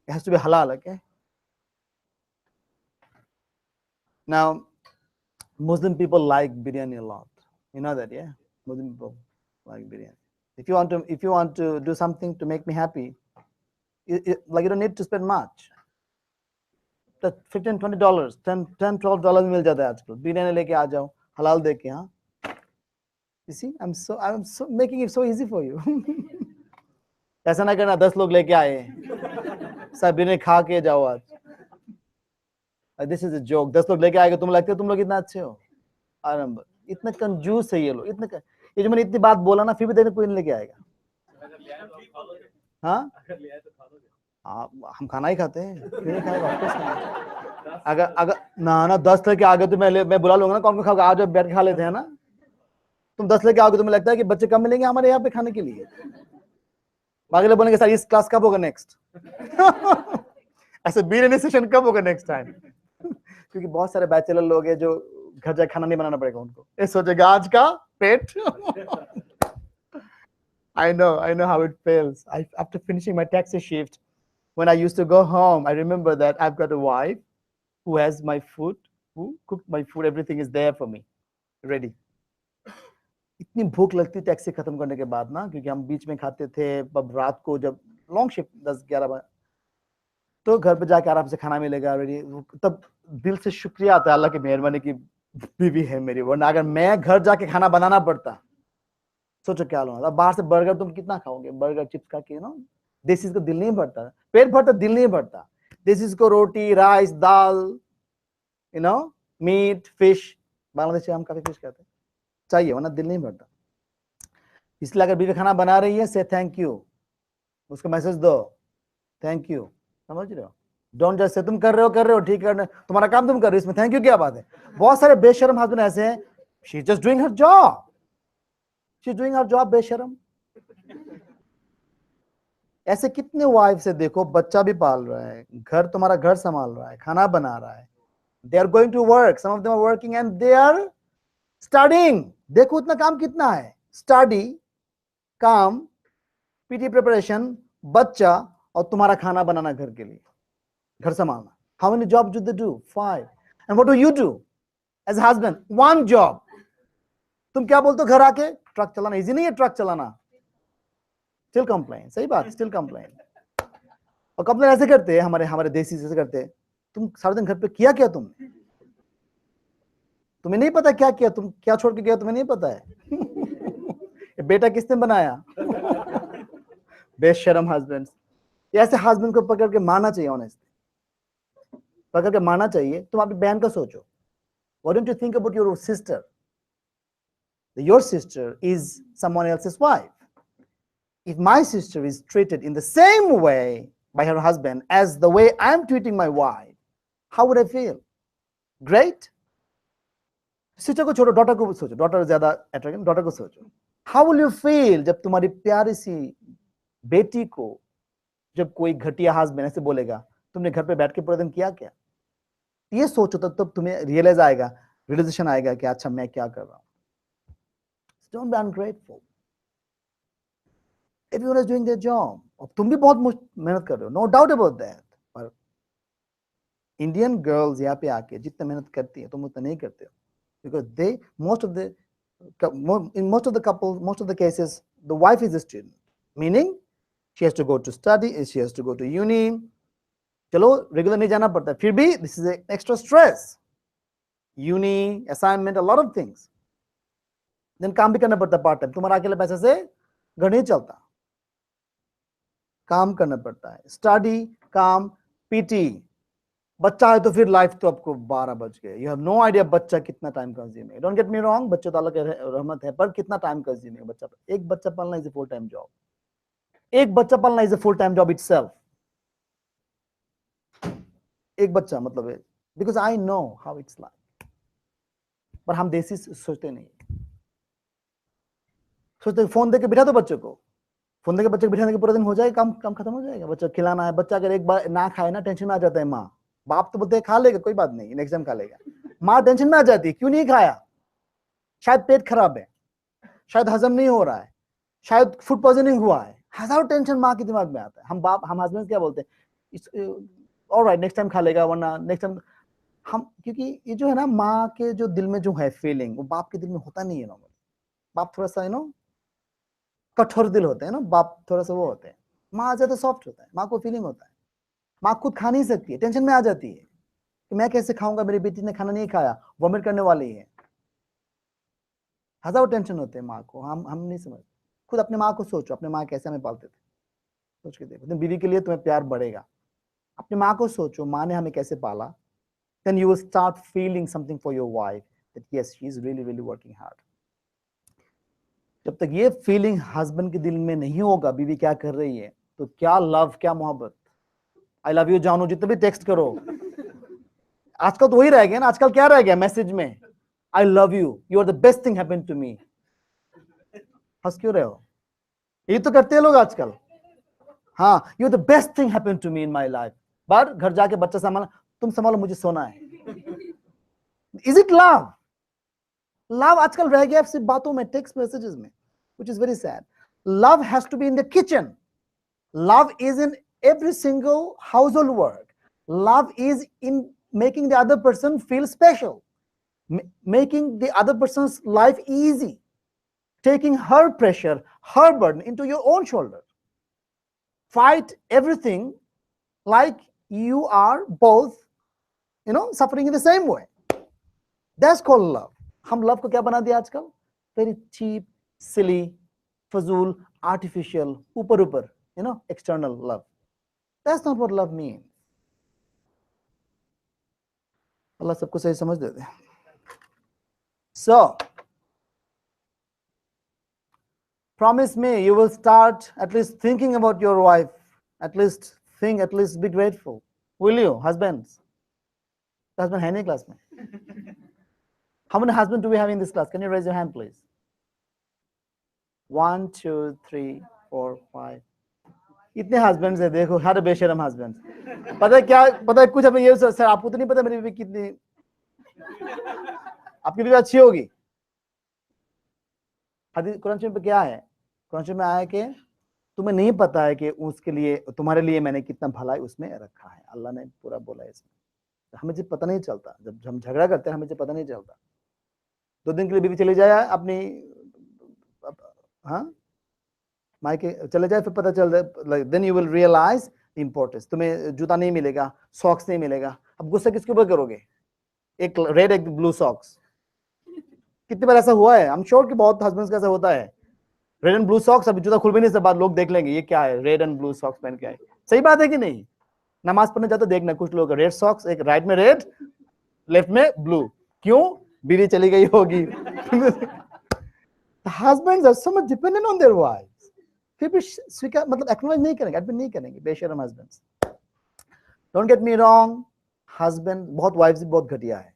It has to be halal, okay? Now, Muslim people like biryani a lot. You know that, yeah? Muslim people like biryani. If you want to do something to make me happy, like you don't need to spend much. $15, $20, $10, $12 मिल जाता है आजकल. बिरयानी लेके आ जाओ, हलाल दे के. हाँ. You see, I'm so making it so easy for you. ऐसा ना करना 10 लोग लेके आए, सब बिरयानी खा के जाओ आज. This is a joke. 10 लोग लेके आएगा, तुम लगते हो तुम लोग इतना अच्छे हो. आरंभ इतना कंजूस है ये लोग. ये जो मैंने इतनी बात बोला ना, फिर भी देखने कोई नहीं लेके आएगा. हाँ, हम खाना ही खाते हैं, क्यों नहीं खाएगा? अगर ना 10 लेके आ गए तो मैं बुला लूंगा ना, कौन को खाओगे? आज बैठ के खा लेते हैं ना. तुम 10 लेके आओगे, तुम्हें लगता है कि बच्चे कम मिलेंगे हमारे यहाँ पे खाने के लिए? बाकी लोग बोलेंगे सर इस क्लास कब होगा नेक्स्ट? ऐसे बिरयानी सेशन कब होगा नेक्स्ट टाइम? क्योंकि बहुत सारे बैचलर लोग हैं जो घर जाके खाना नहीं बनाना पड़ेगा उनको. ये सोचेगा आज का पेट. I know how it feels. After finishing my taxi shift, when I used to go home, I remember that I've got a wife who has my food, who cooked my food. Everything is there for me, ready. इतनी भूख लगती taxi खत्म करने के बाद ना, क्योंकि हम बीच में खाते थे. अब रात को जब लॉन्ग शिफ्ट 10-11 बजे, तो घर पे जाके आराम से खाना मिलेगा रेडी. तब दिल से शुक्रिया आता है अल्लाह की मेहरबानी की बीवी है मेरी. वरना अगर मैं घर जाके खाना बनाना पड़ता, सोचो क्या होगा. बाहर से बर्गर तुम कितना खाओगे? बर्गर चिप्स खा के ना देसी को दिल नहीं भरता. पेट भरता, दिल नहीं भरता. देसी को रोटी, राइस, दाल, मीट, फिश. बांग्लादेश में हम काफी फिश खाते हैं, चाहिए, वरना दिल नहीं भरता. इसलिए अगर बीवी खाना बना रही है, से थैंक यू, उसको मैसेज दो, थैंक यू. समझ रहे हो? डोंट जस्ट से तुम कर रहे हो ठीक है, तुम्हारा काम तुम कर रहे हो, इसमें थैंक यू क्या बात है? बहुत सारे बेशरम हस्बैंड ऐसे हैं, she is just doing her job. She is doing her job. बेशरम. ऐसे कितने वाइफ से देखो, बच्चा भी पाल रहा है, घर तुम्हारा घर संभाल रहा है, खाना बना रहा है. They are going to work, some of them are working and they are studying. देखो इतना काम कितना है. स्टडी, काम, पीटी प्रिपरेशन, बच्चा, और तुम्हारा खाना बनाना घर के लिए, घर संभालना. How many jobs do they do? 5. And what do you do as a husband? 1 job. तुम क्या बोलते हो घर आके? ट्रक चलाना इजी नहीं है, ट्रक चलाना। स्टिल कंप्लेन, सही बात, स्टिल कंप्लेन। और कंप्लेन ऐसे करते हैं, हमारे हमारे देसी जैसे करते हैं, तुम सारा दिन घर पे किया क्या तुमने? तुम्हें नहीं पता क्या किया, तुम क्या छोड़ के गया तुम्हें नहीं पता है? ये बेटा किसने बनाया? बेशरम हस्बैंड। ऐसे हस्बैंड को पकड़ के मारना चाहिए, ऑनेस्टली पकड़ के मारना चाहिए। तुम अपनी बहन का सोचो, what don't you think about your sister? Your sister is someone else's wife. If my sister is treated in the same way by her husband as the way I'm treating my wife, how would I feel? Great. Sister को छोड़ो, daughter को सोचो, daughter ज्यादा attractive, daughter को सोचो। How will you feel जब तुम्हारी प्यारी सी बेटी को जब कोई घटिया हस्बैंड ऐसे बोलेगा, तुमने घर पे बैठ के पूरा दिन किया क्या? ये सोचो, तब तुम्हें रियलाइजेशन आएगा कि अच्छा मैं क्या कर रहा हूं। Don't be ungrateful, everyone is doing their job. और तुम भी बहुत मेहनत कर रहे हो, नो डाउट अबाउट दैट। पर इंडियन गर्ल्स यहाँ पे आके जितना मेहनत करती है तुम उतना नहीं करते हो, because they most of the in most of the couples, most of the cases, the wife is a student, meaning she has to go to study, she has to go to uni. चलो regular नहीं जाना पड़ता, फिर भी this is an extra stress, uni assignment, a lot of things. then काम भी करना पड़ता पार्ट टाइम, तुम्हारा अकेले पैसे से घर नहीं चलता, काम करना पड़ता है, स्टडी, काम, पीटी। बच्चा है तो फिर लाइफ तो आपको 12 बज गए, यू हैव नो आइडिया बच्चा कितना time consuming. Don't get me wrong, बच्चे तो अल्लाह की रहमत है, पर कितना टाइम कंज्यूमिंग बच्चा। एक बच्चा पालना is a full time job, एक बच्चा पालना is a full time job itself. एक बच्चा मतलब है, because I know how it's like. पर हम देसी सोचते नहीं, सोचते फोन देके बिठा दो बच्चे को, फोन देके बच्चे को बिठाने के पूरा दिन हो जाएगा, काम काम खत्म हो जाएगा। बच्चा खिलाना है, बच्चा अगर एक बार ना खाए ना टेंशन में आ जाता है माँ बाप, तो बोलते हैं खा लेगा कोई बात नहीं, नेक्स्ट टाइम खा लेगा। माँ टेंशन में आ जाती है, क्यों नहीं खाया? शायद पेट खराब है, शायद हजम नहीं हो रहा है, शायद फूड पॉइजनिंग हुआ है, हजारों टेंशन माँ के दिमाग में आता है। हम हस्बैंड क्या बोलते हैं, ऑलराइट नेक्स्ट टाइम खा लेगा, वरना नेक्स्ट टाइम। हम क्योंकि ये जो है ना, माँ के जो दिल में जो है फीलिंग, वो बाप के दिल में होता नहीं है नॉर्मली। बाप थोड़ा सा कठोर दिल होते हैं ना, बाप थोड़ा सा वो होते हैं। माँ ज्यादा सॉफ्ट होता है, माँ को फीलिंग होता है। माँ खुद खा नहीं सकती है, टेंशन में आ जाती है कि मैं कैसे खाऊंगा, मेरी बेटी ने खाना नहीं खाया, वॉमिट करने वाली है। हजारों टेंशन होते हैं माँ को, हम नहीं समझते। खुद अपने माँ को सोचो, अपने माँ कैसे हमें पालते थे, सोच के देखो। बीवी के लिए तुम्हें प्यार बढ़ेगा। अपने माँ को सोचो, माँ ने हमें कैसे पाला। Then you will start feeling something for your wife, that yes she is really really working hard. जब तक ये फीलिंग हस्बैंड के दिल में नहीं होगा बीवी क्या कर रही है, तो क्या लव, क्या मोहब्बत। आई लव यू जानू जितने भी टेक्स्ट करो, आजकल तो वही रह गया ना। आजकल क्या रह गया मैसेज में, I love you, you are the best thing happened to me. हंस क्यों रहे हो? ये तो करते हैं लोग आजकल। हाँ, you are the best thing happened to me in my life, पर घर जाके बच्चा संभालना, तुम संभालो मुझे सोना है। Is it love? लव आजकल रह गया सिर्फ बातों में, टेक्स्ट मैसेजेस में, which is very sad. Love has to be in the kitchen. Love is in every single household work. Love is in making the other person feel special, making the other person's life easy, taking her pressure, her burden into your own shoulder. Fight everything like you are both, suffering in the same way. That's called love. हम love को क्या बना दिया आजकल? Very cheap, सिली, फजूल, artificial, ऊपर ऊपर, external love. That's not what love means. अल्लाह सबको सही समझ दे दे। So, promise me you will start at least thinking about your wife. At least think, at least be grateful. Will you, husbands? Husband है नहीं class में? How many husbands do we have in this class? Can you raise your hand, please? 1, 2, 3, 4, 5. इतने husbands है, देखो, हर बेशरम husbands. पता है क्या, पता है कुछ हमें ये सर, आपको तो नहीं पता मेरी बीवी कितनी, आपकी बीवी अच्छी होगी। हदीस कुरान शरीफ में क्या है? कुरान शरीफ में आया कि तुम्हें नहीं पता है कि उसके लिए, तुम्हारे लिए मैंने कितना भलाई उसमें रखा है। अल्लाह ने पूरा बोला है इसमें। हमें जब पता नहीं चलता, जब हम झगड़ा करते हैं हमें जब पता नहीं चलता। 2 दिन के लिए बीवी चली जाए अपनी, हाँ मायके चले जाए, फिर पता चल जाए, then you will realise the importance. तुम्हें जूता नहीं मिलेगा, सॉक्स नहीं मिलेगा, अब गुस्सा किसके ऊपर करोगे? एक रेड एक ब्लू सॉक्स, कितनी बार ऐसा हुआ है? आई एम श्योर कि बहुत हस्बैंड्स का ऐसा होता है, रेड एंड ब्लू सॉक्स, अभी जूता खुल भी नहीं सकता, बाद लोग देख लेंगे ये क्या है, रेड एंड ब्लू सॉक्स पहन के आए। सही बात है कि नहीं? नमाज पढ़ने जाते देखना, कुछ लोग रेड सॉक्स, एक राइट में रेड लेफ्ट में ब्लू, क्यों? बीवी चली गई होगी। Husbands are so much dependent on their wives, फिर भी स्वीकार मतलब एक्नॉलेज नहीं करेंगे, एडमिट नहीं करेंगे, बेशर्म husbands. Don't get me wrong, husband बहुत वाइफ्स बहुत घटिया है।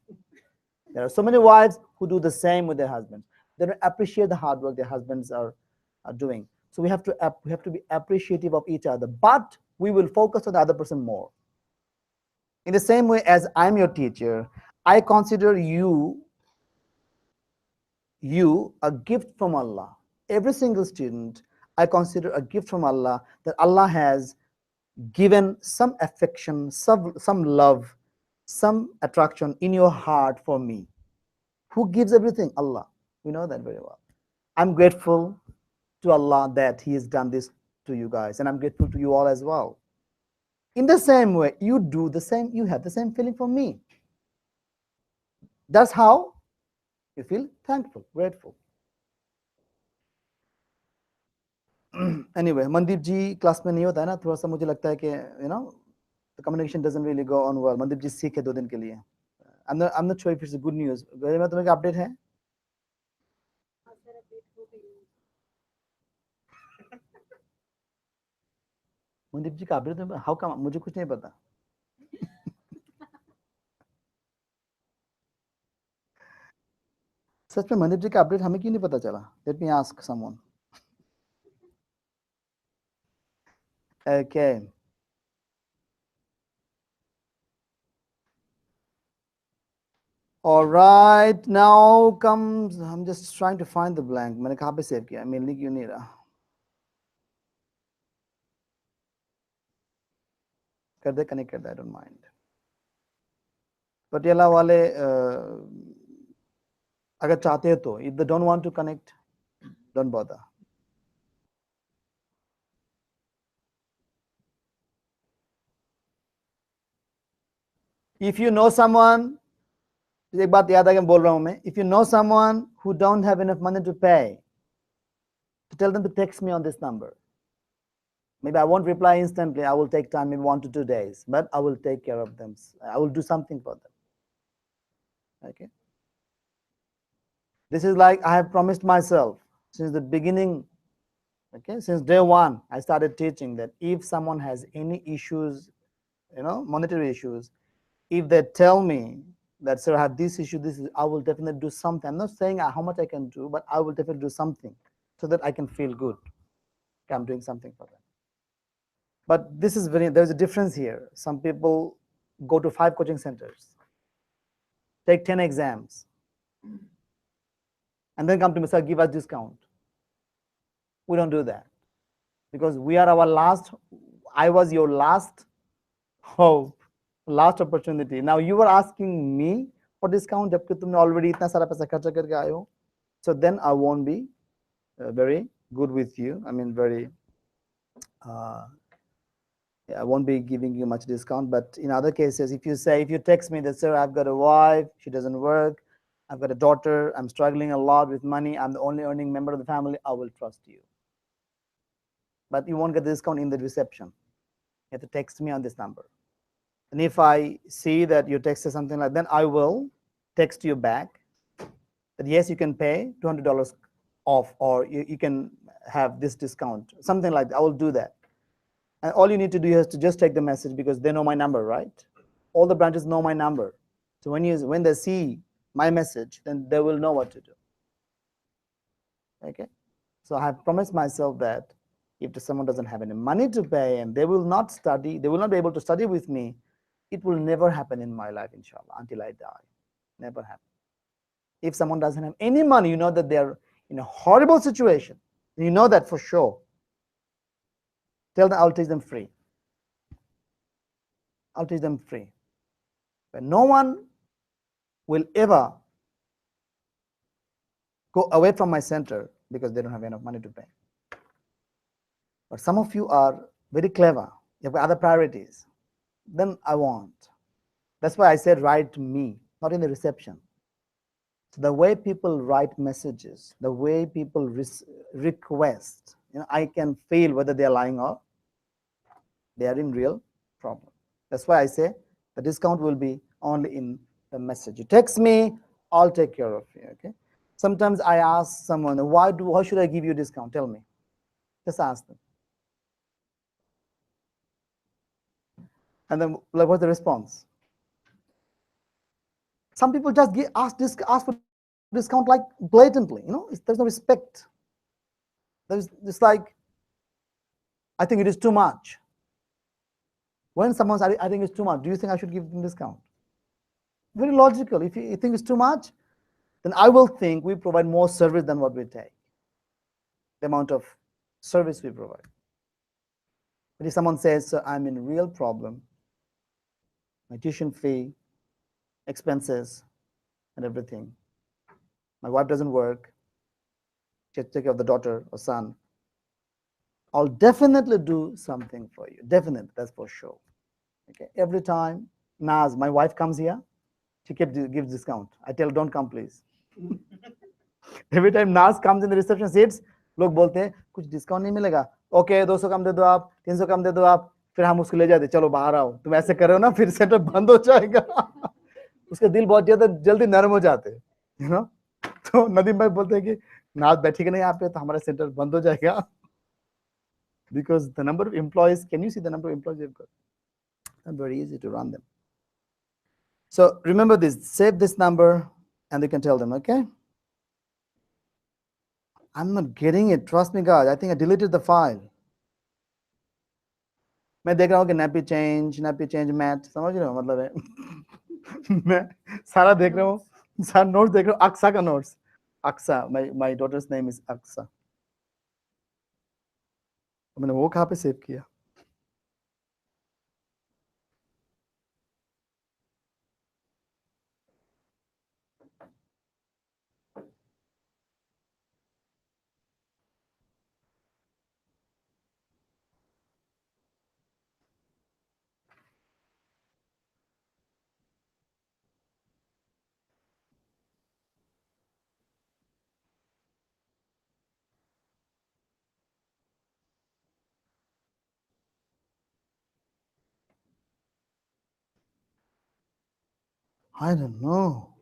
There are so many wives who do the same with their husbands. They don't appreciate the hard work their husbands are doing. So we have to be appreciative of each other, but we will focus on the other person more. In the same way as I'm your teacher, I consider you a gift from Allah. Every single student, I consider a gift from Allah, that Allah has given some affection, some love, some attraction in your heart for me. Who gives everything? Allah. We know that very well. I'm grateful to Allah that He has done this to you guys, and I'm grateful to you all as well. In the same way, you do the same, you have the same feeling for me. That's how you feel thankful, grateful. Anyway, Mandip ji class में नहीं होता है ना, थोड़ा सा मुझे लगता है कि the communication doesn't really go on well. Mandip ji sick है 2 दिन के लिए. I'm not sure if it's a good news. गरिमा तुम्हें क्या अपडेट है? मनदीप जी का अपडेट हाउ कम, मुझे कुछ नहीं पता। सच में मनदीप जी का अपडेट हमें क्यों नहीं पता चला? Let me ask someone. Okay, all right, now comes, I'm just trying to find the blank. मैंने कहाँ पे सेव किया? मेनली क्यों नहीं रहा? कर दे, कनेक्ट कर दे, I don't mind. पटियाला वाले अगर चाहते हो तो, if they don't want to connect, don't bother. If you know someone, एक बात याद है कि बोल रहा हूं मैं, if you know someone who don't have enough money to pay, to tell them to text me on this number. Maybe I won't reply instantly, I will take time, maybe 1 to 2 days, but I will take care of them. I will do something for them. Okay, this is like I have promised myself since the beginning. Okay, since day 1 I started teaching that if someone has any issues, monetary issues, if they tell me that, sir, I have this issue, I will definitely do something. I'm not saying how much I can do, but I will definitely do something so that I can feel good. Okay, I'm doing something for them. But this is there's a difference here. Some people go to 5 coaching centers, take 10 exams, and then come to me, sir, give us discount. We don't do that, because we are our last, I was your last hope, last opportunity. Now you are asking me for discount जबकि तुमने already इतना सारा पैसा खर्चा करके आए हो. So then I won't be very good with you. I mean, I won't be giving you much discount. But in other cases, if you text me that, sir, I've got a wife, she doesn't work, I've got a daughter, I'm struggling a lot with money, I'm the only earning member of the family, I will trust you. But you won't get the discount in the reception. You have to text me on this number. And if I see that you texted something like that, I will text you back that yes, you can pay $200 off, or you can have this discount, something like that. I will do that. And all you need to do is to just take the message, because they know my number, right? All the branches know my number. So when they see my message, then they will know what to do. Okay? So I have promised myself that if someone doesn't have any money to pay and they will not be able to study with me, it will never happen in my life, inshallah, until I die. Never happen. If someone doesn't have any money, you know that they're in a horrible situation. You know that for sure. Tell them I'll teach them free. I'll teach them free. But no one will ever go away from my center because they don't have enough money to pay. But some of you are very clever. You have other priorities. Then I want. That's why I said write to me, not in the reception. So the way people write messages, the way people request, I can feel whether they are lying or they are in real problem. That's why I say the discount will be only in the message. You text me, I'll take care of you. Okay. Sometimes I ask someone, why should I give you a discount? Tell me. Just ask them. And then, like, what's the response? Some people just ask for discount like blatantly. There's no respect. It's like, I think it is too much. When someone says, I think it's too much, do you think I should give them discount? Very logical. If you think it's too much, then I will think we provide more service than what we take, the amount of service we provide. But if someone says, I'm in real problem, my tuition fee, expenses, and everything, my wife doesn't work, she has to take care of the daughter or son, I'll definitely do something for you. Definitely, that's for sure. Okay. Every time Naz, my wife, comes here, she gives discount. I tell her, don't come, please. Every time Naz comes in the reception seats, लोग बोलते हैं कुछ discount नहीं मिलेगा. Okay 200 कम दे दो आप, 300 कम दे दो आप. फिर हम उसको ले जाते, चलो बाहर आओ, तुम ऐसे कर रहे हो ना, फिर सेंटर बंद हो जाएगा. उसके दिल बहुत ज्यादा जल्दी नरम हो जाते हैं, तो नदीम भाई बोलते हैं कि नाज बैठेगा नहीं यहाँ पे तो हमारा सेंटर बंद हो जाएगा. Because the number of employees, can you see the number of employees you've got? It's not very easy to run them. So remember this, save this number and you can tell them, okay? I'm not getting it, trust me guys, I think I deleted the file. मैं देख रहा हूँ कि nappy change math, समझ रहे हो मतलब है. मैं सारा देख रहा हूँ, सारा notes देख रहा हूँ, अक्सा का notes. Aksa, my daughter's name is Aksa. मैंने वो कहाँ पे सेव किया? I don't know.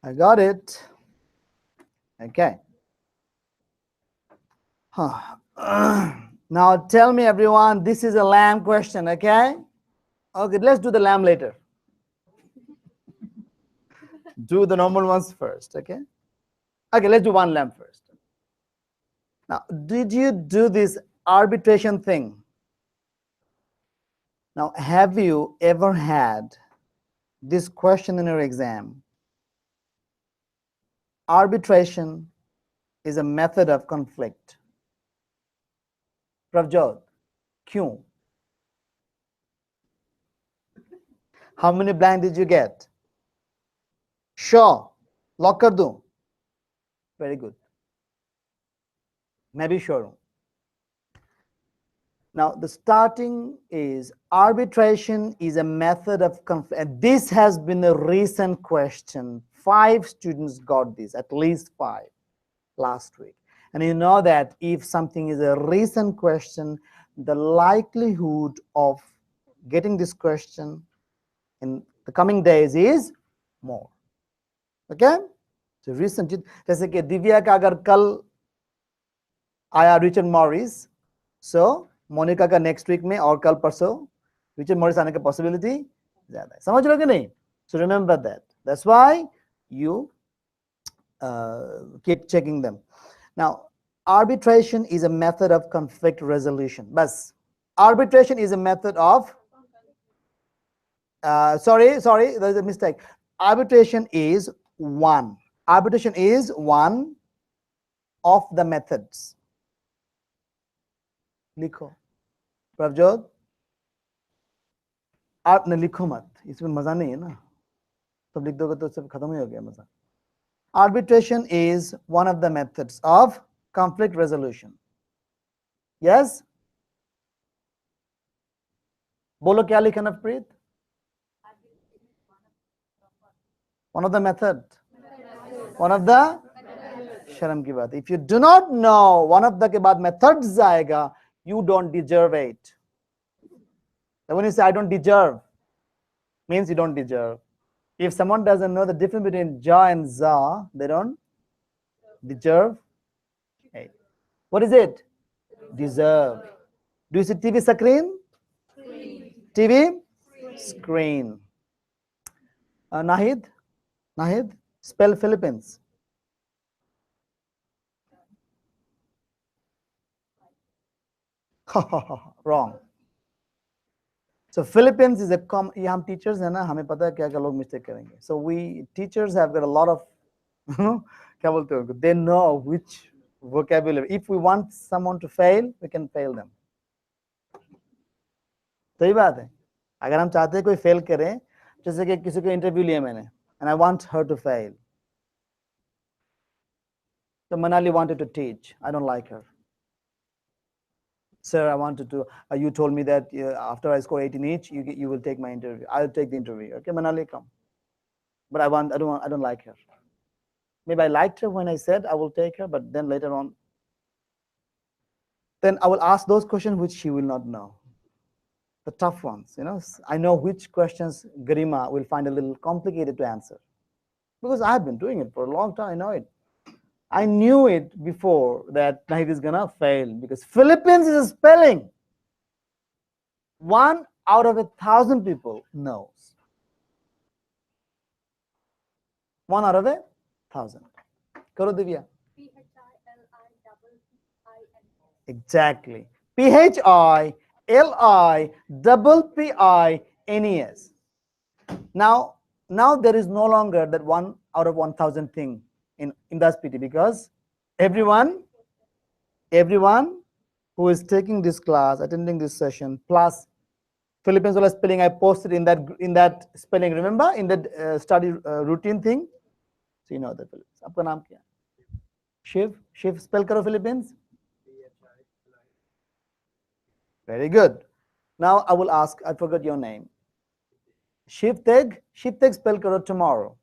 I got it. Okay. Now tell me everyone, this is a lamb question, okay? Okay, let's do the lamb later. Do the normal ones first, okay? Okay, let's do one lamb first. Now, did you do this arbitration thing? Now, have you ever had this question in your exam? Arbitration is a method of conflict. Pravjot, kyun? How many blank did you get? Sure. Lock kar दूं? Very good. मैं भी sure हूं. Now, the starting is arbitration is a method of conflict. And this has been a recent question. 5 students got this, at least 5 last week. And you know that if something is a recent question, the likelihood of getting this question in the coming days is more. Okay? So recent, जैसे कि दिव्या का अगर कल आया Richard Morris, सो मोनिका का next week में और कल परसों रिचर्ड मॉरिस आने का पॉसिबिलिटी ज्यादा है, समझ लो कि नहीं? So remember that's why you keep checking them. Now, arbitration is a method of conflict resolution. Bas, arbitration is a method of sorry, there's a mistake. Arbitration is one of the methods. लिखो प्रभजोत, आप न लिखो मत, इसमें मजा नहीं है ना, तब लिख दोगे तो सब खत्म ही हो गया मजा. Arbitration is one of the methods of conflict resolution. Yes? बोलो क्या लिखा Navpreet? One of the method. One of the शर्म की बात. If you do not know one of the के बाद methods आएगा, you don't deserve it. And when you say I don't deserve, means you don't deserve. If someone doesn't know the difference between ja and za, they don't deserve it. What is it? Deserve. Do you see TV screen? TV screen. Nahid, spell Philippines. Wrong. So Philippines is a common. ये हम teachers हैं ना, हमें पता है क्या क्या लोग mistake करेंगे. So we teachers have got a lot of, क्या बोलते हो? They know which vocabulary. If we want someone to fail, we can fail them. सही बात है. अगर हम चाहते हैं कोई fail करे, जैसे कि किसी को interview लिया मैंने, and I want her to fail. So Manali wanted to teach. I don't like her. Sir, I wanted to. You told me that after I score 18 each, you will take my interview. I'll take the interview. Okay, Manali, come. But I don't like her. Maybe I liked her when I said I will take her, but then later on, then I will ask those questions which she will not know. The tough ones, you know. I know which questions Garima will find a little complicated to answer, because I have been doing it for a long time. I know it. I knew it before that Nahid is gonna fail, because Philippines is a spelling. 1 out of 1,000 people knows. 1 out of 1,000. Karo Divya. Exactly. PHILIPPINES. Now there is no longer that 1 out of 1,000 thing in Indus PT, because everyone who is taking this class, attending this session, plus Philippines wala spelling I posted in that spelling, remember, in that study routine thing. So you know that. आपका नाम क्या? Shiv spell करो Philippines. Very good. Now I will ask, I forgot your name. Shiv Teg spell karo tomorrow.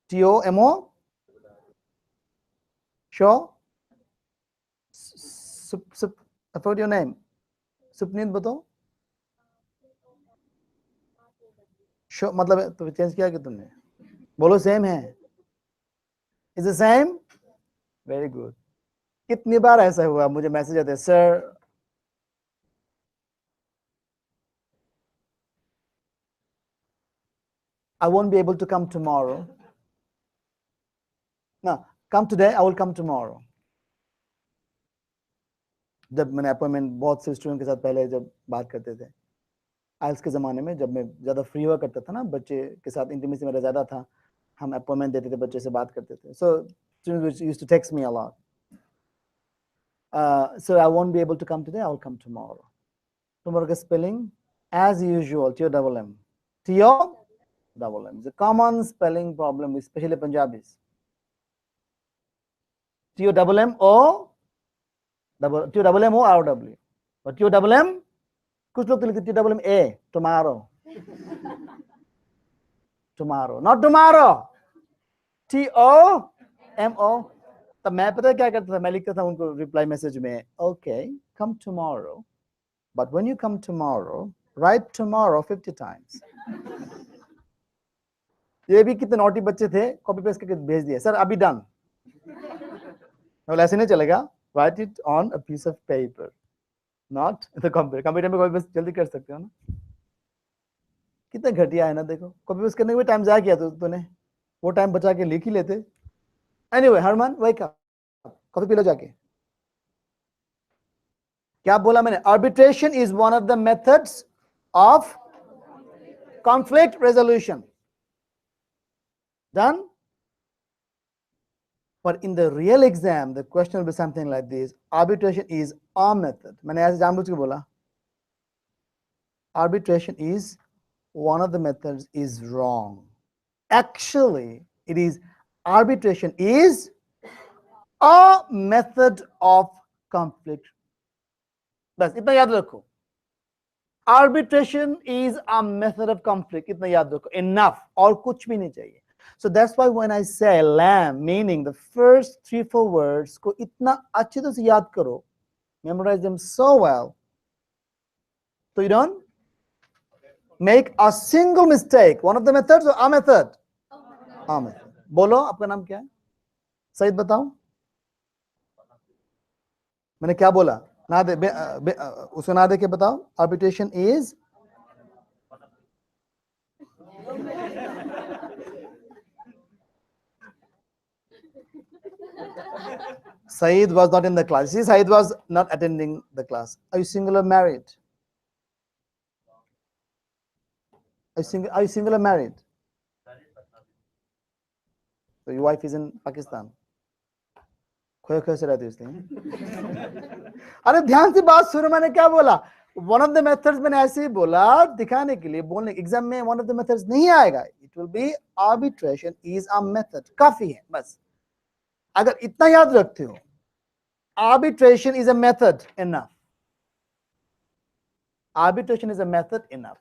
TOMO? Sure? I forgot your name. Supneet बताओ. Sure, मतलब तो change किया कि तुमने? बोलो सेम है. Is the same? Very good. कितनी बार ऐसा हुआ मुझे मैसेज आते हैं, sir I won't be able to come tomorrow. No, come today, I will come tomorrow. जब मैंने अपॉइंटमेंट बहुत से स्टूडेंट के साथ पहले जब बात करते थे, आइल्स के ज़माने में जब मैं ज़्यादा फ्री हुआ करता था ना, बच्चे के साथ इंटीमेसी मेरा ज़्यादा था, हम अपॉइंटमेंट देते थे, बच्चे से बात करते थे. So students used to text me a lot. So I won't be able to come today, I will come tomorrow. Tomorrow का spelling as usual, TOMM. TOMM is a common spelling problem, especially Punjabis. TOMMO, TOMMO RW. But TOMM, कुछ लोग तो लिखते TOMMA, tomorrow. Tomorrow, not tomorrow. TOMO. तब मैं पता है क्या करता था, मैं लिखता था उनको रिप्लाई मैसेज में, okay, come tomorrow, but when you come tomorrow, write tomorrow 50 times. ये भी कितने नोटी बच्चे थे, कॉपी पेस्ट करके भेज दिया, सर अभी डन, बोला ऐसे नहीं चलेगा, write it on a piece of paper, not the computer. Computer में कोई बस जल्दी कर सकते हो ना. कितना घटिया है ना, देखो कॉपी पेस्ट करने के टाइम जाया किया तूने, वो टाइम बचा के लिख ही लेते. Anyway Harman wake up, coffee P low जाके. क्या बोला मैंने? Arbitration is one of the methods of conflict resolution. Done? But in the real exam, the question will be something like this. Arbitration is a method. मैंने ऐसे जानबूझ के बोला. Arbitration is one of the methods is wrong. Actually, it is arbitration is a method of conflict. बस इतना याद रखो. Arbitration is a method of conflict. इतना याद रखो. Enough. और कुछ भी नहीं चाहिए. So that's why when I say lamb, meaning the first 3-4 words को इतना अच्छी तरह से याद करो, memorize them so well, so you don't make a single mistake. One of the methods or a method? A method. बोलो आपका नाम क्या है? सईद बताओ. मैंने क्या बोला? ना दे उसको ना दे के बताओ. Arbitration is Saeed was not in the class. See, Saeed was not attending the class. Are you single or married? Are you single or married? So your wife is in Pakistan. खोए खोए से रहती इसलिए. अरे ध्यान से बात सुनो, मैंने क्या बोला? One of the methods मैंने ऐसे ही बोला दिखाने के लिए, बोलने एग्जाम में one of the methods नहीं आएगा. It will be arbitration is a method. काफी है बस. अगर इतना याद रखते हो, arbitration is a method enough. Arbitration is a method enough.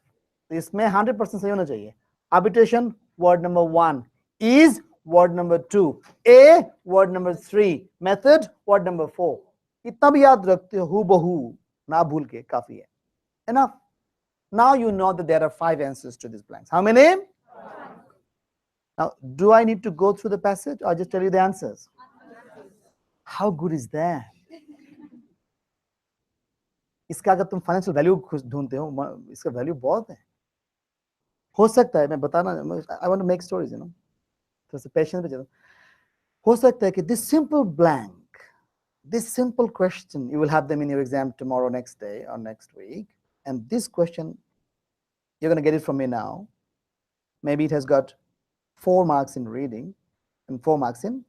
तो इसमें 100% सही होना चाहिए. Arbitration word number 1, is word number 2, a word number 3, method word number 4. इतना भी याद रखते हो हूबहू, ना भूल के, काफी है. Enough. Now you know that there are 5 answers to these blanks. How many? Now, do I need to go through the passage or just tell you the answers? How good is that? इसका अगर तुम financial value ढूंढते हो, इसका value बहुत है. हो सकता है, मैं बताना, I want to make stories, you know, थोड़ा सा पेशेंस पे चलो. हो सकता है कि this simple blank, this simple question, you will have them in your exam tomorrow, next day और next week, and this question you're going to get it from me now. Maybe it has got 4 marks in reading and 4 marks in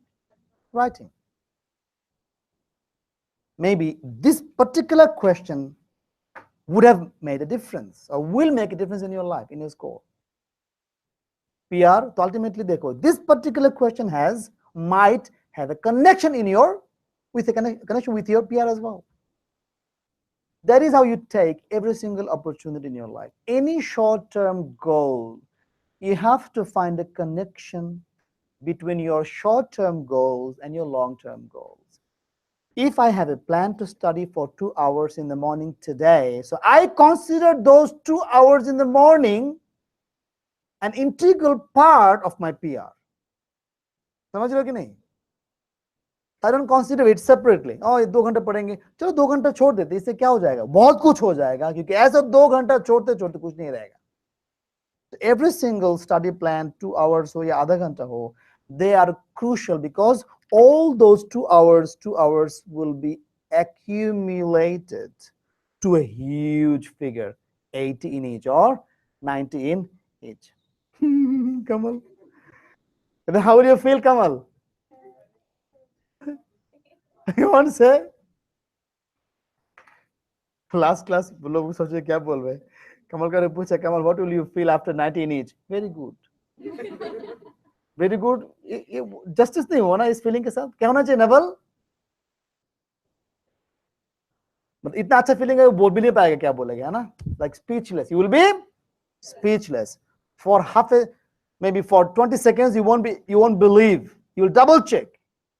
writing. Maybe this particular question would have made a difference or will make a difference in your life, in your score. PR, so ultimately देखो, this particular question might have a connection with a connection with your PR as well. That is how you take every single opportunity in your life. Any short-term goal, you have to find a connection between your short-term goals and your long-term goals. If I have a plan to study for 2 hours in the morning today, so I consider those 2 hours in the morning an integral part of my PR. समझ रहे हो कि नहीं? I don't consider it separately. Oh, 2 घंटे पढ़ेंगे, चलो 2 घंटा छोड़ देते, इससे क्या हो जाएगा? बहुत कुछ हो जाएगा, क्योंकि ऐसा 2 घंटा छोड़ते छोड़ते कुछ नहीं रहेगा. Every single study plan, 2 hours हो या आधा घंटा हो, they are crucial because all those 2 hours will be accumulated to a huge figure, 80 in each or 90 in each. Kamal, how will you feel, Kamal? You want to say? Last class, लोग सोचे क्या बोल रहे? कमल का पूछा, Kamal, what will you feel after 90 in each? Very good. Very good. Justice नहीं होना इस फीलिंग के साथ. क्या होना चाहिए नवल? मतलब इतना अच्छा फीलिंग है, वो बोल भी नहीं पाएगा क्या बोलेगा, है ना? Like speechless. You will be speechless for maybe for 20 seconds. You won't believe. You will double check.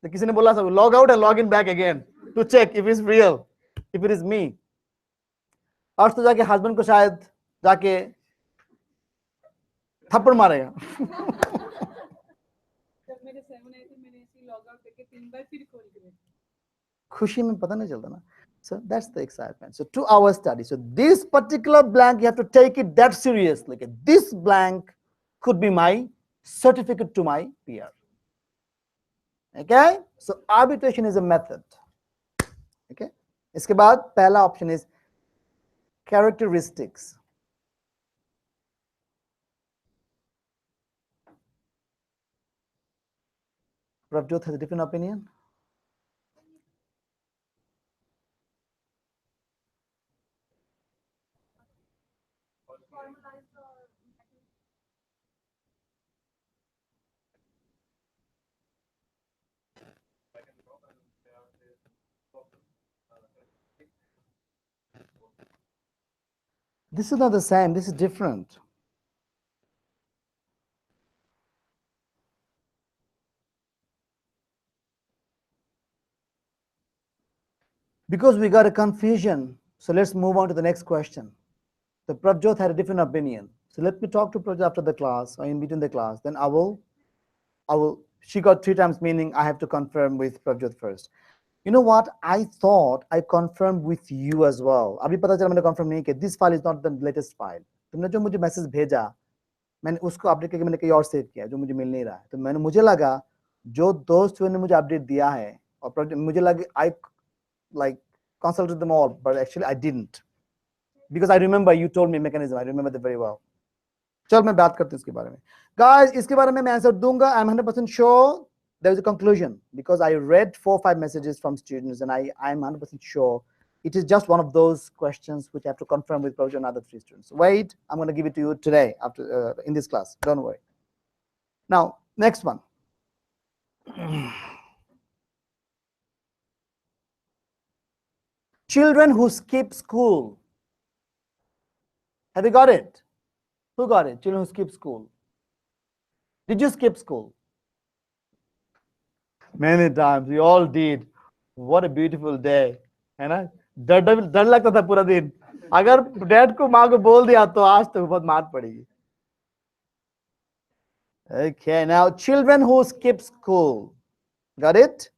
तो किसी ने बोला था log out and log in back again to check if it's real, if it is me. और तो जाके husband को शायद जाके थप्पड़ मारेगा. जब मेरे 7 आए थे, मैंने ऐसे लॉग आउट करके 3 बार फिर खोल के देखा. खुशी में पता नहीं चलता ना. So that's the excitement. So 2 hour study. So this particular blank, you have to take it that seriously. Okay? This blank could be my certificate to my peer. Okay? So arbitration is a method. Okay? इसके बाद पहला option is characteristics. Pravjot has a different opinion. Formalize the This is not the same. This is different. Because we got a confusion, so let's move on to the next question. So Prabjot had a different opinion. So let me talk to Prabjot after the class or in between the class. Then she got 3 times, meaning I have to confirm with Prabjot first. You know what? I thought I confirmed with you as well. अभी पता चला मैंने confirm नहीं किया. This file is not the latest file. तुमने जो मुझे message भेजा, मैंने उसको अपडेट करके मैंने कहीं और सेव किया जो मुझे मिल नहीं रहा है. तो मुझे लगा जो दोस्तों ने मुझे अपडेट दिया है और मुझे लगा I like consulted them all, but actually I didn't, because I remember you told me mechanism. I remember that very well. चल मैं बात करते हैं इसके बारे में. Guys, इसके बारे में मैं आंसर दूंगा. I'm 100% sure there is a conclusion because I read 4-5 messages from students and I'm 100% sure it is just one of those questions which I have to confirm with Prabhu and other 3 students. Wait, I'm going to give it to you today after in this class. Don't worry. Now, next one. Children who skip school. Have you got it? Who got it? Children who skip school. Did you skip school? Many times. We all did. What a beautiful day. है ना? डर लगता था पूरा दिन. अगर dad को माँ को बोल दिया तो आज तो बहुत मार पड़ेगी. Okay, now children who skip school. Got it?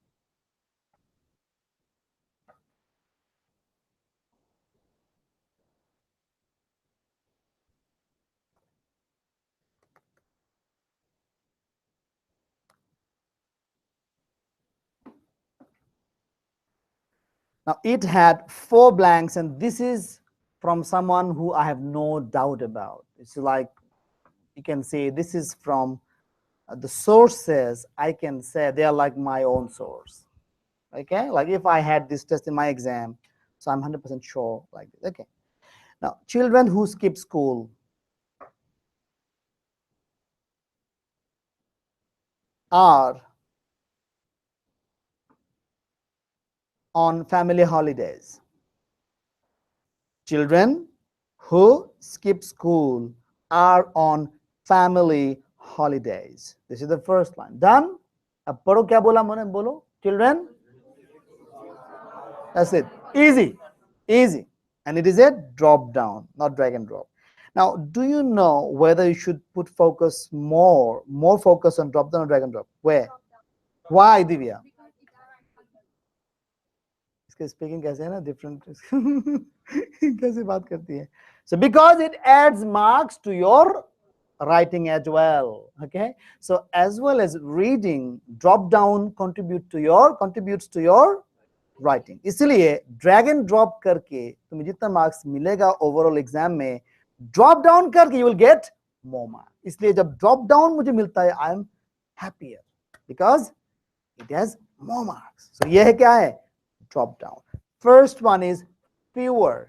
Now it had 4 blanks, and this is from someone who I have no doubt about. It's like you can say this is from the sources. I can say they are like my own source. Okay, like if I had this test in my exam, so I'm 100% sure like this. Okay, now children who skip school are on family holidays. Children who skip school are on family holidays. This is the first line. Done? अब पढ़ो क्या बोला मैंने, बोलो. Children. That's it. Easy. Easy. And it is a drop down, not drag and drop. Now, do you know whether you should put focus more focus on drop down or drag and drop? Where? drop down Why, Divya? because it arrives under. इसके speaking कैसे है ना, different कैसे बात करती है. So because it adds marks to your writing as well. Okay, so as well as reading, drop down contributes to your writing. इसलिए drag and drop करके तुम्हें जितना मार्क्स मिलेगा ओवरऑल एग्जाम में, ड्रॉप डाउन करके you will get more marks. इसलिए जब drop down मुझे मिलता है, I am happier because it has more marks. So ये है क्या है, drop down. First one is fewer,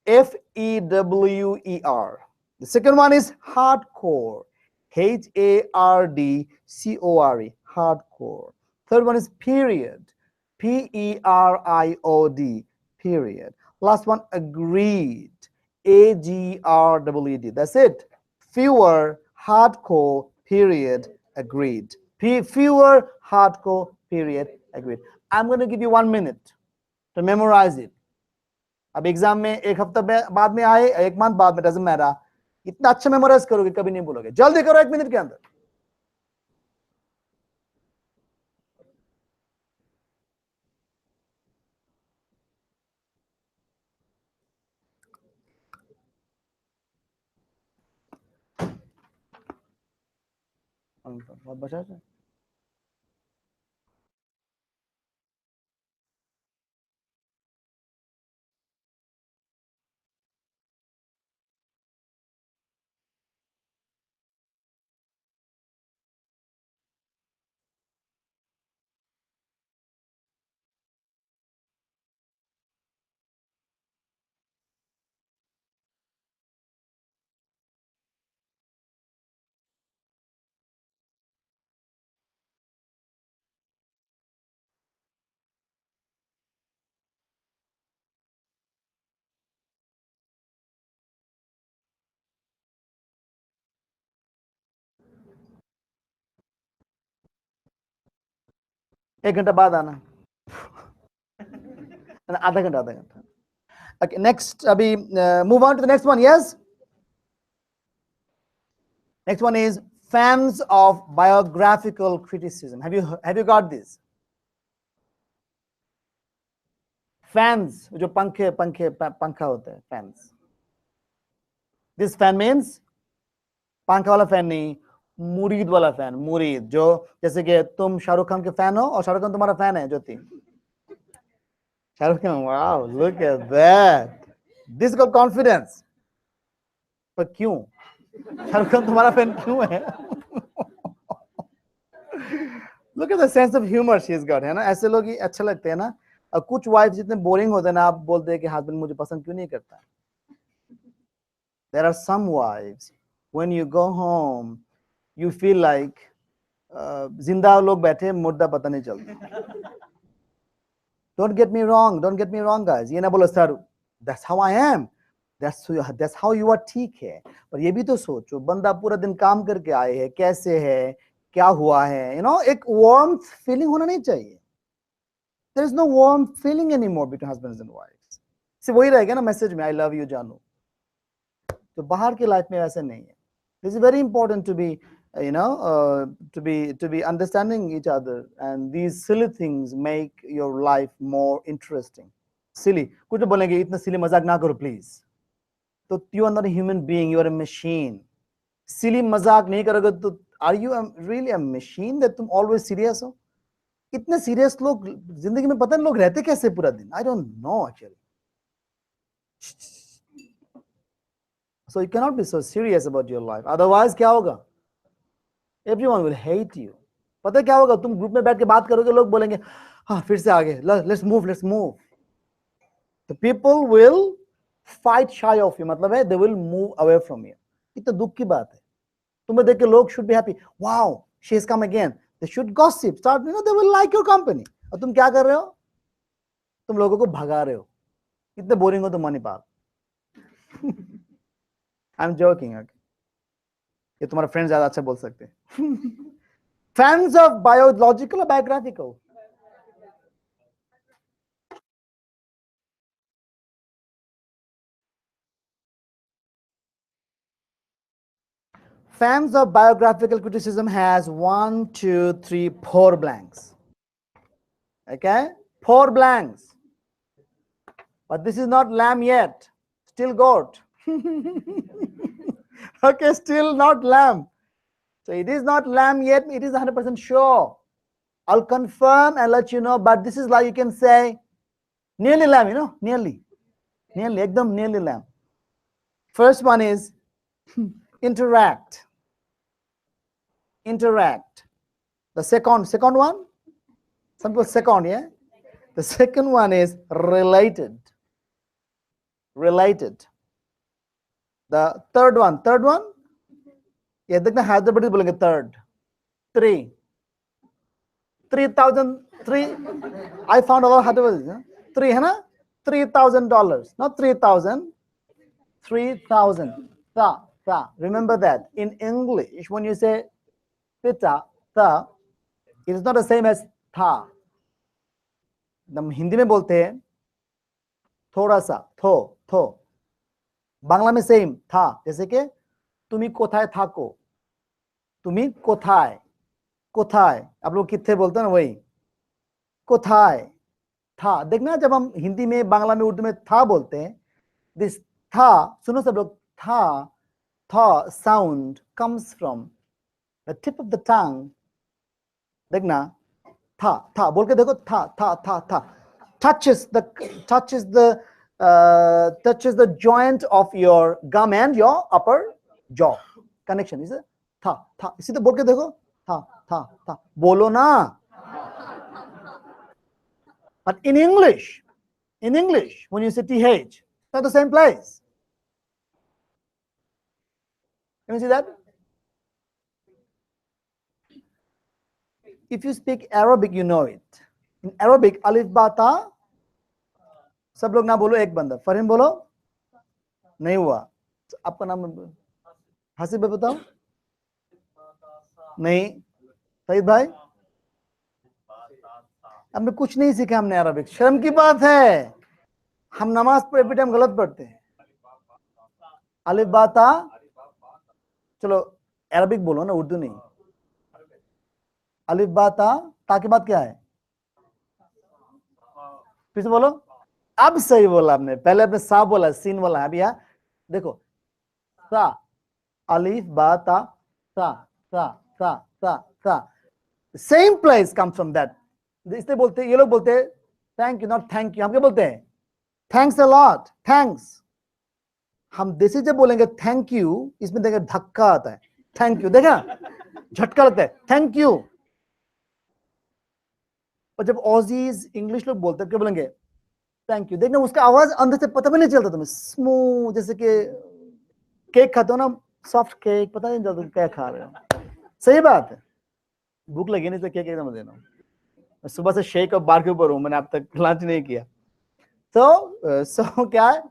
FEWER. The second one is hardcore, HARDCORE, hardcore. Third one is period, PERIOD, period. Last one, agreed, AGREED. That's it. Fewer, hardcore, period, agreed. Fewer, hardcore, period, agreed. I'm going to give you 1 minute to memorize it. अब exam में 1 हफ्ता बाद में आए, 1 month बाद में, doesn't matter. इतना अच्छा मेमोराइज करोगे, कभी नहीं भूलोगे. जल्दी करो 1 मिनट के अंदर. बहुत बचा है। एक घंटा बाद आना, आधा घंटा आधा घंटा। Okay, next, Abhi, move on to the next one. Yes. Next one is fans of biographical criticism. Have you got this? Fans, जो पंखा होता है, fans. This fan means पंखा वाला फैन नहीं, मुरीद वाला फैन, मुरीद, जो जैसे कि तुम शाहरुख खान के फैन हो और शाहरुख खान तुम्हारा फैन है, ज्योति। Shahrukh Khan, wow, look at that. This got confidence. पर क्यों? शाहरुख खान तुम्हारा फैन क्यों है? Look at the sense of humor she's got, है ना? ऐसे लोग ही अच्छे लगते हैं ना। और कुछ वाइफ जितने बोरिंग होते हैं ना, आप बोलते हैं कि हस्बैंड मुझे पसंद क्यों नहीं करता। There are some wives, when you go home, you feel like जिंदा लोग बैठे, मुर्दा पता नहीं चलता। Don't get me wrong, guys. ये ना बोलो sir, that's how I am, that's how you are, ठीक है। पर ये भी तो सोचो, बंदा पूरा दिन काम करके आए हैं, कैसे है, क्या हुआ है, एक warm feeling होना नहीं चाहिए। There is no warm feeling anymore between husbands and wives. सिर्फ वही रहेगा ना मैसेज में, I love you जानू। तो बाहर की लाइफ में ऐसे नहीं है। This is very important to be, to be understanding each other, and these silly things make your life more interesting. Silly, कुछ तो बोलेंगे इतना silly मजाक ना करो please. तो you are not a human being, you are a machine. Silly मजाक नहीं करोगे तो are you really a machine that तुम always serious हो? इतने serious लोग जिंदगी में पता नहीं लोग रहते कैसे पूरा दिन? I don't know actually. So you cannot be so serious about your life. Otherwise क्या होगा? Everyone will hate you. पता क्या होगा? तुम ग्रुप में बैठ के बात करोगे, लोग बोलेंगे हाँ फिर से आगे, let's move. The people will fight shy of you, मतलब है they will move away from you. इतना दुख की बात है। तुम्हें देख के लोग should be happy. Wow, she has come again. They should gossip. Start, they will like your company. और तुम क्या कर रहे हो? तुम लोगों को भगा रहे हो। इतने बोरिंग हो तुम मणिपाल। I'm joking, okay? ये तुम्हारे फ्रेंड्स ज्यादा अच्छा बोल सकते हैं। Fans of biological or biographical? Fans of biographical criticism has 1, 2, 3, 4 blanks. Okay, 4 blanks. But this is not lamb yet. Still goat. Okay, still not lamb. So it is not lamb yet. It is 100% sure. I'll confirm and let you know. But this is like you can say nearly lamb. Nearly. Ekdam nearly lamb. First one is interact. The second one, some people second, yeah. The second one is related. The third one, yeah, देखना हैदराबादी बोलेंगे third. 3,003. I found a lot of Hyderabadis. 3 है ना? $3,000, not 3,000. 3,000. Tha. Remember that. In English, when you say pita, tha, it is not the same as tha. हम हिंदी में बोलते हैं थोड़ा सा, थो. बांग्ला में सेम था, जैसे कि तुम्ही कोथाय थाको, तुम्ही कोथाय, आप लोग कितने बोलते हैं ना, वही कोथाय था। देखना जब हम हिंदी में, बांग्ला में, उर्दू में था बोलते हैं, दिस था, सुनो सब लोग, था sound comes from The tip of the tongue, देखना, था बोल के देखो, था touches the joint of your gum and your upper jaw. Connection is it? था इसी तो बोल के देखो, था बोलो ना. But in English, when you say th, it's not the same place. Can you see that? If you speak Arabic, you know it. In Arabic, alif ba ta, सब लोग ना बोलो, एक बंदा. फरहीन बोलो. नहीं हुआ. आपका नाम हासिब भाई बताओ. नहीं. सईद भाई, हमने कुछ नहीं सीखा. हमने अरबिक. शर्म की बात है, हम नमाज पढ़ते टाइम गलत पढ़ते हैं. अलिफ बा ता, चलो अरबिक बोलो ना, उर्दू नहीं. अलिफ बा ता के बाद क्या है? फिर से बोलो. अब सही बोला आपने. पहले आपने सा बोला, सीन बोला. अब यहाँ देखो, सा, अलिफ बा ता, सा. Same place comes from that. इसलिए बोलते हैं, ये लोग बोलते हैं thank you, not thank you. हम क्या बोलते हैं? Thanks a lot, thanks. हम देसी जब बोलेंगे थैंक यू, इसमें देखा धक्का आता है. थैंक यू, देखा झटका लगता है. Thank you. और जब ऑजीज इंग्लिश लोग बोलते हैं, क्या बोलेंगे? Thank you. देखना उसका आवाज अंदर से पता भी नहीं चलता तुम्हें. स्मूथ, जैसे कि केक खाते हो ना, सॉफ्ट केक, पता नहीं चलता क्या खा रहे हो. सही बात है. भूख लगी नहीं तो केक एकदम देना. सुबह से शेक और बार के ऊपर हूं, मैंने अब तक लंच नहीं किया. तो क्या है,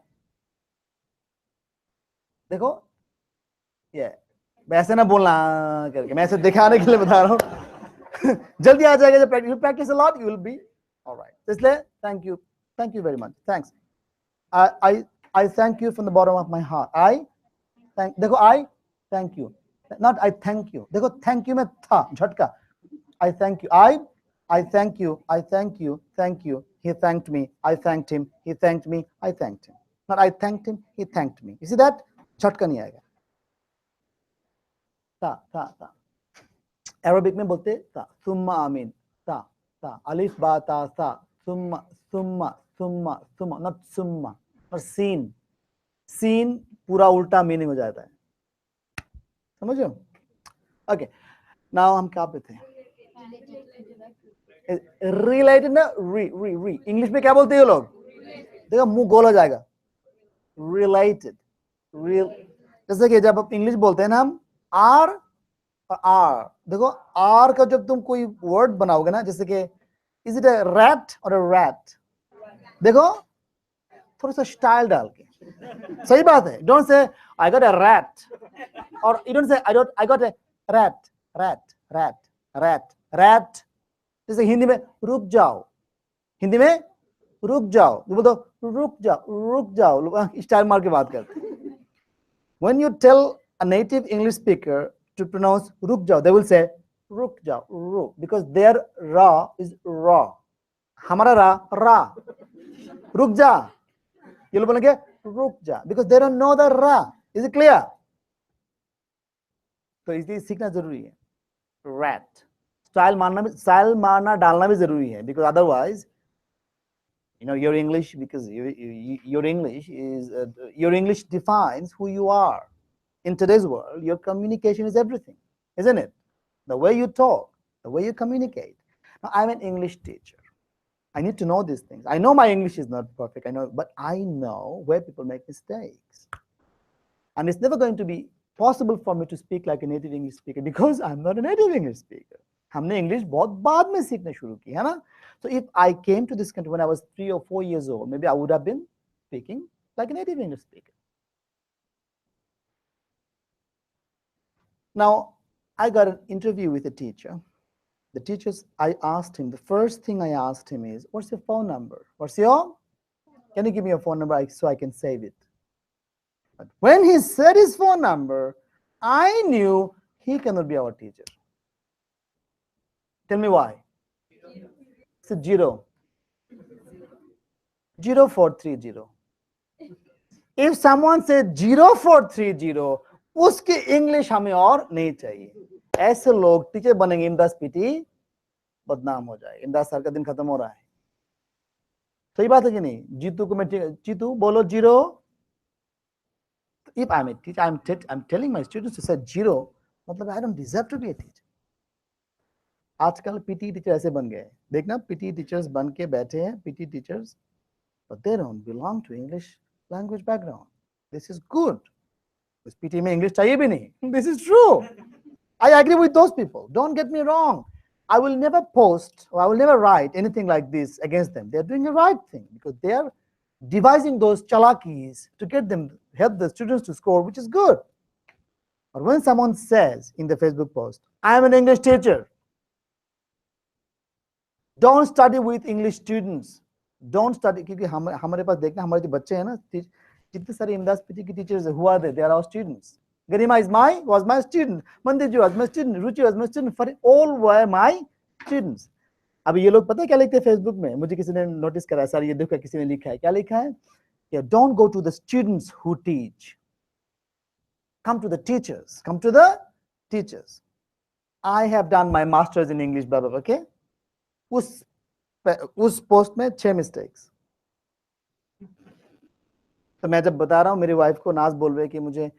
देखो ये वैसे ना बोलना करके, मैं ऐसे दिखाने के लिए बता रहा हूँ. जल्दी आ जाएगा जब practice a lot, you will be alright. इसलिए thank you very much. Thanks. I thank you from the bottom of my heart. देखो I thank you, not I thank you. देखो thank you में था झटका. I thank you. I thank you. Thank you. He thanked me. I thanked him. He thanked me. I thanked him. Not I thanked him. He thanked me. You see that? झटका नहीं आएगा. था. Arabic में बोलते था. Summa amin. था. Alif ba ta sa. Summa. Not summa. और scene पूरा उल्टा मीनिंग हो जाता है. समझ रहे हो? ओके. नाउ हम क्या पे थे? रिलेटेड ना, री. इंग्लिश में क्या बोलते हैं ये लोग? देखो मुंह गोल हो जाएगा. रिलेटेड. जैसे कि जब आप इंग्लिश बोलते हैं ना, हम आर और आर. देखो आर का जब तुम कोई वर्ड बनाओगे ना, जैसे कि इज इट अ रैट और अ रैट, देखो थोड़ा सा स्टाइल डाल के. सही बात है. Don't say I got a rat, और you don't say I got a rat. जैसे हिंदी में रुक जाओ, बोल दो रुक जाओ, स्टाइल मार के बात करते. When you tell a native English speaker to pronounce रुक जाओ, they will say रुक जाओ, because their ra is raw. हमारा रा. रुक जा, ये लोग बोलेंगे रुक जा, because they don't know the ra. Is it clear? तो इसलिए सीखना जरूरी है. Rat. स्टाइल मारना डालना भी जरूरी है, because otherwise your English, because your English defines who you are. In today's world, your communication is everything, isn't it? The way you talk, the way you communicate. Now, I'm an English teacher. I need to know these things. I know my English is not perfect, I know, but I know where people make mistakes. And it's never going to be possible for me to speak like a native English speaker, because I'm not a native English speaker. हमने English बहुत बाद में सीखना शुरू की है ना. So if I came to this country when I was 3 or 4 years old, maybe I would have been speaking like a native English speaker. Now, I got an interview with a teacher. The teachers, the first thing I asked him is, what's your phone number? Can you give me your phone number so I can save it? But when he said his phone number, I knew he cannot be our teacher. Tell me why. It's a 0430. If someone said 0430, उसकी English हमें और नहीं चाहिए. ऐसे लोग teacher बनेंगे, इमदाद PT बदनाम हो जाए, इमदाद सर का दिन खत्म हो रहा है। सही बात है कि नहीं? जीतू को मैं, जीतू बोलो zero. If I'm a teacher, I'm telling my students to set zero, मतलब I don't deserve to be a teacher. आजकल पीटी टीचर ऐसे बन गए, देखना पीटी टीचर्स बन के बैठे हैं, PT teachers, but they don't belong to English language background. This is good. इस पीटी में इंग्लिश चाहिए भी नहीं. This is true. I agree with those people. Don't get me wrong. I will never post or I will never write anything like this against them. They're doing the right thing because they are devising those chalakis to get them, help the students to score, which is good. But when someone says in the Facebook post, I am an English teacher, don't study with English students. Don't study, क्योंकि हमारे पास देखना, हमारे जो बच्चे हैं ना, जितने सारे इमदाद पीटी की टीचर्स हुआ they are our students. Garima was my student. Mandiju was my student. Ruchi was my student. For all were my students. अब ये लोग पता है क्या लिखते हैं फेसबुक में? मुझे किसी ने नोटिस करा, सर ये देखो किसी ने लिखा है, क्या लिखा है? Don't go to the students who teach. Come to the teachers. Come to the teachers. I have done my masters in English, blah, blah, blah, okay? उस पोस्ट में 6 मिस्टेक्स. तो मैं जब बता रहा हूँ, मेरी वाइफ को नाज बोल रहे कि मुझे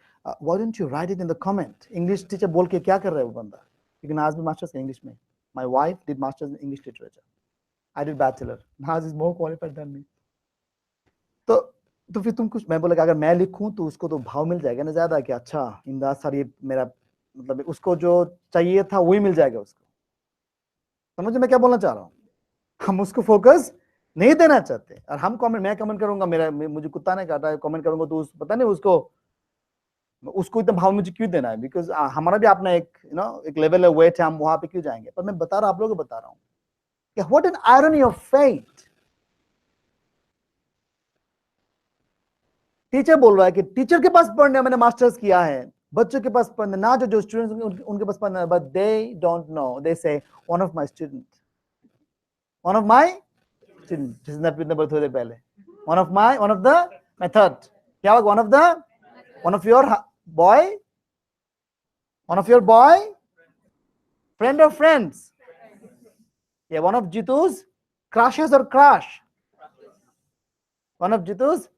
why don't you write it in the comment? English teacher बोल के क्या कर रहा है वो बंदा? क्योंकि नाज भी मास्टर्स इंग्लिश में. My wife did masters in English literature. I did bachelor. Naz is more qualified than me. तो फिर तुम कुछ, मैं बोला कि अगर मैं लिखूं तो उसको तो भाव मिल जाएगा ना ज्यादा, कि अच्छा इमदाद सर ये मेरा मतलब उसको जो चाहिए था वही मिल जाएगा उसको. समझे मैं क्या बोलना चाह रहा हूँ? हम उसको फोकस नहीं देना चाहते. और हम कमेंट, मैं कमेंट करूंगा, मुझे कुत्ता ने काटा है, कमेंट करूंगा तो पता नहीं उसको इतना भाव मुझे क्यों देना है? बिकॉज हमारा भी अपना एक एक लेवल है, वेट है, हम वहां पे क्यों जाएंगे? पर मैं बता रहा हूँ, आप लोगों को बता रहा हूँ कि what an irony of fate. Teacher बोल रहा है कि टीचर के पास पढ़ने, मैंने मास्टर्स किया है, बच्चों के पास पढ़ने ना, जो स्टूडेंट्स उनके पास पढ़ना है, बट दे डोंट नो. दे से वन ऑफ माय स्टूडेंट, जिसने अपने नंबर थोड़े पहले, वन ऑफ द मेथड, क्या होगा? One of your boy, one of your boy, friend of friends. Yeah, one of Jitu's crushes or crush. One of Jitu's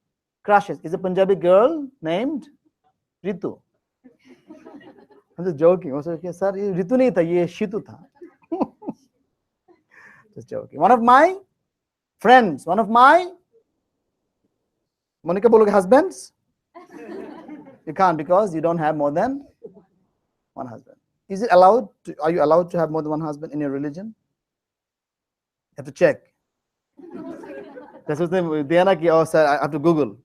crushes is a Punjabi girl named Ritu. I'm just joking. Also, sir, Ritu nahi tha, ye Shitu tha. Just joking. One of my friends, one of my, Monica bologe husbands? You can't, because you don't have more than one husband. Is it allowed? Are you allowed to have more than one husband in your religion? You have to check. That's what Diana ki, oh sir, I have to Google.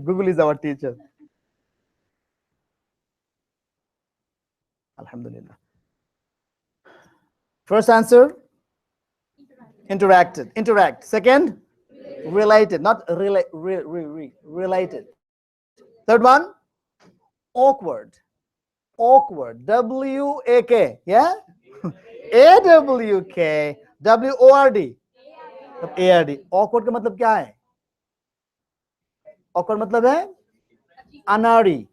Google is our teacher. Alhamdulillah. First answer, interacted. Interact. Second, related, not related. Third one, awkward. Awkward. W-A-K. Yeah? A-W-K. W-O-R-D. A-R-D. Awkward का मतलब क्या है? Awkward मतलब है अनाड़ी,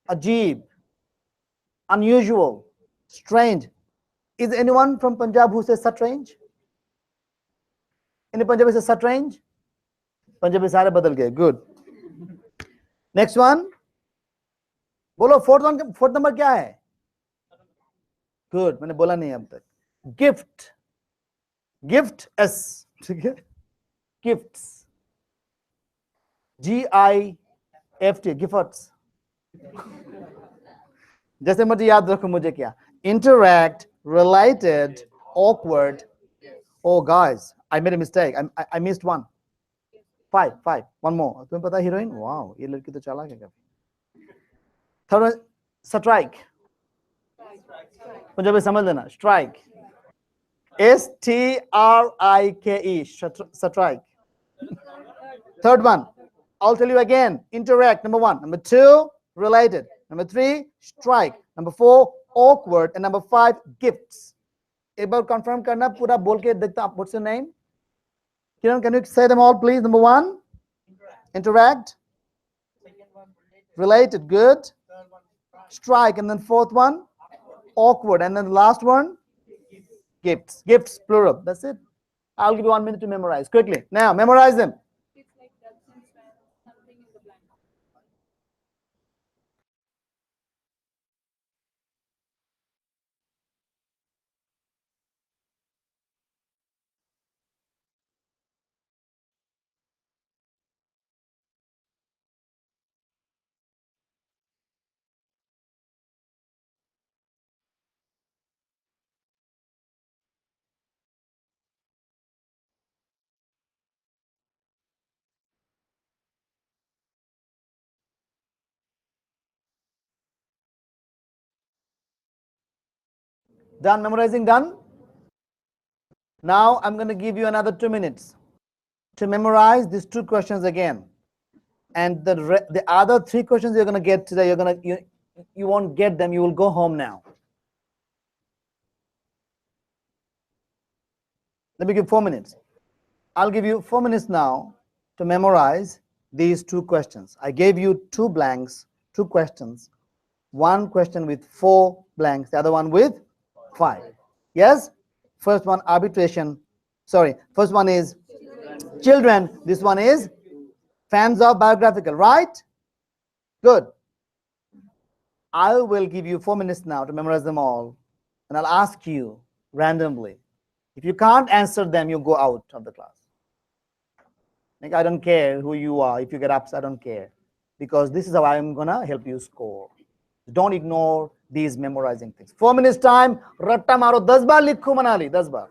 अजीब, unusual, strange. Is anyone from Punjab who says strange? Any Punjabi says strange? Punjabi सारे बदल गए. Good. Next one. बोलो फोर्थ नंबर क्या है? गुड, मैंने बोला नहीं अब तक. गिफ्ट. गिफ्ट एस, ठीक है? Gifts, G-I-F-T, gifts. जैसे मुझे याद रखो, मुझे क्या? Interact, related, awkward. Oh guys, I made a mistake. I missed one. Five. One more. तुम्हें पता है हीरोइन? वाओ, ये लड़की तो चालाक है काफी. Third one, strike. पंजाबी समझ लेना. Strike. S-T-R-I-K-E. Strike. Third one, I'll tell you again. Interact. Number 1. Number 2, related. Number 3, strike. Number 4, awkward. And number 5, gifts. एक बार confirm करना, पूरा बोल के देखता. What's your name? Kiran, can you say them all, please? Number 1, interact. Related. Good. strike, and then fourth one, awkward, and then the last one, gifts. Gifts, plural. That's it. I'll give you 1 minute to memorize quickly. Now, memorize them. It's like ducks and swans, something in the blank. Done memorizing? Done? Now I'm going to give you another 2 minutes to memorize these two questions again. And the other three questions you're going to get today, you won't get them. You will go home now. Let me give 4 minutes. I'll give you 4 minutes now to memorize these two questions. I gave you two blanks, two questions. One question with 4 blanks, the other one with 5. Yes? First one, arbitration. Sorry, first one is children. This one is fans of biographical, right? Good. I will give you 4 minutes now to memorize them all. And I'll ask you randomly. If you can't answer them, you go out of the class. Like, I don't care who you are. If you get upset, I don't care. Because this is how I'm going to help you score. Don't ignore these memorizing things. 4 minutes time. Ratta maro 10 baar likho manali. 10 baar.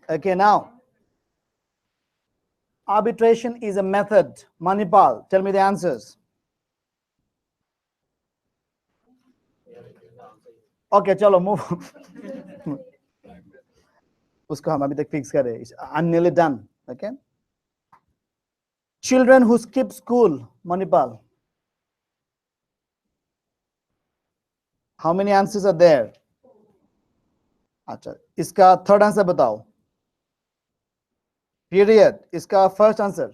Okay, now arbitration is a method. Manipal, tell me the answers. Okay, chalo, move. उसको हम अभी तक fix कर रहे हैं. I'm nearly done. Okay. Children who skip school. Manipal. How many answers are there? अच्छा, इसका third answer बताओ. Period. इसका first answer.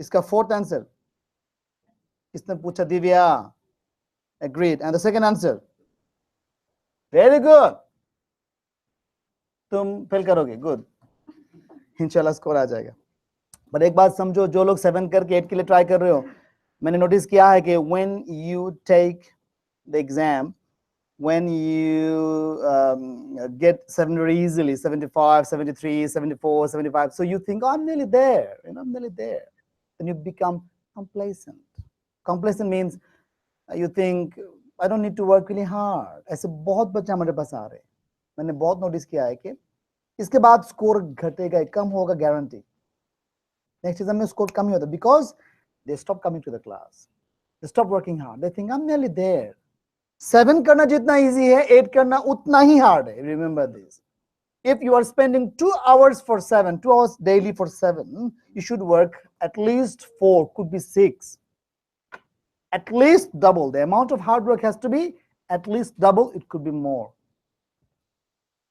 इसका fourth answer. इसने पूछा Divya. Agreed. And the second answer. Very good. तुम फेल करोगे. Good. इंशाल्लाह स्कोर आ जाएगा. बट एक बात समझो, जो लोग 7 करके 8 के लिए ट्राई कर रहे हो, मैंने नोटिस किया है कि when you take the exam, when you get 7 very easily, 75, 73, 74, 75, so you think, oh, I'm nearly there, I'm nearly there. Then you become complacent. Complacent means you think, I don't need to work really hard. ऐसे बहुत बच्चे हमारे पास आ रहे हैं. मैंने बहुत notice किया है कि इसके बाद स्कोर घटेगा, कम होगा, गारंटी. Next exam में स्कोर कम ही होता है because they stop coming to the class. They stop working hard. They think I'm nearly there. 7 करना जितना easy है, 8 करना उतना ही hard है. Remember this. If you are spending 2 hours for 7, 2 hours daily for 7, you should work at least 4, could be 6. At least double. The amount of hard work has to be at least double. It could be more.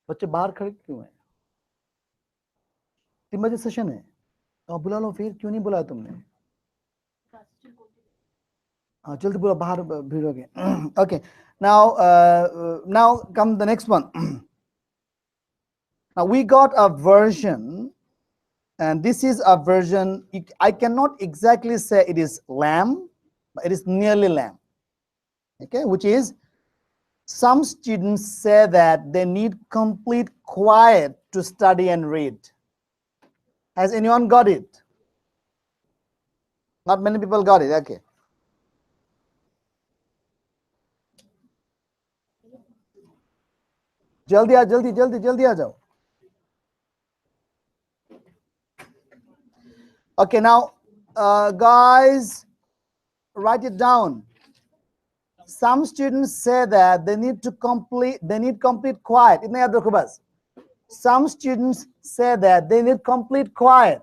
बच्चे बाहर खड़े क्यों हैं? 3 बजे session है. तो बुला लो फिर, क्यों नहीं बुलाया तुमने? हाँ, जल्दी बुला, बाहर भीड़ हो गई. Okay, now come the next one. Now we got a version, and this is a version, I cannot exactly say it is lamb, but it is nearly lamb. Okay, which is, some students say that they need complete quiet to study and read. Has anyone got it? Not many people got it. Okay. जल्दी आ जाओ. Okay, now guys, write it down. Some students say that they need complete quiet. इतना याद रखो बस. Some students say that they need complete quiet.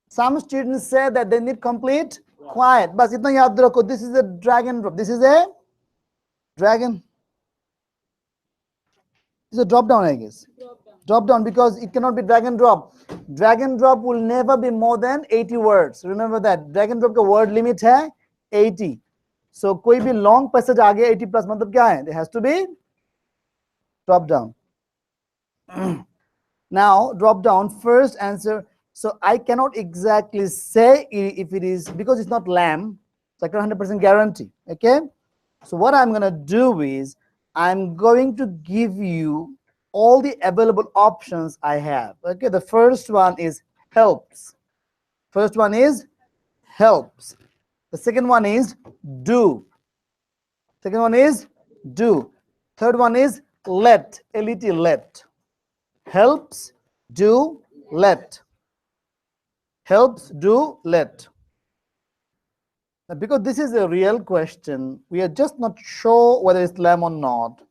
Some students say that they need complete quiet. बस इतना याद रखो. This is a drag and drop. This is a dragon. This is a drop down, I guess. Drop down, because it cannot be drag and drop. Drag and drop will never be more than 80 words. Remember that. Drag and drop का word limit है 80. So कोई भी long passage आ गया 80 plus, मतलब क्या है? It has to be drop down. Now drop down, first answer. So I cannot exactly say if it is, because it's not lamb, so I can 100% guarantee. Okay, so what I'm gonna do is, I'm going to give you all the available options I have. Okay, the first one is helps. First one is helps. The second one is do. Second one is do. Third one is let. L-E-T, let. Helps, do, let. Helps, do, let. Now, because this is a real question, we are just not sure whether it's lamb or not.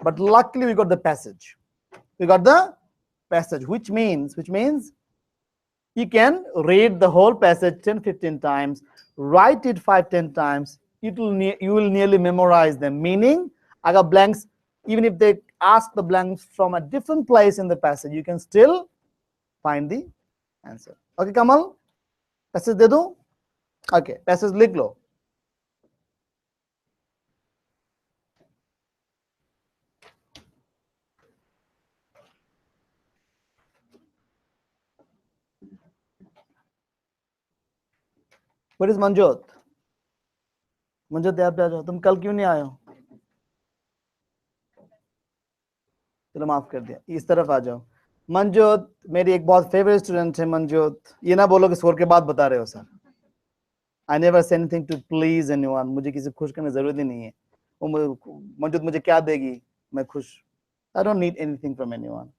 But luckily we got the passage. We got the passage, which means you can read the whole passage 10-15 times, write it 5-10 times. You will nearly memorize them. Meaning, I got blanks. Even if they ask the blanks from a different place in the passage, you can still find the answer. Okay, Kamal? Passage de do? Okay, passage लिख लो. What is Manjot? Manjot यहाँ पे आ जाओ, तुम कल क्यों नहीं आए हो? चलो माफ कर दिया, इस तरफ आ जाओ। मंजोत मेरी एक बहुत फेवरेट स्टूडेंट है। मंजोत, ये ना बोलो कि स्कोर के बाद बता रहे हो sir. I never say anything to please anyone, मुझे किसी खुश करने की जरूरत ही नहीं है। मंजोत मुझे क्या देगी, मैं खुश। I don't need anything from anyone.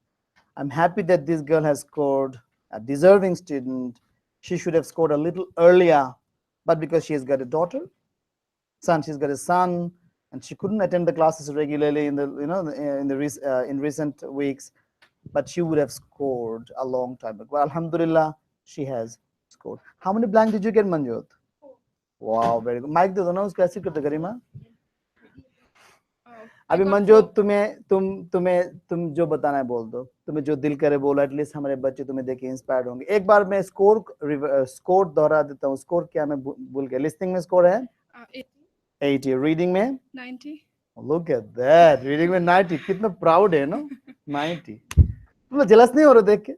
I am happy that this girl has scored, a deserving student. She should have scored a little earlier, but because she has got a daughter, she's got a son, and she couldn't attend the classes regularly in the in recent weeks, but she would have scored a long time ago. Well, alhamdulillah, she has scored. How many blank did you get, Manjot? Wow, very good. Mike दे दो ना उसको, ऐसे करते गरिमा। I अभी got Manjot 4. तुम जो बताना है बोल दो, तुम्हें जो दिल करे बोलो। एटलीस्ट हमारे बच्चे तुम्हें देख के इंस्पायर्ड होंगे। एक बार मैं स्कोर दोहरा देता हूँ। स्कोर क्या, मैं भूल गया। लिस्निंग में स्कोर है 80, रीडिंग में 90. लुक एट दैट, रीडिंग में 90। कितना प्राउड है ना, 90। तुम लोग जेलस नहीं हो रहे देख के,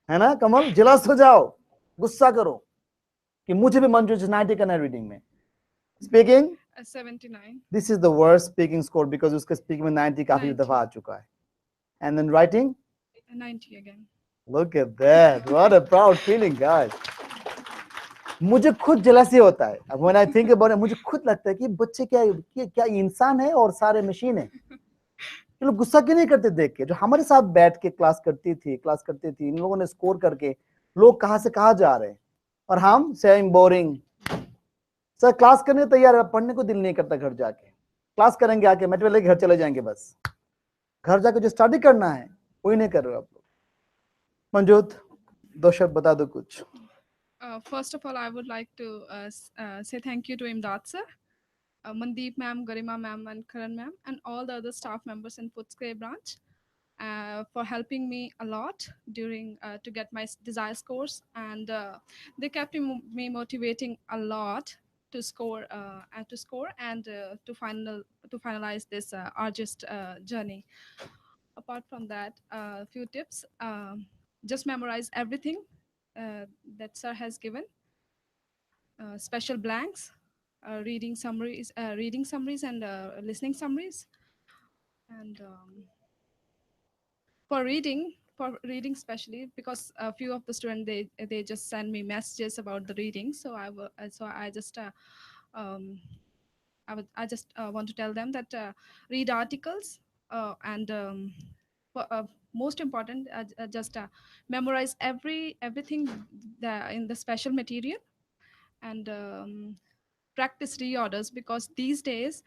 है ना? कमल, जेलस हो जाओ, गुस्सा करो कि मुझे भी मंजूर 90 करना है रीडिंग में। Speaking 79. This is the worst speaking score, because उसका स्पीकिंग में 90 काफी 90. दफा आ चुका है। And then writing 90 again. Look at that, what a proud feeling guys. मुझे खुद जेलसी होता है अब when I think about it. मुझे खुद लगता है कि बच्चे क्या इंसान है और सारे मशीन है। ये लोग गुस्सा क्यों नहीं करते देख के? जो हमारे साथ बैठ के क्लास करती थी, इन लोगों ने स्कोर करके लोग कहां से कहां जा रहे हैं, और हम सेइंग बोरिंग। सर क्लास करने तैयार है, पढ़ने को दिल नहीं करता। घर जाके क्लास करेंगे, आके मेटेरियल लेके घर चले जाएंगे, बस घर जाके जो स्टडी करना है वही नहीं कर रहे हो आप लोग। मंजूत, दो शब्द बता दो कुछ। First of all, I would like to say thank you to Imdad sir, Mandeep ma'am, Garima ma'am, and Karan ma'am, and all the other staff members in Footscray branch for helping me a lot during to get my desired scores, and they kept me motivating a lot to score and to finalize this arduous journey. Apart from that, a few tips: just memorize everything that sir has given, special blanks, reading summaries, and listening summaries. And for reading especially, because a few of the students, they just send me messages about the reading, so I just I just want to tell them that read articles, and most important, just memorize everything in the special material, and practice reorders, because these days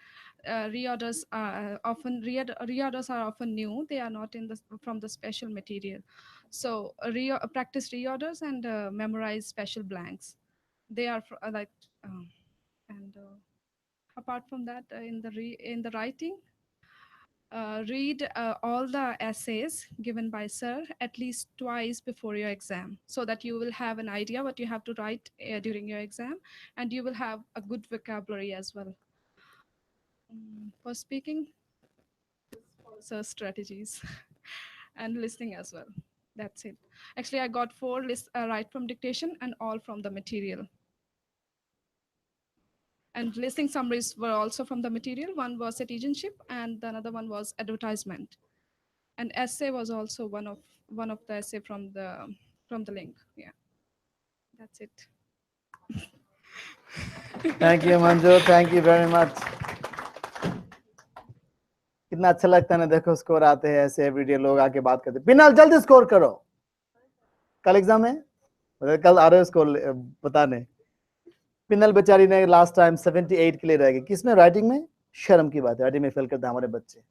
reorders are often new. They are not in the from the special material. So practice reorders and memorize special blanks. They are like and apart from that, in the writing, read all the essays given by sir at least twice before your exam, so that you will have an idea what you have to write during your exam, and you will have a good vocabulary as well. For speaking, sir strategies and listening as well. That's it. Actually, I got 4 lists right from dictation and all from the material. And listening summaries were also from the material. One was citizenship, and the another one was advertisement. And essay was also one of the essay from the link. Yeah, that's it. Thank you Manju, thank you very much. कितना अच्छा लगता है ना, देखो score आते हैं ऐसे, everyday लोग आके बात करते, पिनाल जल्दी स्कोर करो, कल एग्जाम है, मतलब कल आ रहे हो स्कोर बताने। पिनल बेचारी ने लास्ट टाइम 78 के लिए रह गई। किसमें? राइटिंग में। शर्म की बात है, राइटिंग में फेल करते हमारे बच्चे।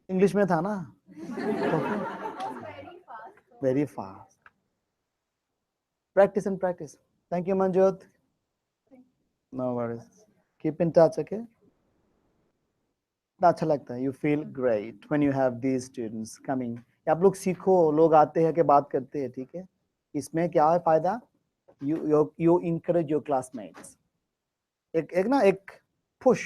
इंग्लिश में था ना, very fast. Practice and practice. Thank you Manjot, no worries, keep in touch, okay. अच्छा लगता है, you feel great when you have these students coming. आप लोग सीखो, लोग आते हैं कि बात करते हैं, ठीक है। इसमें क्या है फायदा? You encourage your classmates. एक ना एक पुश,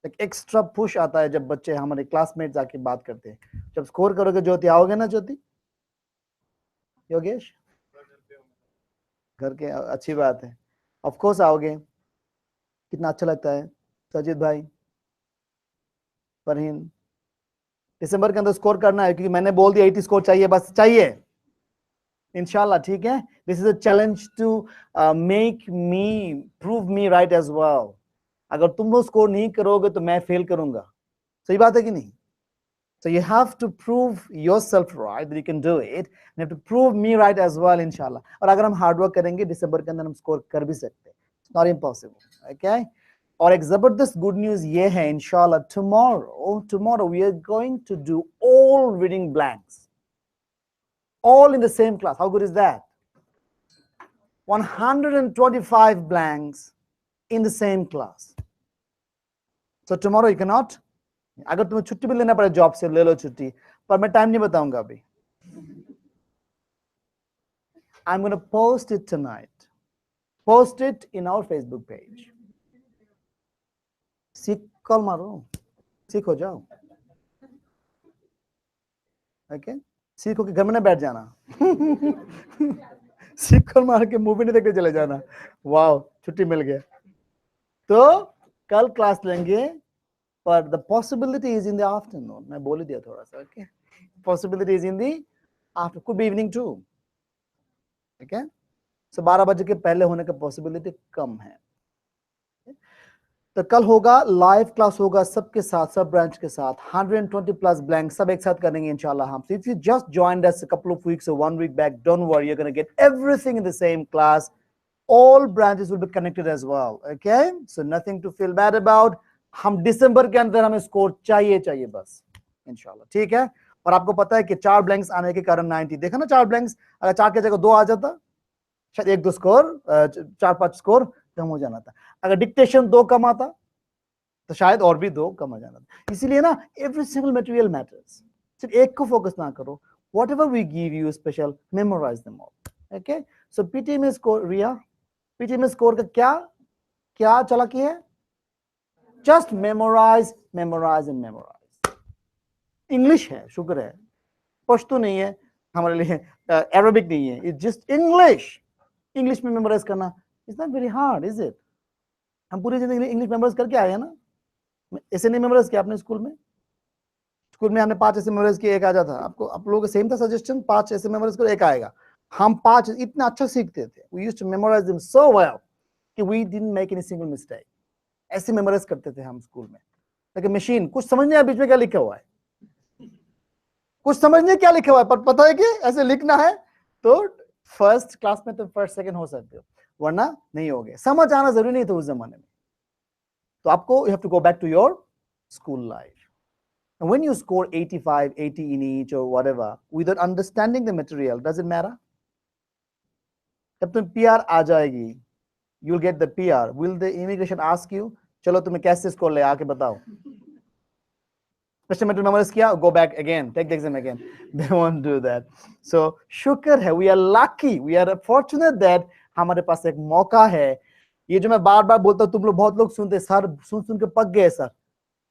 एक एक्स्ट्रा पुश आता है जब बच्चे हमारे क्लासमेट्स आके बात करते हैं। जब स्कोर करोगे ज्योति, आओगे ना ज्योति, योगेश घर के, अच्छी बात है, ऑफ कोर्स आओगे, कितना अच्छा लगता है। सजीद भाई, फरहीन, दिसंबर के अंदर स्कोर करना है, क्योंकि मैंने बोल दिया 80 स्कोर चाहिए, बस चाहिए इंशाल्लाह, ठीक है। This is a challenge to make me prove me right as well. अगर तुम लोग स्कोर नहीं करोगे तो मैं फेल करूंगा, सही बात है कि नहीं? So you have to prove yourself right that you can do it, and you have to prove me right as well, inshallah. और अगर हम हार्ड वर्क करेंगे दिसंबर के अंदर हम स्कोर कर भी सकते हैं, it's not impossible, okay? और एक जबरदस्त गुड न्यूज ये है, इंशाल्लाह tomorrow we are going to do all reading blanks, all in the same class. How good is that? 125 blanks in the same class. So tomorrow you cannot, अगर तुम्हें छुट्टी भी लेना पड़े जॉब से, ले लो छुट्टी, पर मैं टाइम नहीं बताऊंगा अभी। I'm going to post it tonight. Post it in our Facebook page. सीख कॉल मारो, सीख हो जाओ, ओके? सीखो कि घर में ना बैठ जाना। सीख कॉल मार के मूवी नहीं देखने चले जाना। वाह, छुट्टी मिल गया। तो कल क्लास लेंगे, पर the possibility is in the afternoon. मैं बोल ही दिया थोड़ा सा, okay? Possibility is in the afternoon, could be evening too, okay? So 12 बजे के पहले होने का पॉसिबिलिटी कम है। तो कल होगा लाइव क्लास, होगा सबके साथ, सब ब्रांच के साथ, 120 प्लस ब्लैंक सब एक साथ करेंगे इंशाल्लाह हम। So if you just joined us a couple of weeks or 1 week back, don't worry, you're going to get everything in the same class. All branches will be connected as well, okay? So nothing to feel bad about. हम दिसंबर के अंदर हमें score चाहिए बस इंशाल्लाह, ठीक है? और आपको पता है कि 4 ब्लैंक्स आने के कारण 90, देखा ना, 4 ब्लैंक्स, अगर 4 की जगह 2 आ जाता, शायद 1-2 स्कोर, 4-5 स्कोर कम हो जाना था। अगर डिक्टेशन 2 कम आता तो शायद और भी 2 कम हो जाना था। इसीलिए ना, एवरी सिंगल मटेरियल मैटर्स, सिर्फ एक को फोकस ना करो, whatever we give you special, memorise them all, okay? So PT में स्कोर, रिया, पीटी में स्कोर का क्या चला की है? Just memorise and memorise. English है, शुक्र है, पश्तो नहीं है हमारे लिए, अरबिक नहीं है, इट्स जस्ट इंग्लिश में मेमोराइज करना is not very hard, is it? हम पूरी जिंदगी इंग्लिश मेमोराइज करके आए हैं ना, ऐसे नहीं मेमोराइज किया आपने स्कूल में हमने 5 ऐसे मेमोराइज किए, एक आ जाता। आपको, आप लोगों का सेम था सजेशन, 5 ऐसे मेमोराइज करो, एक आएगा। हम 5 इतना अच्छा सीखते थे, we used to memorise them so well कि we didn't make any single mistake. ऐसे मेमोराइज करते थे हम स्कूल में। लेकिन मशीन कुछ समझ नहीं आया बीच में क्या लिखा हुआ है, कुछ समझ नहीं क्या लिखा हुआ है, पर पता है कि ऐसे लिखना है, तो फर्स्ट क्लास में तो फर्स्ट सेकंड हो सकते हो, वरना नहीं हो गए। समझ आना जरूरी नहीं था उस जमाने में। तो आपको, you have to go back to your school life. And when you score 85, 80 in each or whatever, without understanding the material, does it matter? जब तुम PR आ जाएगी, you'll get the PR. Will the immigration ask you, चलो तुम्हें कैसे score ले, आके बताओ? Special material memorize किया, go back again, take the exam again. They won't do that. So शुक्र है, we are lucky, we are fortunate that हमारे पास एक मौका है। ये जो मैं बार बार बोलता हूँ, तुम लोग, बहुत लोग सुनते, सर सुन के पक गए, सर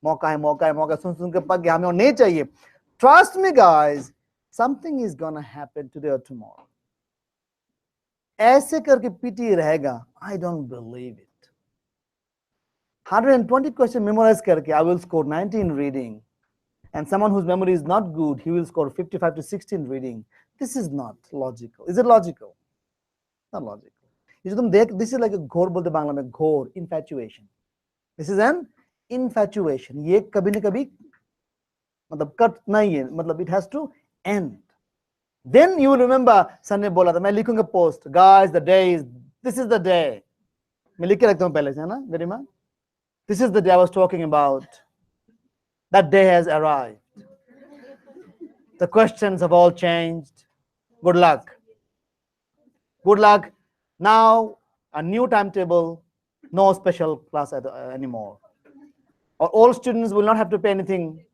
मौका है, सुन के पक गए, हमें और नहीं चाहिए। Trust me guys, something is gonna happen today or tomorrow. ऐसे करके पीटी रहेगा, I don't believe it. 120 question memorize करके I will score 90 in reading, and someone whose memory is not good, he will score 55 to 60 in reading. This is not logical. Is it logical? Not logical. ये जो तुम देख, this is like a घोर बोलते बांग्ला में, घोर, infatuation. This is an infatuation. ये कभी न कभी मतलब कट नहीं है, मतलब it has to end. Then you will remember, सन ने बोला था, मैं लिखूंगा post, guys the day is, this is the day, मैं लिख के रखता हूँ पहले से, है ना गरिमा? This is the day I was talking about. That day has arrived. The questions have all changed. Good luck. Good luck. Now a new timetable, no special class anymore. Or all students will not have to pay anything.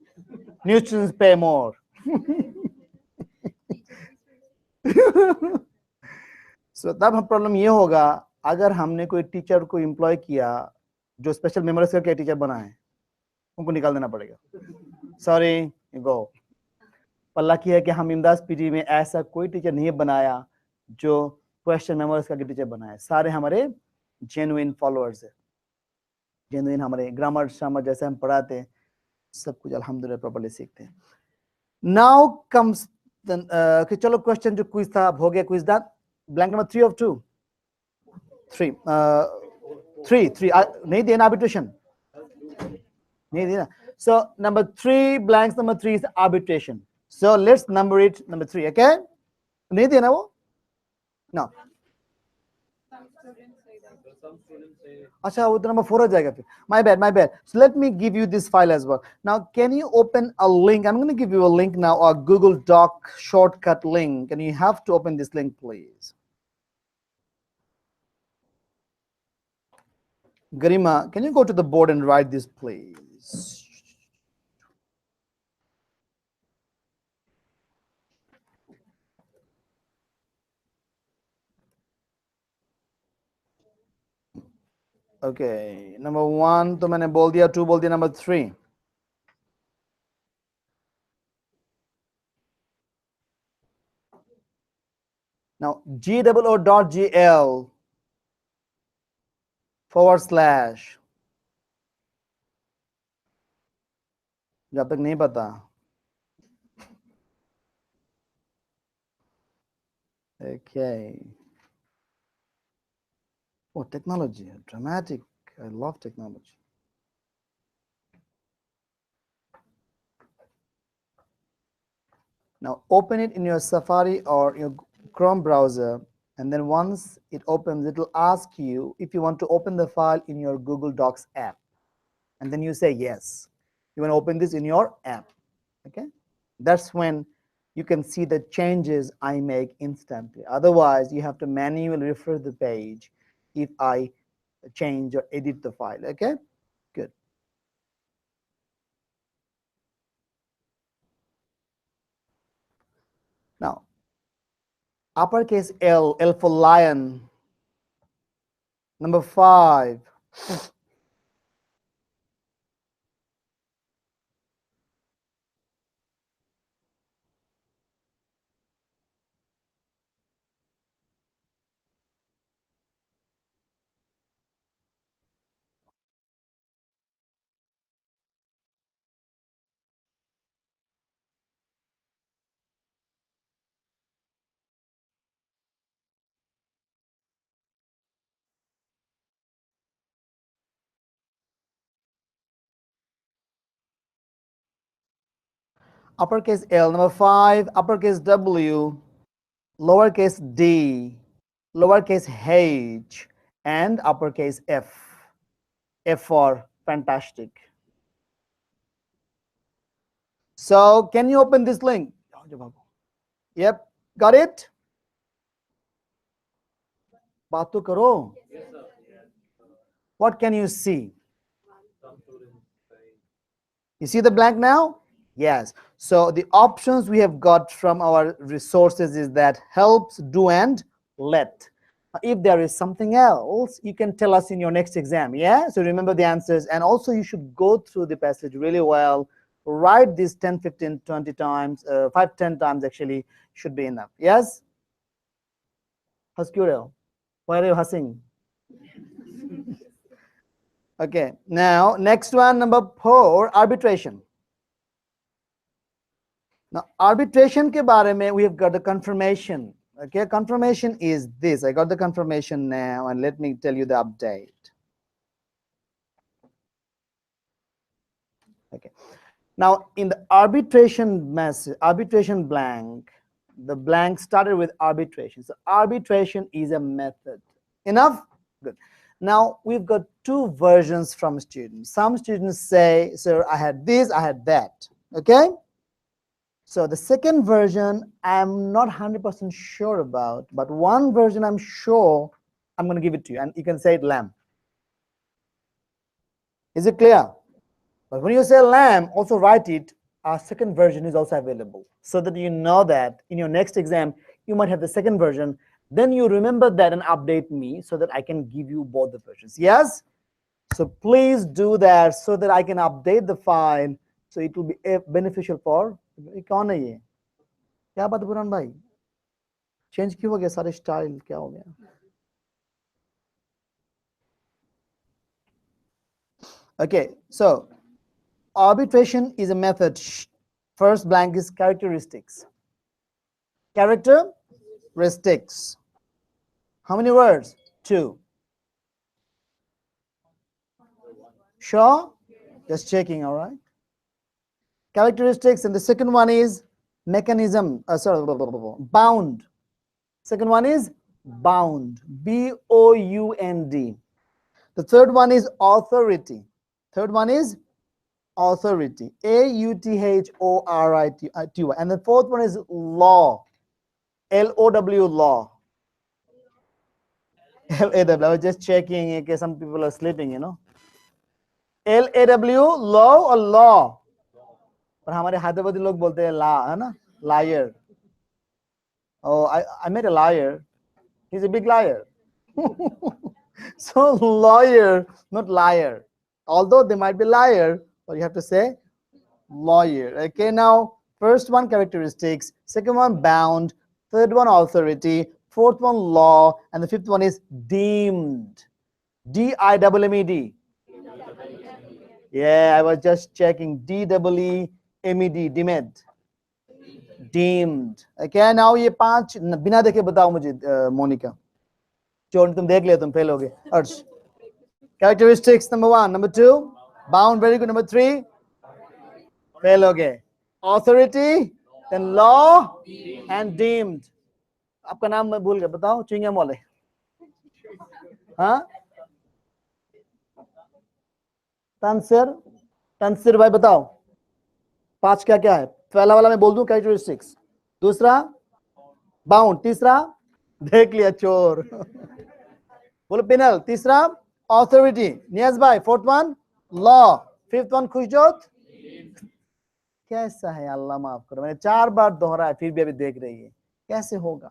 New students pay more. So तब हम problem ये होगा, अगर हमने कोई teacher को employ किया जो स्पेशल मेमोराइज करके टीचर बनाए, उनको निकाल देना पड़ेगा. Sorry, you go. पल्ला की है कि हम इमदाद पीटी में ऐसा कोई टीचर नहीं बनाया जो क्वेश्चन मेमोराइज करके टीचर बनाए. सारे हमारे जेन्युइन फॉलोअर्स है, जेन्युइन हमारे ग्रामर शामर जैसे हम पढ़ाते हैं सब कुछ अल्हम्दुलिल्लाह प्रॉपर्ली सीखते हैं. नाउ कम्स कि चलो क्वेश्चन जो क्विज था हो गया, quiz done. Blank number 3 of 2. 3 3 नहीं देना arbitration, नहीं देना. So number 3, blanks number 3 is arbitration. So let's number it number 3. Okay, नहीं देना वो. No. अच्छा वो तो नंबर 4 हो जाएगा फिर. My bad, my bad. So let me give you this file as well. Now can you open a link? I'm going to give you a link now, a Google Doc shortcut link, and you have to open this link, please. Garima, can you go to the board and write this, please? Okay, number 1 तो मैंने बोल दिया, 2 बोल दिया, number 3. Now GOO.GL / जब तक नहीं पता. Okay. Oh, technology, dramatic. I love technology. Now open it in your Safari or your Chrome browser, and then once it opens, it will ask you if you want to open the file in your Google Docs app. And then you say yes. You want to open this in your app. Okay? That's when you can see the changes I make instantly. Otherwise, you have to manually refresh the page if I change or edit the file. Okay? Good. Now, uppercase L for lion. Number 5. Uppercase L. Number 5, uppercase W, lowercase d, lowercase h, and uppercase F. F for fantastic. So can you open this link? Yep, got it? बात तो करो. What can you see? You see the blank now? Yes. So the options we have got from our resources is that helps, do, and let. If there is something else, you can tell us in your next exam. Yeah. So remember the answers, and also you should go through the passage really well. Write this 10, 15, 20 times, 5, 10 times actually should be enough. Yes. Haskuriel, why are you hussing? Okay. Now next one, number 4, arbitration. Now arbitration ke baare mein we have got the confirmation. Okay, confirmation is this. I got the confirmation now, and let me tell you the update. Okay, now in the arbitration message, arbitration blank, the blank started with arbitration. So arbitration is a method. Enough? Good. Now we've got 2 versions from students. Some students say, sir, I had this, I had that. Okay. So the second version, I'm not 100% sure about, but one version I'm sure I'm going to give it to you, and you can say it lamb. Is it clear? But when you say lamb, also write it. Our second version is also available, so that you know that in your next exam, you might have the second version. Then you remember that and update me so that I can give you both the versions. Yes? So please do that so that I can update the file, so it will be beneficial for. कौन है ये? क्या बात है बुरहान भाई? Change क्यों हो गया सारे स्टाइल? क्या हो गया? Okay, so arbitration is a method. First blank is characteristics. Characteristics. How many words? 2. Sure? Just checking, all right? Characteristics, and the second one is mechanism. Bound. Second one is bound. B-O-U-N-D. The third one is authority. Third one is authority. A-U-T-H-O-R-I-T-Y. And the fourth one is law. L-O-W, law. L-A-W. I was just checking in case some people are sleeping, you know. L-A-W, law or law? पर हमारे हैदराबादी लोग बोलते हैं ला, है ना? Liar. Oh, I met a liar. He's a big liar. So lawyer, not liar. Although they might be liar, but you have to say lawyer. Okay, now first one characteristics, second one bound, third one authority, fourth one law, and the fifth one is deemed. D-I-M-M-E-D. Yeah, I was just checking. D-E-E-M-E-D, deemed. Deemed. Okay, now ये पांच बिना देखे बताओ मुझे मोनिका. चोर तुम देख लिया, तुम फेल हो गए. अर्श. Characteristics number 1, number 2, bound, very good. Number 3, fail हो गए. Authority, then law and deemed. आपका नाम मैं भूल गया, बताओ. चिंगम वाले. हाँ? तंसिर भाई बताओ. 5 क्या क्या है? पहला वाला मैं बोल दूं characteristics. दूसरा bound. तीसरा देख लिया चोर. बोलो पिनल. तीसरा authority. नियाज भाई. Fourth one law. Fifth one Khushjot. कैसा है? अल्लाह माफ करो, मैंने 4 बार दोहराया फिर भी अभी देख रही है. कैसे होगा?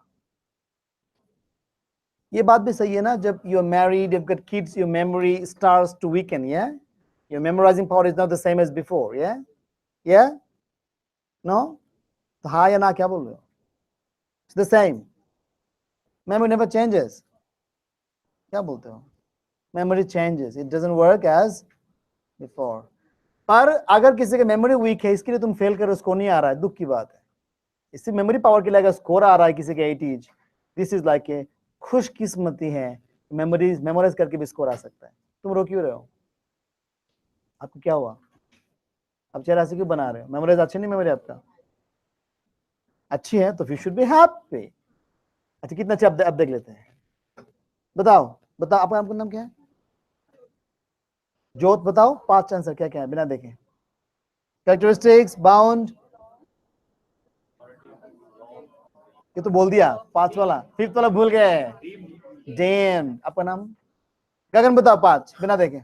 ये बात भी सही है ना, जब you are married, you have got kids, your memory starts to weaken. या your memorising power is not the same as before. या नो? तो हाँ या ना क्या बोल रहे हो? It's the same. Memory never changes. क्या बोलते हो? Memory changes. It doesn't work as before. पर अगर किसी की मेमोरी वीक है, इसके लिए तुम फेल करो, स्कोर नहीं आ रहा है, दुख की बात है. इससे मेमोरी पावर के लिए अगर स्कोर आ रहा है किसी के 80, दिस इज लाइक ए खुशकिस्मती है. मेमोराइज करके भी स्कोर आ सकता है. तुम रो क्यों रहे हो? आपको क्या हुआ? आप चेहरा से क्यों बना रहे हो? मेमोराइज अच्छी नहीं? मेमोरी आपका अच्छी है तो यू शुड बी हैप्पी. अच्छा, कितना अच्छा अब देख लेते हैं. बताओ आपका नाम क्या है? जोत. बताओ 5 आंसर क्या क्या है बिना देखे. कैरेक्टरिस्टिक्स, बाउंड, ये तो बोल दिया. 5 वाला. 5th वाला भूल गए. डीम्ड. आपका नाम? गगन. बताओ 5 बिना देखे.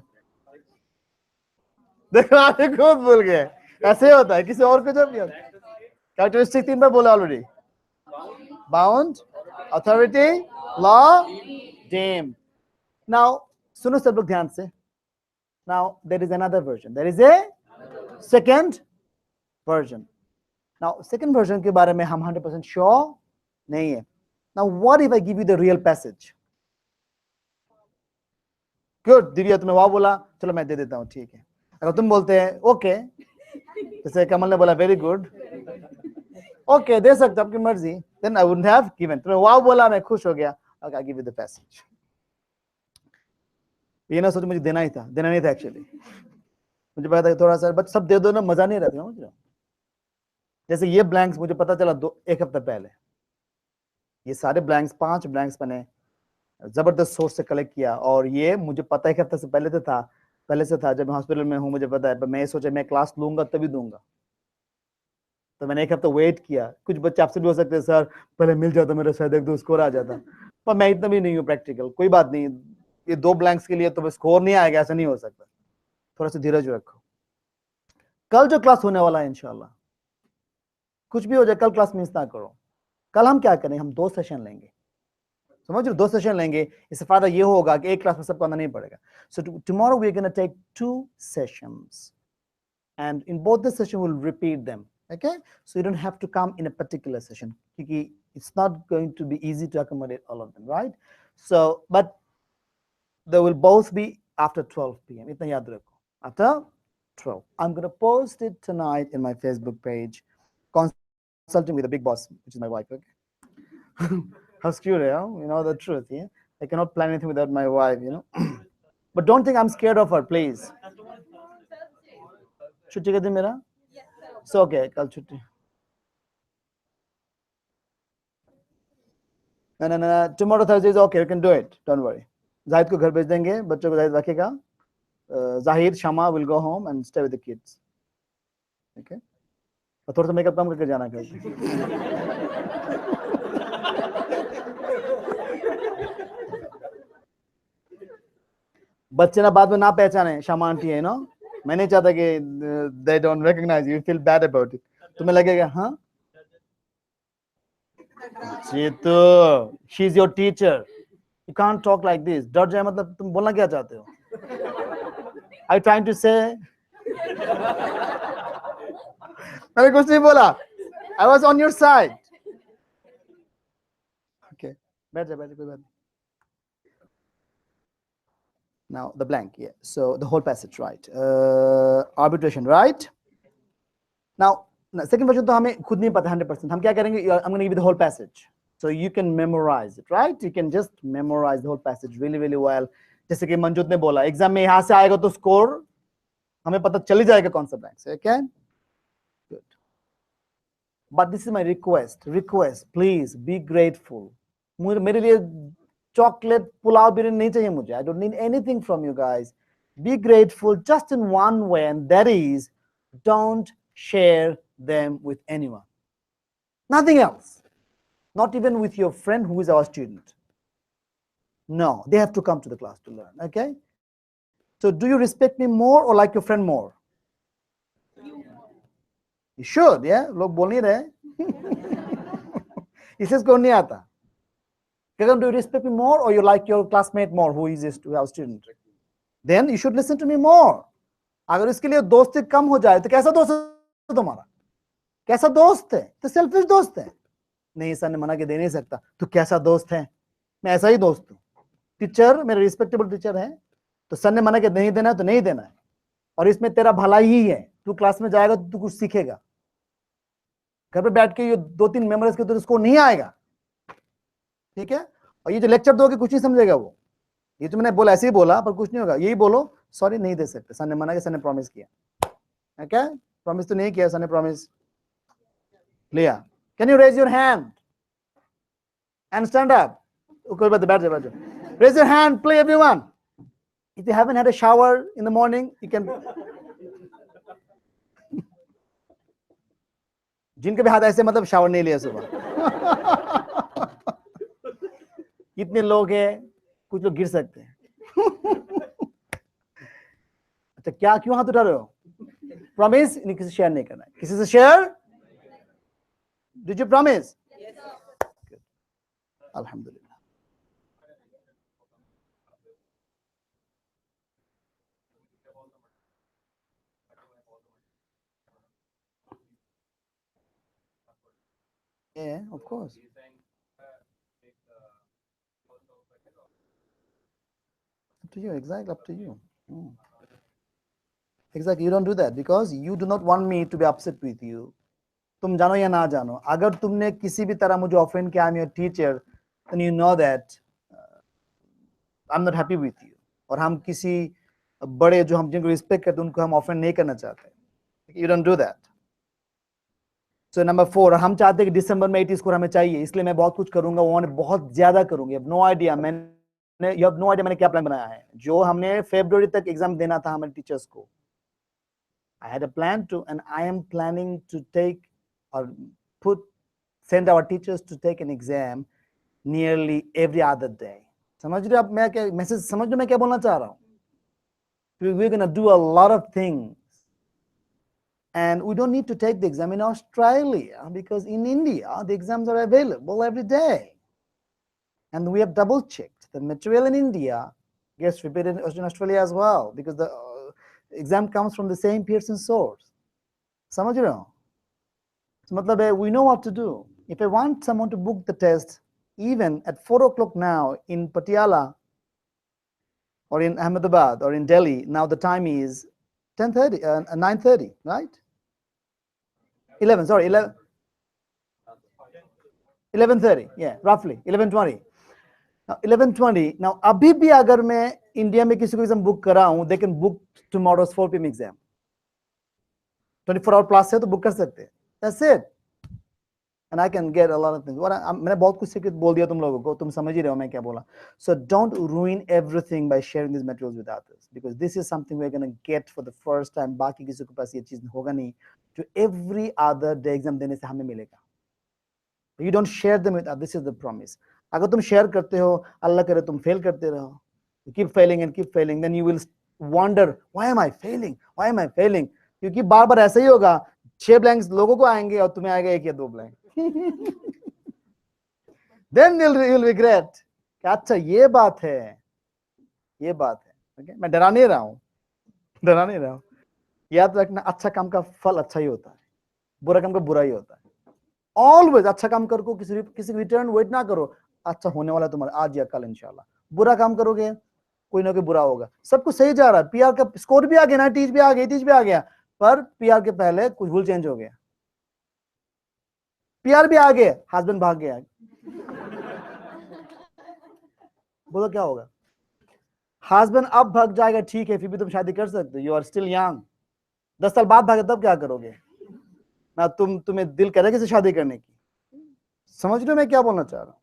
देखो आप खुद भूल गए. ऐसे होता है, किसी और को जब कैरेक्टरिस्टिक 3 बार बोला already. Bound, authority, law, deemed. Now सुनो सब लोग ध्यान से. Now there is another version. There is a second version. Now second version के बारे में हम 100% sure नहीं है. Now what if I give you the real passage? Good. Divya तुमने वाह बोला, चलो मैं दे देता हूँ. ठीक है. अगर तुम बोलते हैं ओके, जैसे कमल ने बोला वेरी गुड, ओके दे सकते आपकी मर्जी, then I wouldn't have given. तुमने वाह बोला, मैं खुश हो गया. Okay, I give you the passage. ये ना सोचो मुझे देना नहीं था एक्चुअली. मुझे पता था थोड़ा सा, बट सब दे दो ना, मजा नहीं रहता मुझे. जैसे ये ब्लैंक्स मुझे पता चला 1 हफ्ता पहले. ये सारे ब्लैंक्स 5 ब्लैंक्स मैंने जबरदस्त सोर्स से कलेक्ट किया, और ये मुझे पता 1 हफ्ते से पहले से था. जब मैं हॉस्पिटल में हूँ मुझे पता है, पर मैं सोचा मैं क्लास लूंगा तभी दूंगा. तो मैंने 1 हफ्ता वेट किया. कुछ बच्चे आपसे भी हो सकते हैं सर पहले मिल जाता मेरा शायद 1-2 स्कोर आ जाता, पर मैं इतना भी नहीं हूँ प्रैक्टिकल. कोई बात नहीं, ये 2 ब्लैंक्स के लिए तो स्कोर नहीं आएगा, ऐसा नहीं हो सकता. थोड़ा सा धीरज रखो. कल जो क्लास होने वाला है इंशाल्लाह, कुछ भी हो जाए कल क्लास मिस ना करो. कल हम क्या करें, हम 2 सेशन लेंगे. समझ रहे हो, 2 सेशन लेंगे, इससे फायदा ये होगा कि एक क्लास में सबको आना नहीं पड़ेगा. So tomorrow we are going to take 2 sessions, and in both the session we'll repeat them. Okay, so you don't have to come in a particular session because it's not going to be easy to accommodate all of them, right? So but they will both be after 12 p.m. इतना याद रखो, after 12. I'm going to post it tonight in my Facebook page, consulting with the big boss, which is my wife. Okay. How screwed I am, you know the truth. Yeah, I cannot plan anything without my wife, you know. But don't think I'm scared of her, please. छुट्टी का दिन मेरा, so okay, कल छुट्टी. No, tomorrow Thursday is okay, you can do it, don't worry. Zahid को घर भेज देंगे, बच्चों को जाहिद रखेगा. Zahid, Shama will go home and stay with the kids. Okay, और थोड़ा सा मेकअप कम करके जाना कल. बच्चे ना बाद में ना पहचाने शामा आंटी है, नो. मैं नहीं चाहता कि they don't recognize you, feel bad about it. तुम्हें लगेगा हाँ Jitu, she is your teacher, you can't talk like this. डर जाए मतलब तुम बोलना क्या चाहते हो? Are you trying to say? मैंने कुछ नहीं बोला, I was on your side. Okay, बैठ जा कोई बात नहीं. Now the blank, yeah. So the whole passage, right? Arbitration, right? Now second version तो हमें खुद नहीं पता 100%. हम क्या करेंगे? I'm going to give you the whole passage, so you can memorize it, right? You can just memorize the whole passage really, really well. जैसे कि मंजूत ने बोला, एग्जाम में यहाँ से आएगा तो स्कोर हमें पता चल ही जाएगा कौन सा ब्लैंक से. Okay? Good. But this is my request. Please be grateful. मेरे लिए chocolate pulao biryani nahi chahiye mujhe. I don't need anything from you guys. Be grateful just in one way, and that is don't share them with anyone. Nothing else. Not even with your friend who is our student. No, they have to come to the class to learn. Okay? So do you respect me more or like your friend more? You should, yeah? लोग बोल नहीं रहे. इससे इसको नहीं आता. Do you respect me more or you like your classmate more who is our student? Then you should listen to me more. अगर इसके लिए दोस्ती कम हो जाए तो कैसा दोस्त है तुम्हारा? कैसा दोस्त है? तो सेल्फिश दोस्त है. नहीं, सर ने मना के दे नहीं सकता. तो कैसा दोस्त है? मैं ऐसा ही दोस्त हूँ. टीचर मेरा रिस्पेक्टेबल टीचर है, तो सर ने मना के नहीं देना है तो नहीं देना है, और इसमें तेरा भलाई ही है. तू क्लास में जाएगा तो तू कुछ सीखेगा. घर पे बैठ के ये 2-3 मेमोरीज के तो उसको नहीं आएगा. ठीक है? और ये जो लेक्चर दोगे कुछ नहीं समझेगा वो. ये तो मैंने बोला, ऐसे ही बोला पर कुछ नहीं होगा. यही बोलो सॉरी नहीं दे सकते, सर ने मना किया, सर ने प्रॉमिस किया. ओके, प्रॉमिस तो नहीं किया, सर ने प्रॉमिस लिया. Can you raise your hand and stand up? कोई बात, बैठ जाओ. Raise your hand, play everyone. If you haven't had a shower in the morning, you can. जिनके भी हाथ ऐसे मतलब शावर नहीं लिया सुबह. कितने लोग हैं? कुछ लोग गिर सकते हैं. अच्छा, क्या क्यों हाथ उठा रहे हो? प्रॉमिस नहीं, किसी शेयर नहीं करना है. किसी से share? Did you promise? Yes, sir. Good. Alhamdulillah. Yeah, of course. Up to you, exactly, up to you. Exactly, you don't do that because you do not want me to be upset with you. तुम जानो या ना जानो, अगर तुमने किसी भी तरह मुझे ऑफेंड किया, I'm your teacher, then you know that I'm not happy with you. और हम किसी बड़े जो हम जिनको रिस्पेक्ट करते हैं उनको हम ऑफेंड नहीं करना चाहते. You don't do that. So number 4, हम चाहते हैं कि दिसंबर में 80 स्कोर हमें चाहिए, इसलिए मैं बहुत कुछ करूंगा, वो बहुत ज्यादा करूंगा. You have no idea, you have no idea मैंने क्या प्लान बनाया है. जो हमने फरवरी तक एग्जाम देना था हमारे टीचर्स को, I had a plan to, and I am planning to take or send our teachers to take an exam nearly every other day. समझ रहे हो आप मैं क्या मैसेज समझ रहे हो मैं क्या बोलना चाह रहा हूँ? We're going to do a lot of things, and we don't need to take the exam in Australia because in India the exams are available every day. And we have double checked the material in India gets repeated in Australia as well, because the exam comes from the same Pearson source. समझ रहे हो? So matlab hai, we know what to do. If I want someone to book the test, even at 4 o'clock now in Patiala or in Ahmedabad or in Delhi, now the time is 10:30, 9:30, right? 11, sorry, 11, 11:30, yeah, roughly 11:20. Now 11:20. Now अभी भी अगर मैं India में किसी को exam book कराऊं, they can book tomorrow's 4 p.m. exam. 24 hour plus है तो बुक कर सकते हैं. That's it. And I can get a lot of things. मैंने बहुत कुछ सीख बोल दिया तुम लोगों को, तुम समझ ही रहे हो मैं क्या बोला. So don't ruin everything by sharing these materials with others, because this is something we're going to get for the first time. बाकी किसी के पास ये चीज होगा नहीं. To every other day exam देने से हमें मिलेगा. You don't share them with others. This is the promise. अगर तुम शेयर करते हो, अल्लाह करे तुम फेल करते रहो. You keep failing and keep failing, then you will wonder, why am I failing? Why am I failing? क्योंकि बार बार ऐसा ही होगा. 6 blanks लोगों को आएंगे और तुम्हें आएगा 1 या 2 blank. Then you'll regret. अच्छा ये बात है, ये बात है. Okay? मैं डरा नहीं रहा हूँ, डरा नहीं रहा हूँ. याद रखना, अच्छा काम का फल अच्छा ही होता है, बुरा काम का बुरा ही होता है. ऑलवेज अच्छा काम करो, किसी रिटर्न वेट ना करो. अच्छा होने वाला तुम्हारा आज या कल इंशाल्लाह. बुरा काम करोगे कोई ना कोई बुरा होगा. सब कुछ सही जा रहा है, पीआर का स्कोर भी आ गया ना, टीच भी आ गई, टीच भी आ गया, पर पीआर के पहले कुछ भूल चेंज हो गया. पीआर भी आ गया, हस्बैंड भाग गया. बोलो क्या होगा? हस्बैंड अब भाग जाएगा, ठीक है, फिर भी तुम शादी कर सकते हो, यू आर स्टिल यंग. 10 साल बाद भागे तब क्या करोगे ना? तुम्हें दिल करे किसी शादी करने की. समझ रहे हो मैं क्या बोलना चाह रहा हूँ?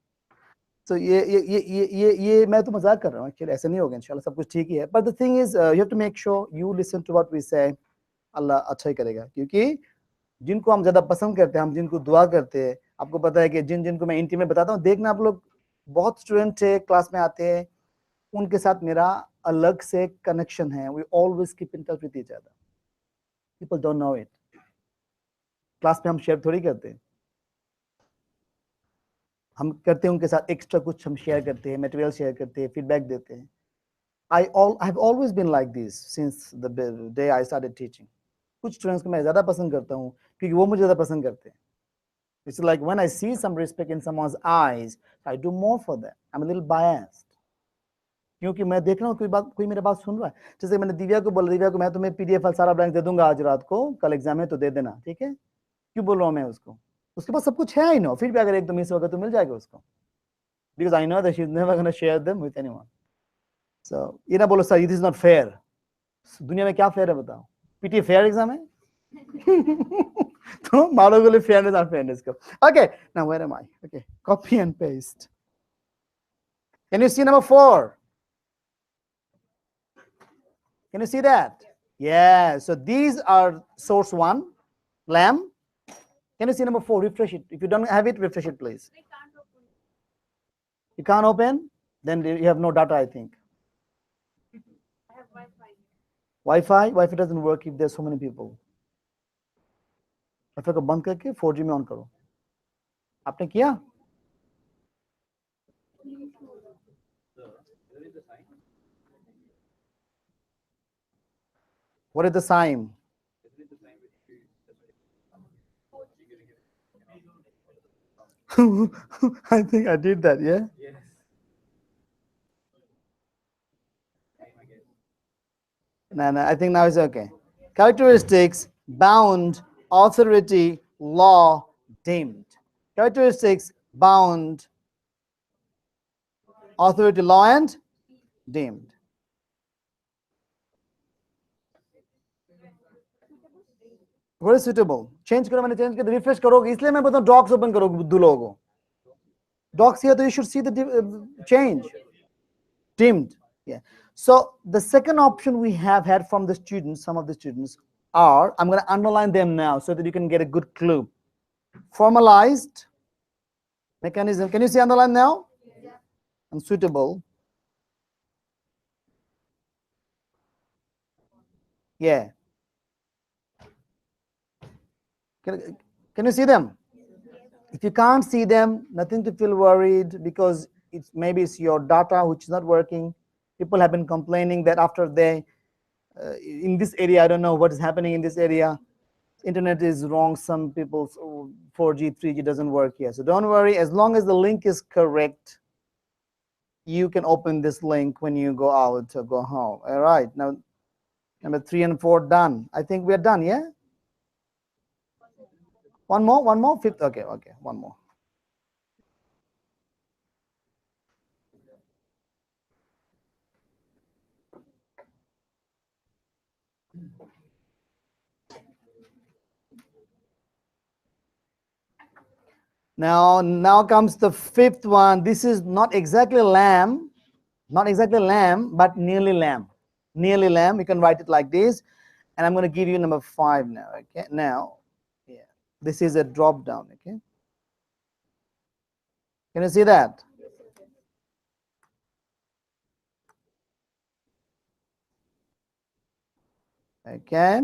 तो ये मैं तो मजाक कर रहा हूँ, एक्चुअली ऐसा नहीं होगा, इंशाल्लाह सब कुछ ठीक ही है. But the thing is you have to make sure you listen to what we say. अल्लाह अच्छा ही करेगा, क्योंकि जिनको हम ज्यादा पसंद करते हैं, हम जिनको दुआ करते हैं, आपको पता है कि जिनको मैं इंटीमेट बताता हूँ, देखना आप लोग, बहुत स्टूडेंट है क्लास में आते हैं, उनके साथ मेरा अलग से कनेक्शन है. We always keep in touch with each other. People don't know it. Class में हम शेयर थोड़ी करते हैं, हम करते हैं उनके साथ एक्स्ट्रा कुछ हम शेयर करते हैं, मटेरियल शेयर करते हैं, फीडबैक देते हैं. I have always been like this since the day I started teaching. कुछ स्टूडेंट्स को मैं ज्यादा पसंद करता हूँ क्योंकि वो मुझे ज्यादा पसंद करते हैं. It's like when I see some respect in someone's eyes, I do more for them. I'm a little biased. क्योंकि मैं देख रहा हूँ कोई मेरी बात सुन रहा है. जैसे मैंने दिव्या को बोला, दिव्या को मैं तुम्हें पीडीएफ फाइल सारा ब्लैंक दे दूंगा आज रात को, कल एग्जाम है तो दे देना, ठीक है? क्यों बोल रहा हूँ मैं उसको? उसके पास सब कुछ है, आई नो, फिर भी अगर एक दो मिस होगा तो मिल जाएगा उसको, because I know that she's never going to share them with anyone. So ये ना बोलो sir this is not fair. दुनिया में क्या फेयर है बताओ? पीटी फेयर एग्जाम है? तो मारोगे फेयरनेस और फेयरनेस को. Okay, now where am I? Okay, copy and paste. Can you see number 4? Can you see that? Yeah, so these are source 1, lamb. Can you see number 4? Refresh it. If you don't have it, refresh it, please. You can't open? Then you have no data, I think. I have Wi-Fi. Wi-Fi? Wi-Fi doesn't work if there's so many people. Wi-Fi को बंद करके 4G में on करो. आपने किया? What is the sign? I think I did that, yeah? Yes. No, I think now it's okay. Characteristics, bound, authority, law, dimmed. Characteristics, bound, authority, law, and dimmed. What is suitable? Change करो, मैंने change किया, refresh करोगे, इसलिए मैं बताऊँ docs open करो बुद्धू लोगों को. Docs here, so you should see the change. Dimmed. Yeah. So the second option we have had from the students, some of the students are, I'm going to underline them now so that you can get a good clue. Formalized mechanism. Can you see underline now? Yeah. And suitable. Yeah. Can you see them? If you can't see them, nothing to feel worried, because maybe it's your data which is not working. People have been complaining that after they in this area, I don't know what is happening in this area. Internet is wrong. Some people's 4G, 3G doesn't work here. So don't worry. As long as the link is correct, you can open this link when you go out or go home. All right. Now, number 3 and 4 done. I think we are done. Yeah. One more. Fifth. Okay. One more. Now comes the fifth one. This is not exactly lamb, but nearly lamb. Nearly lamb. You can write it like this. And I'm going to give you number 5 now. Okay. Now, yeah, this is a drop down. Okay. Can you see that? Okay.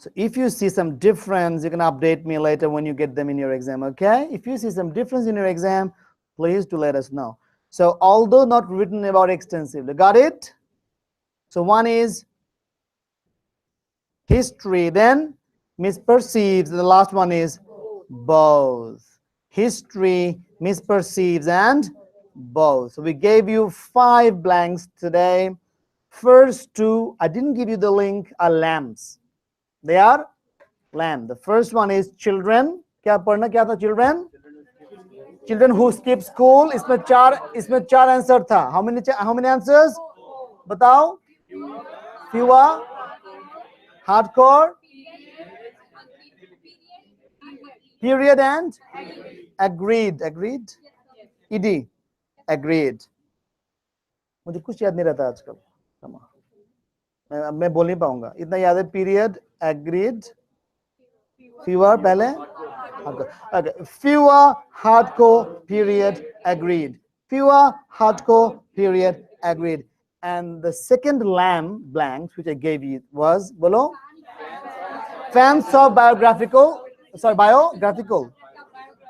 So if you see some difference, you can update me later when you get them in your exam. Okay. If you see some difference in your exam, please do let us know. So although not written about extensively, got it? So one is history, then misperceives. The last one is both. History, misperceives, and both. So we gave you 5 blanks today. First 2, I didn't give you the link, are lambs. They are lamb. The first one is children. क्या पढ़ना क्या था children? Children who skip school. इसमें चार answer था. How many answers? बताओ. Fewer. Hardcore. Period and agreed. ed agreed. मुझे कुछ याद नहीं रहता आजकल. मैं बोल नहीं पाऊंगा. इतना याद है. Period, agreed, fewer पहले. Okay. Fewer, hardcore, period, agreed. Fewer, hardcore, period, agreed. And the second lamb blank which I gave you was bolo. Fans of biographical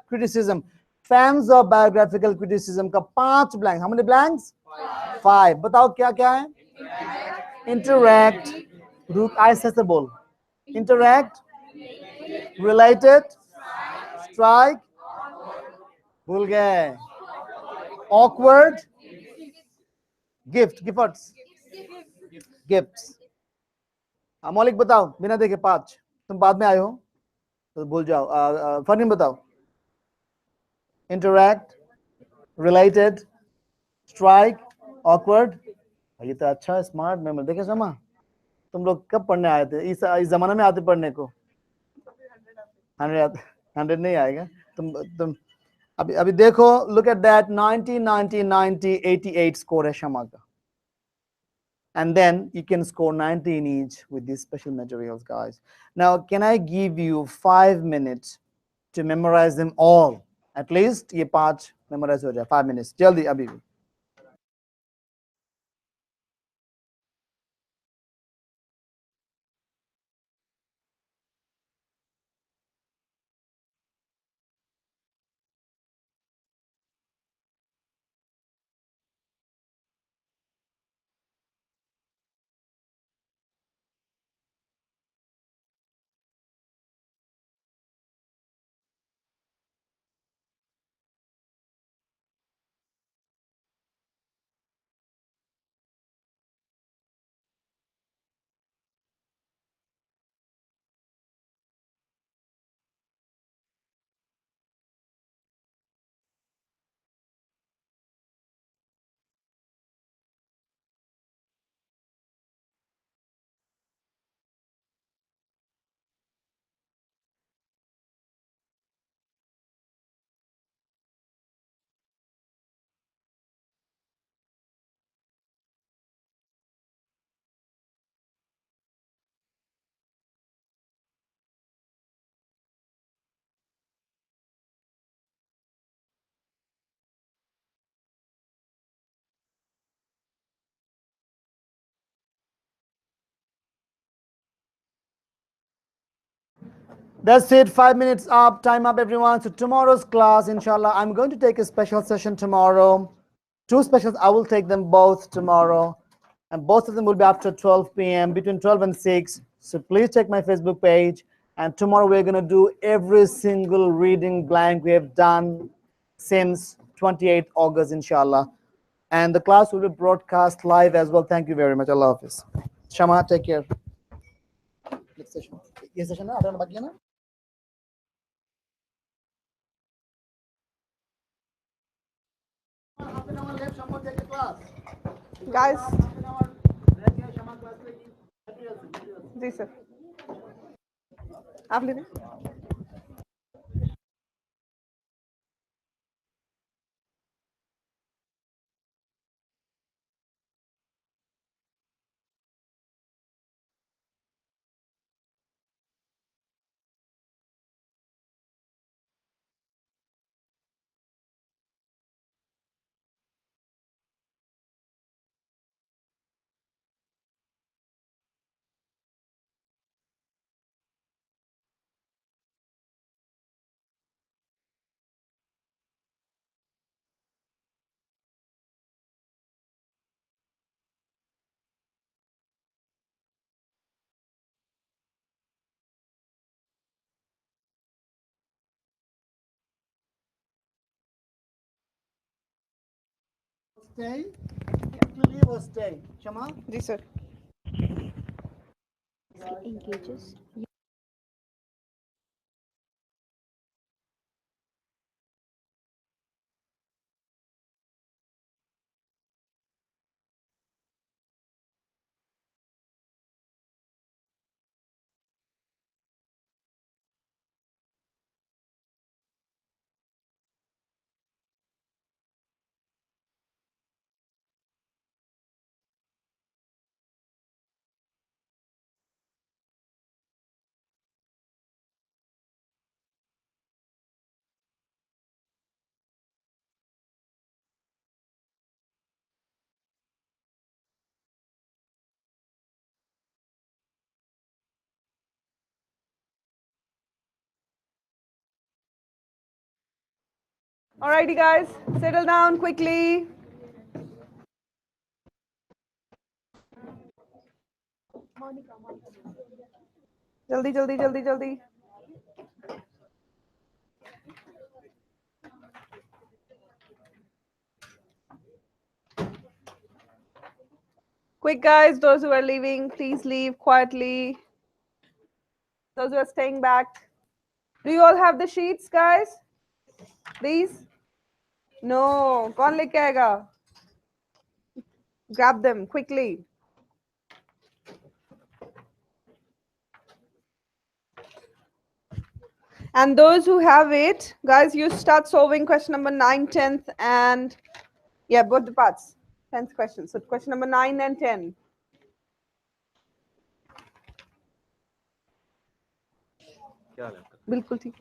criticism. Fans of biographical criticism का 5 blank. How many blanks? 5. बताओ क्या क्या है? Interact. Accessible. Interact. Related. Strike. भूल गए. Awkward. Gifts. मौलिक बताओ बिना देखे 5. तुम बाद में आए हो तो भूल जाओ. फरहीन बताओ. Interact, related, strike, awkward. ये तो अच्छा स्मार्ट मेमोरी. देखे शमा तुम लोग कब पढ़ने आए थे? इस जमाने में आते पढ़ने को? 100 नहीं आएगा. तुम अभी देखो. Look at that. 90, 90, 90, 88 score है शमा का. And then you can score 90 in each with these special materials, guys. Now, can I give you 5 minutes to memorize them all? At least ये 5 memorize हो जाए. 5 minutes. जल्दी अभी. That's it. 5 minutes up. Time up, everyone. So tomorrow's class, inshallah, I'm going to take a special session tomorrow. Two specials, I will take them both tomorrow, and both of them will be after 12 p.m., between 12 and 6. So please check my Facebook page. And tomorrow we're going to do every single reading blank we have done since 28th August, inshallah. And the class will be broadcast live as well. Thank you very much. Allah Hafiz. Shama, take care. Next session. Yes, session. I don't know. Half an hour left. Shama, take the class. Guys, जी sir आप ले लें Stay. To leave or stay. Shama? जी sir engages. Alrighty guys, settle down quickly. जल्दी जल्दी जल्दी जल्दी Quick guys, those who are leaving, please leave quietly. Those who are staying back. Do you all have the sheets, guys? Please? No. कौन लेके आएगा? Grab them quickly. And those who have it, guys, you start solving question number 9, 10th, and yeah, both the parts. 10th question. So question number 9 and 10. बिल्कुल ठीक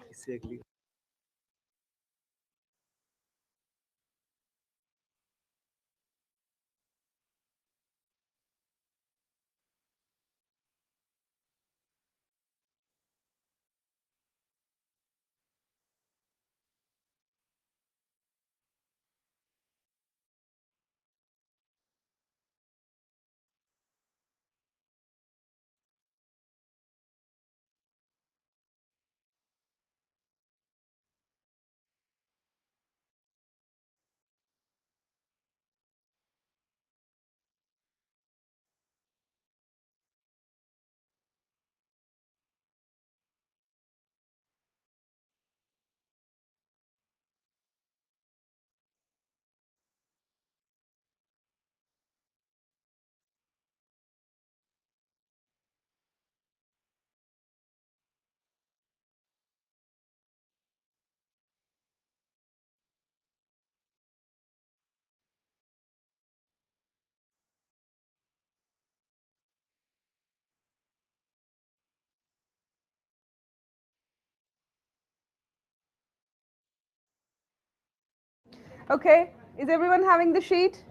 Okay, is everyone having the sheet?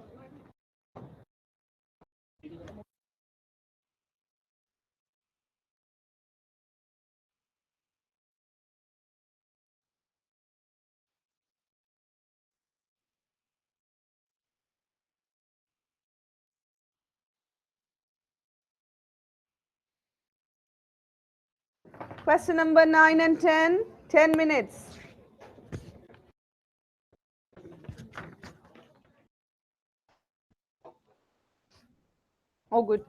Question number 9 and 10. 10 minutes. Oh, good.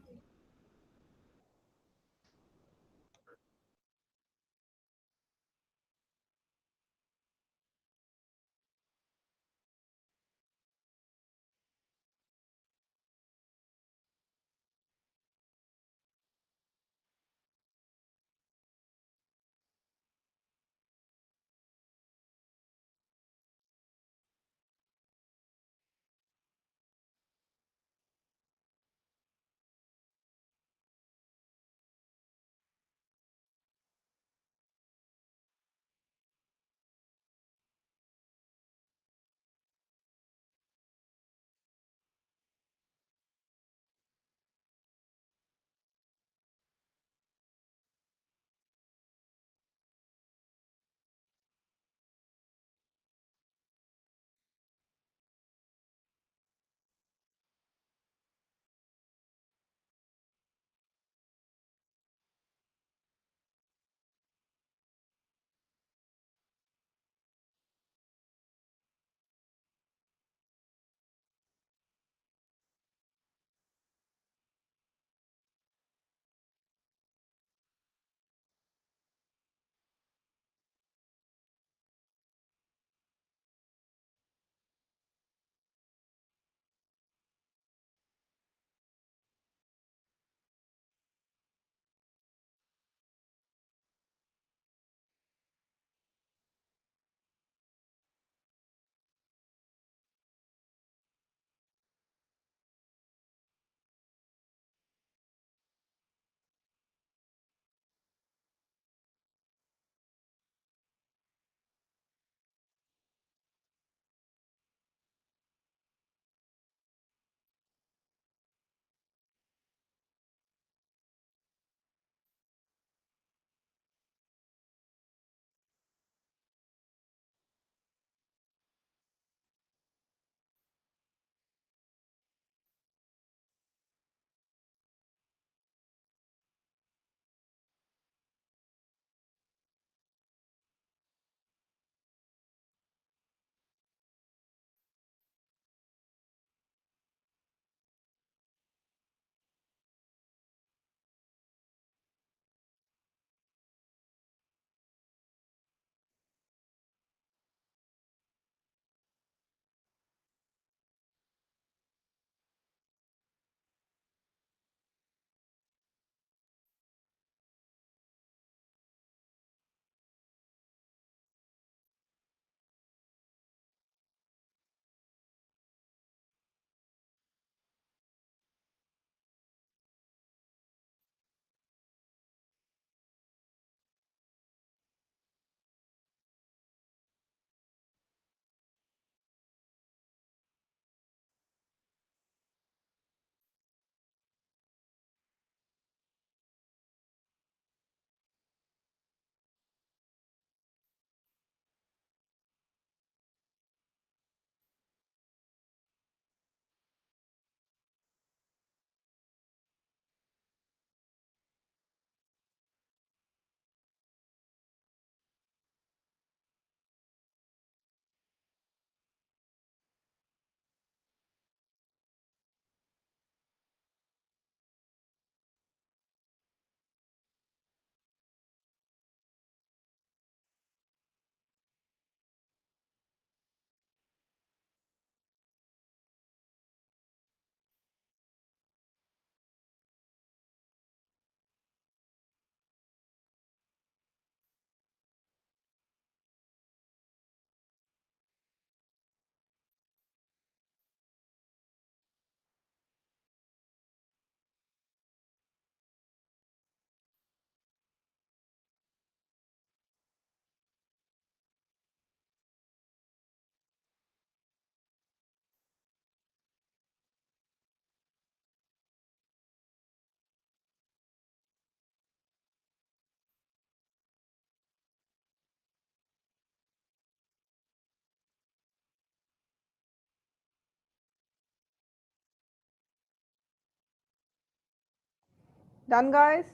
Done, guys?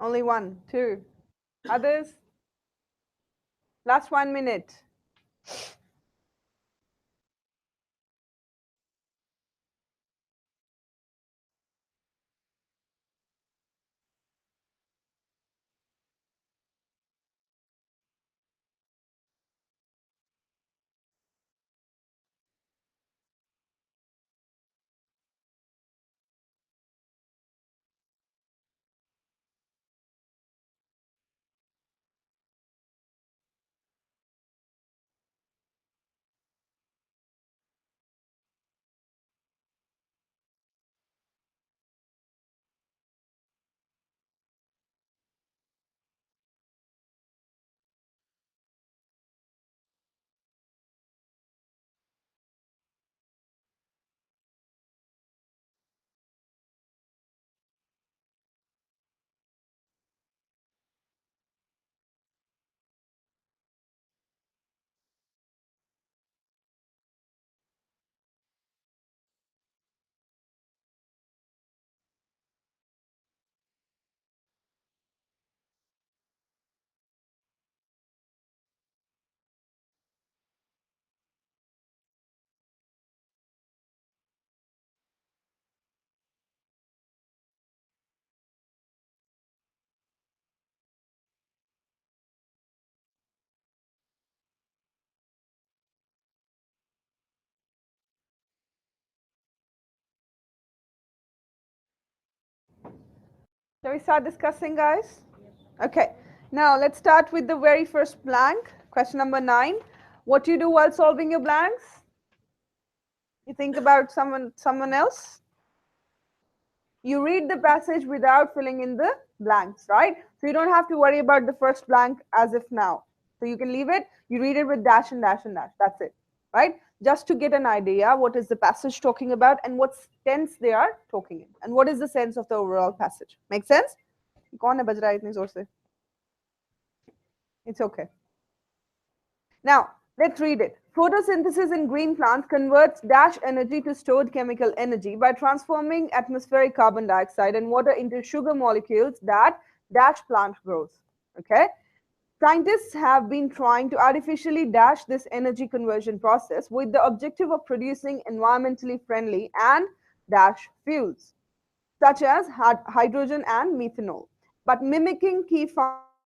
Only one, two. Others? Last 1 minute. Shall we start discussing, guys? Okay. Now let's start with the very first blank. Question number 9. What do you do while solving your blanks? You think about someone else? You read the passage without filling in the blanks, right? So you don't have to worry about the first blank as if now. So you can leave it, you read it with dash and dash and dash. That's it, right? Just to get an idea what is the passage talking about and what tense they are talking in. And what is the sense of the overall passage. Make sense? कौन है बज रहा है इतनी जोर से? It's okay. Now, let's read it. Photosynthesis in green plants converts dash energy to stored chemical energy by transforming atmospheric carbon dioxide and water into sugar molecules that dash plant growth. Okay? Scientists have been trying to artificially dash this energy conversion process with the objective of producing environmentally friendly and dash fuels, such as hydrogen and methanol, but mimicking key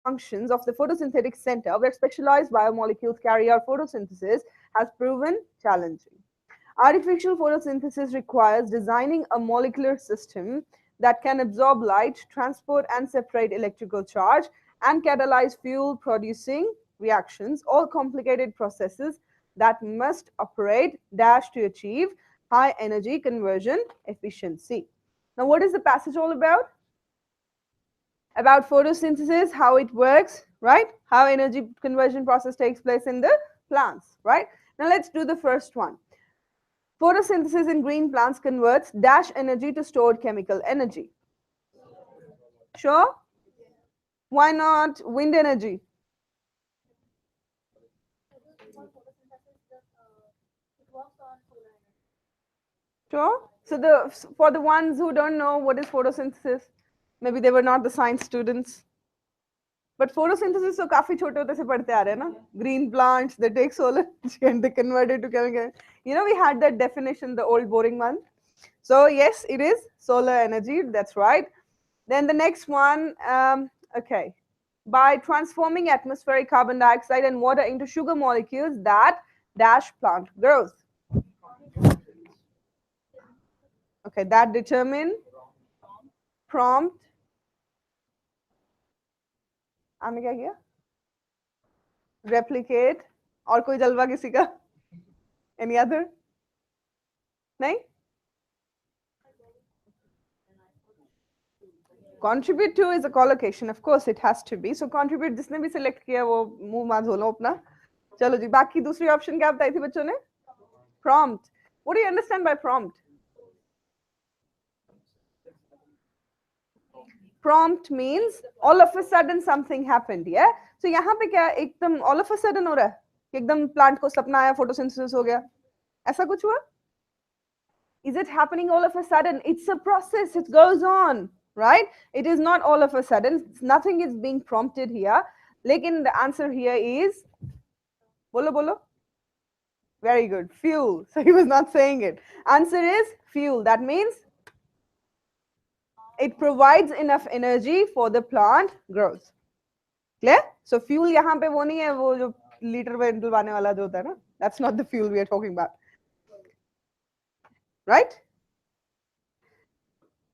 functions of the photosynthetic center where specialized biomolecules carry out photosynthesis has proven challenging. Artificial photosynthesis requires designing a molecular system that can absorb light, transport and separate electrical charge, and catalyze fuel producing reactions, all complicated processes that must operate dash to achieve high energy conversion efficiency. Now, what is the passage all about? About photosynthesis, how it works, right? How energy conversion process takes place in the plants, right? Now, let's do the first one. Photosynthesis in green plants converts dash energy to stored chemical energy. Sure? Why not wind energy? Sure? So for the ones who don't know what is photosynthesis, maybe they were not the science students. But photosynthesis so काफी छोटे होते से पढ़ते आ रहे हैं ना. Green plants, they take solar energy and they convert it to chemical. You know, we had that definition, the old boring one. So yes, it is solar energy. That's right. Then the next one, okay. By transforming atmospheric carbon dioxide and water into sugar molecules that dash plant growth. Okay, that determine, prompt. आपने क्या किया? Replicate. और कोई जलवा किसी का? Any other? नहीं? Contribute to is a collocation. Of course, it has to be. So contribute जिसने भी select किया वो मुंह मां धो लो अपना. चलो जी, बाकी दूसरी option क्या बताई थी बच्चों ने? Prompt. What do you understand by prompt? Prompt means all of a sudden something happened, yeah? So यहाँ पे क्या एकदम all of a sudden हो रहा है? एकदम plant को सपना आया, photosynthesis हो गया? ऐसा कुछ हुआ? Is it happening all of a sudden? It's a process, it goes on, right? It is not all of a sudden. Nothing is being prompted here. Lekin the answer here is bolo bolo. Very good. Fuel. So he was not saying it. Answer is fuel. That means it provides enough energy for the plant growth. Clear? So fuel यहाँ पे वो नहीं है वो जो litre में डलवाने वाला जो होता है ना. That's not the fuel we are talking about. Right?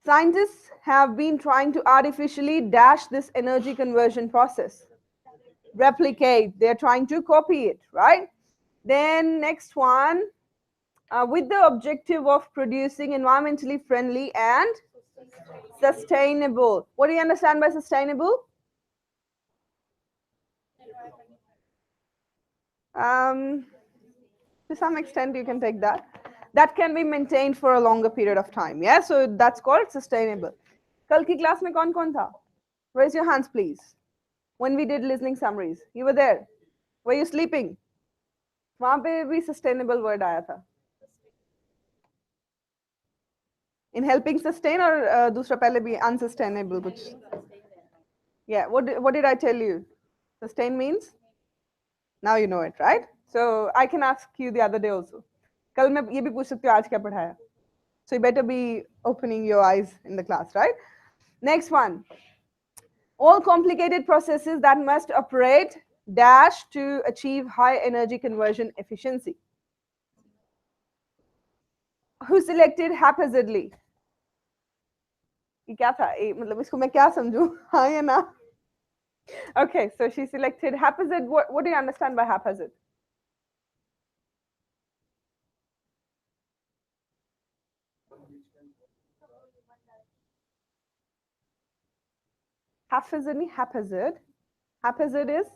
Scientists have been trying to artificially dash this energy conversion process. Replicate. They're trying to copy it, right? Then next one, with the objective of producing environmentally friendly and sustainable. What do you understand by sustainable? To some extent, you can take that. That can be maintained for a longer period of time. Yeah, so that's called sustainable. Kal ki class mein kaun kaun tha? Raise your hands, please. When we did listening summaries, you were there. Were you sleeping? वहाँ पे भी sustainable word आया था. In helping sustain or दूसरा पहले भी unsustainable कुछ? Yeah, what did I tell you? Sustain means? Now you know it, right? So I can ask you the other day also. कल मैं ये भी पूछ सकती हूँ आज क्या पढ़ाया? So you better be opening your eyes in the class, right? Next one. All complicated processes that must operate dash to achieve high energy conversion efficiency. Who selected haphazardly? ये क्या था? मतलब इसको मैं क्या समझूं? हाँ या ना? Okay, so she selected haphazard. What do you understand by haphazard? Haphazard. Haphazard is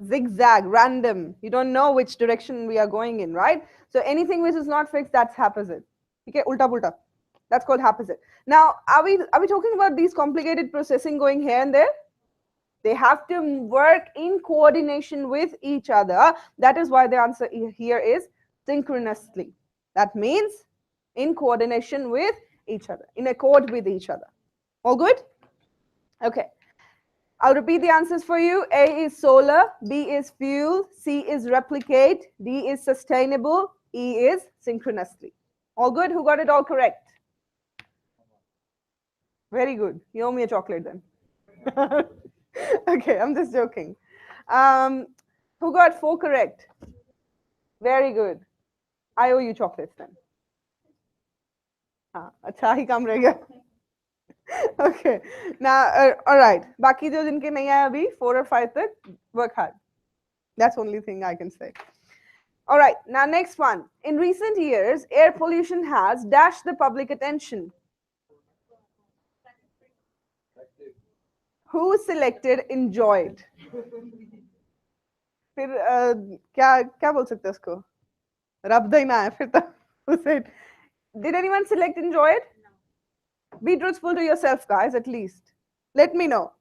zigzag, random. You don't know which direction we are going in, right? So anything which is not fixed, that's haphazard. Okay, ulta pulta. That's called haphazard. Now, are we talking about these complicated processing going here and there? They have to work in coordination with each other. That is why the answer here is synchronously. That means in coordination with each other, in accord with each other. All good? Okay. I'll repeat the answers for you. A is solar, B is fuel, C is replicate, D is sustainable, E is synchronously. All good? Who got it all correct? Very good. You owe me a chocolate then. Okay, I'm just joking. Who got 4 correct? Very good. I owe you chocolates then. हाँ, अच्छा ही काम रह गया. Okay. Now, all right. बाकी जो जिनके नहीं आया अभी 4 or 5 तक, work hard. That's the only thing I can say. All right. Now, next one. In recent years, air pollution has dashed the public attention. Who selected enjoyed? फिर क्या क्या बोल सकते हैं उसको? रब ही ना है फिर तो. Who said? Did anyone select enjoyed? Be truthful to yourself, guys, at least. Let me know.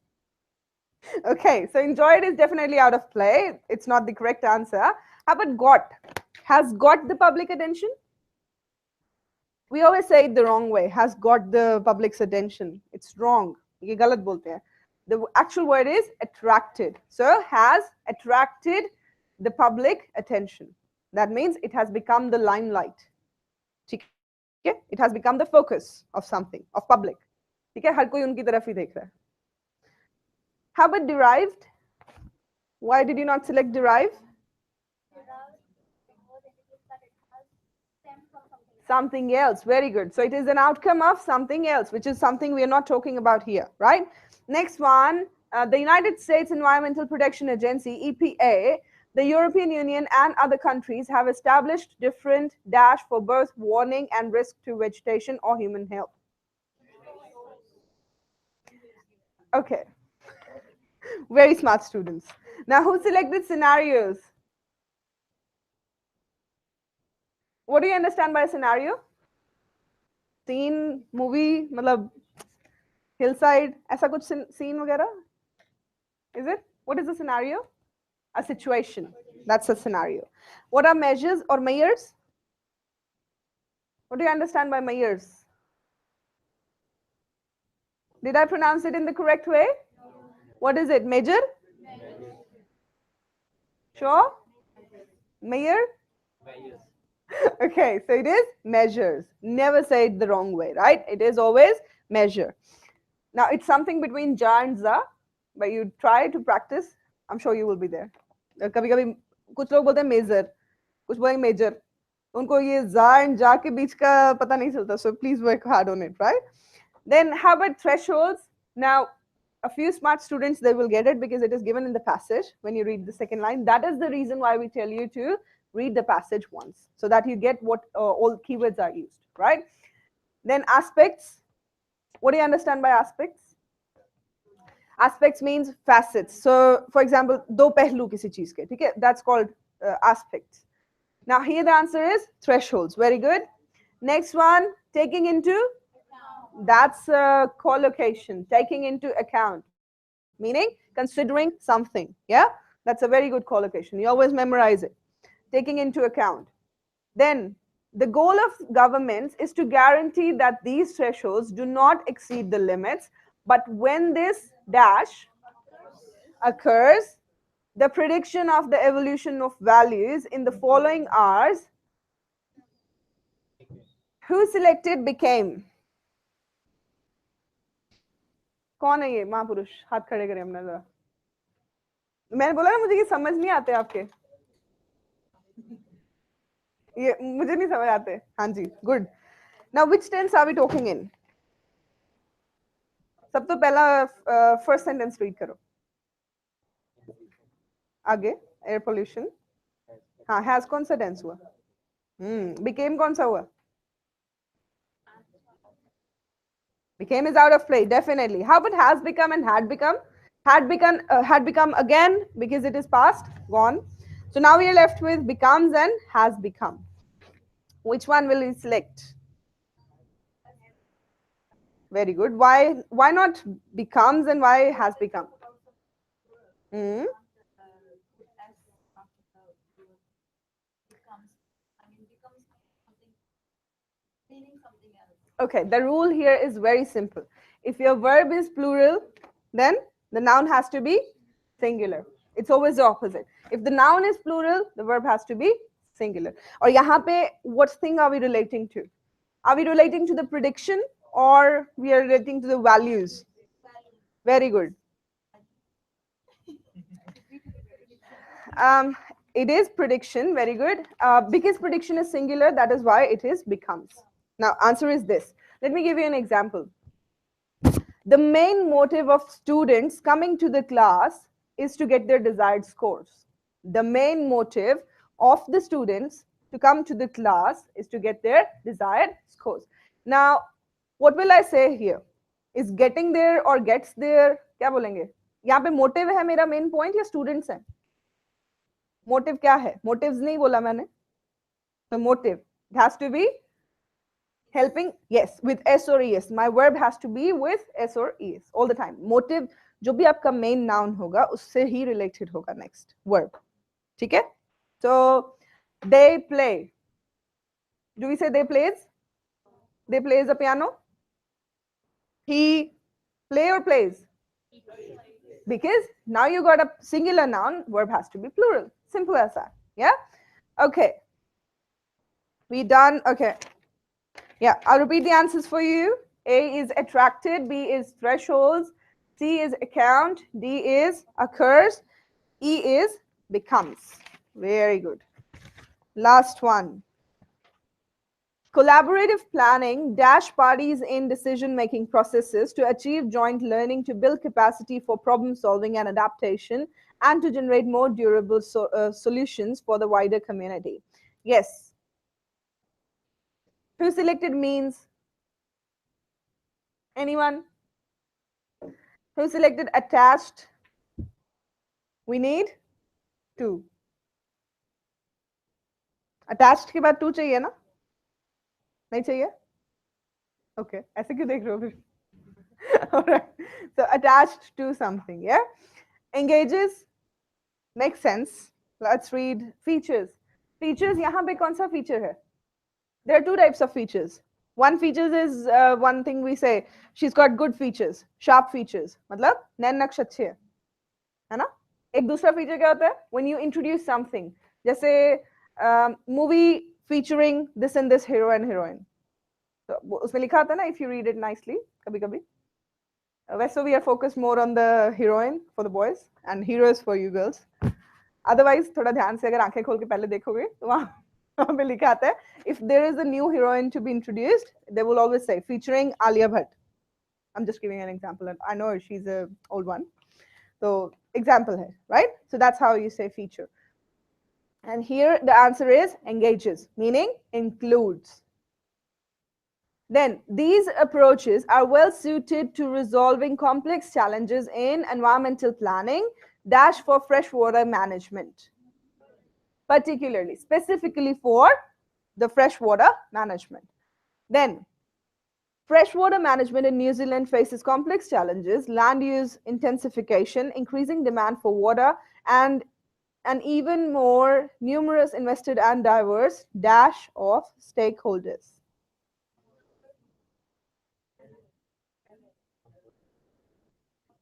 Okay, so enjoyed is definitely out of play. It's not the correct answer. How about got? Has got the public attention? We always say it the wrong way. Has got the public's attention. It's wrong. ये गलत बोलते हैं. The actual word is attracted. So has attracted the public attention. That means it has become the limelight. Okay? It has become the focus of something, of public. ठीक है? हर कोई उनकी तरफ ही देख रहा है. How about derived? Why did you not select derive? Something else. Very good. So it is an outcome of something else, which is something we are not talking about here, right? Next one, the United States Environmental Protection Agency, EPA, the European Union and other countries have established different dash for both warning and risk to vegetation or human health. Okay. Very smart students. Now, who selected scenarios? What do you understand by scenario? Scene, movie, मतलब hillside, ऐसा कुछ scene वगैरह? Is it? What is the scenario? A situation. That's a scenario. What are measures or measures? What do you understand by measures? Did I pronounce it in the correct way? What is it? Major? Sure? Mayor? Okay, so it is measures. Never say it the wrong way, right? It is always measure. Now it's something between ja and za, but you try to practice. I'm sure you will be there. कभी कभी कुछ लोग बोलते हैं major, कुछ बोलेंगे major, उनको ये जा एंड जा के बीच का पता नहीं चलता. So please work hard on it, right? Then how about thresholds? Now a few smart students, they will get it because it is given in the passage when you read the second line. That is the reason why we tell you to read the passage once, so that you get what all keywords are used, right? Then aspects. What do you understand by aspects? Aspects means facets. So for example, दो पहलू किसी चीज के, ठीक है? That's called aspects. Now here the answer is thresholds. Very good. Next one, taking into, that's collocation, taking into account, meaning considering something. Yeah, that's a very good collocation. You always memorize it. Taking into account. Then the goal of governments is to guarantee that these thresholds do not exceed the limits, but when this dash occurs, the prediction of the evolution of values in the following hours, who selected became. कौन है ये महापुरुष? हाथ खड़े करें अपना जरा. मैंने बोला ना मुझे ये समझ नहीं आते आपके, ये मुझे नहीं समझ आते. हाँ जी, good. Now which tense are we talking in? सब तो पहला first sentence read करो. आगे air pollution. हाँ, has कौन सा tense हुआ? Became कौन सा हुआ? Became is out of play, definitely. How about has become and had become? Had become again because it is past, gone. So now we are left with becomes and has become. Which one will we select? Very good. Why not becomes and why has become? Hmm? Okay, the rule here is very simple. If your verb is plural, then the noun has to be singular. It's always the opposite. If the noun is plural, the verb has to be singular. Or यहाँ पे, what thing are we relating to? Are we relating to the prediction or we are relating to the values? Very good. It is prediction, very good. Because prediction is singular, that is why it is becomes. Now, answer is this. Let me give you an example. The main motive of students coming to the class is to get their desired scores. The main motive of the students to come to the class is to get their desired scores. Now, what will I say here? Is getting there or gets there? क्या बोलेंगे? यहाँ पे motive है मेरा main point या students है? Motive क्या है? Motives नहीं बोला मैंने. So motive, it has to be helping, yes, with S or ES. My verb has to be with S or ES all the time. Motive जो भी आपका main noun होगा उससे ही related होगा next verb. ठीक है? So they play. Do we say they plays? They plays the piano. He play or plays? Because now you got a singular noun, verb has to be plural. Simple as that. Yeah? Okay. We done. Okay. Yeah, I'll repeat the answers for you. A is attracted, B is thresholds, C is account, D is occurs, E is becomes. Very good. Last one. Collaborative planning dash parties in decision-making processes to achieve joint learning, to build capacity for problem solving and adaptation, and to generate more durable solutions for the wider community. Yes. Who selected means? Anyone? Who selected attached? We need two. Attached के बाद two चाहिए ना? नहीं चाहिए? Okay. ऐसे क्यों देख रहे हो फिर? Alright. So attached to something, yeah? Engages? Makes sense. Let's read features. Features, यहाँ पे कौन सा feature है? There are two types of features. One features is one thing we say, she's got good features, sharp features. मतलब नैन नक्श अच्छे है ना? एक दूसरा feature क्या होता है? When you introduce something, जैसे movie featuring this and this hero and heroine. तो उसमें लिखा आता है ना, if you read it nicely, कभी कभी. So we are focused more on the heroine for the boys and heroes for you girls. Otherwise, थोड़ा ध्यान से अगर आंखें खोल के पहले देखोगे तो वहाँ पे लिखा आता है, if there is a new heroine to be introduced, they will always say featuring Alia Bhatt. I'm just giving an example, and I know she's a old one. So example hai, right? So that's how you say feature. And here the answer is engages, meaning includes. Then these approaches are well suited to resolving complex challenges in environmental planning dash for freshwater management, particularly, specifically for the freshwater management. Then freshwater management in New Zealand faces complex challenges, land use intensification, increasing demand for water, and an even more numerous, invested, and diverse dash of stakeholders.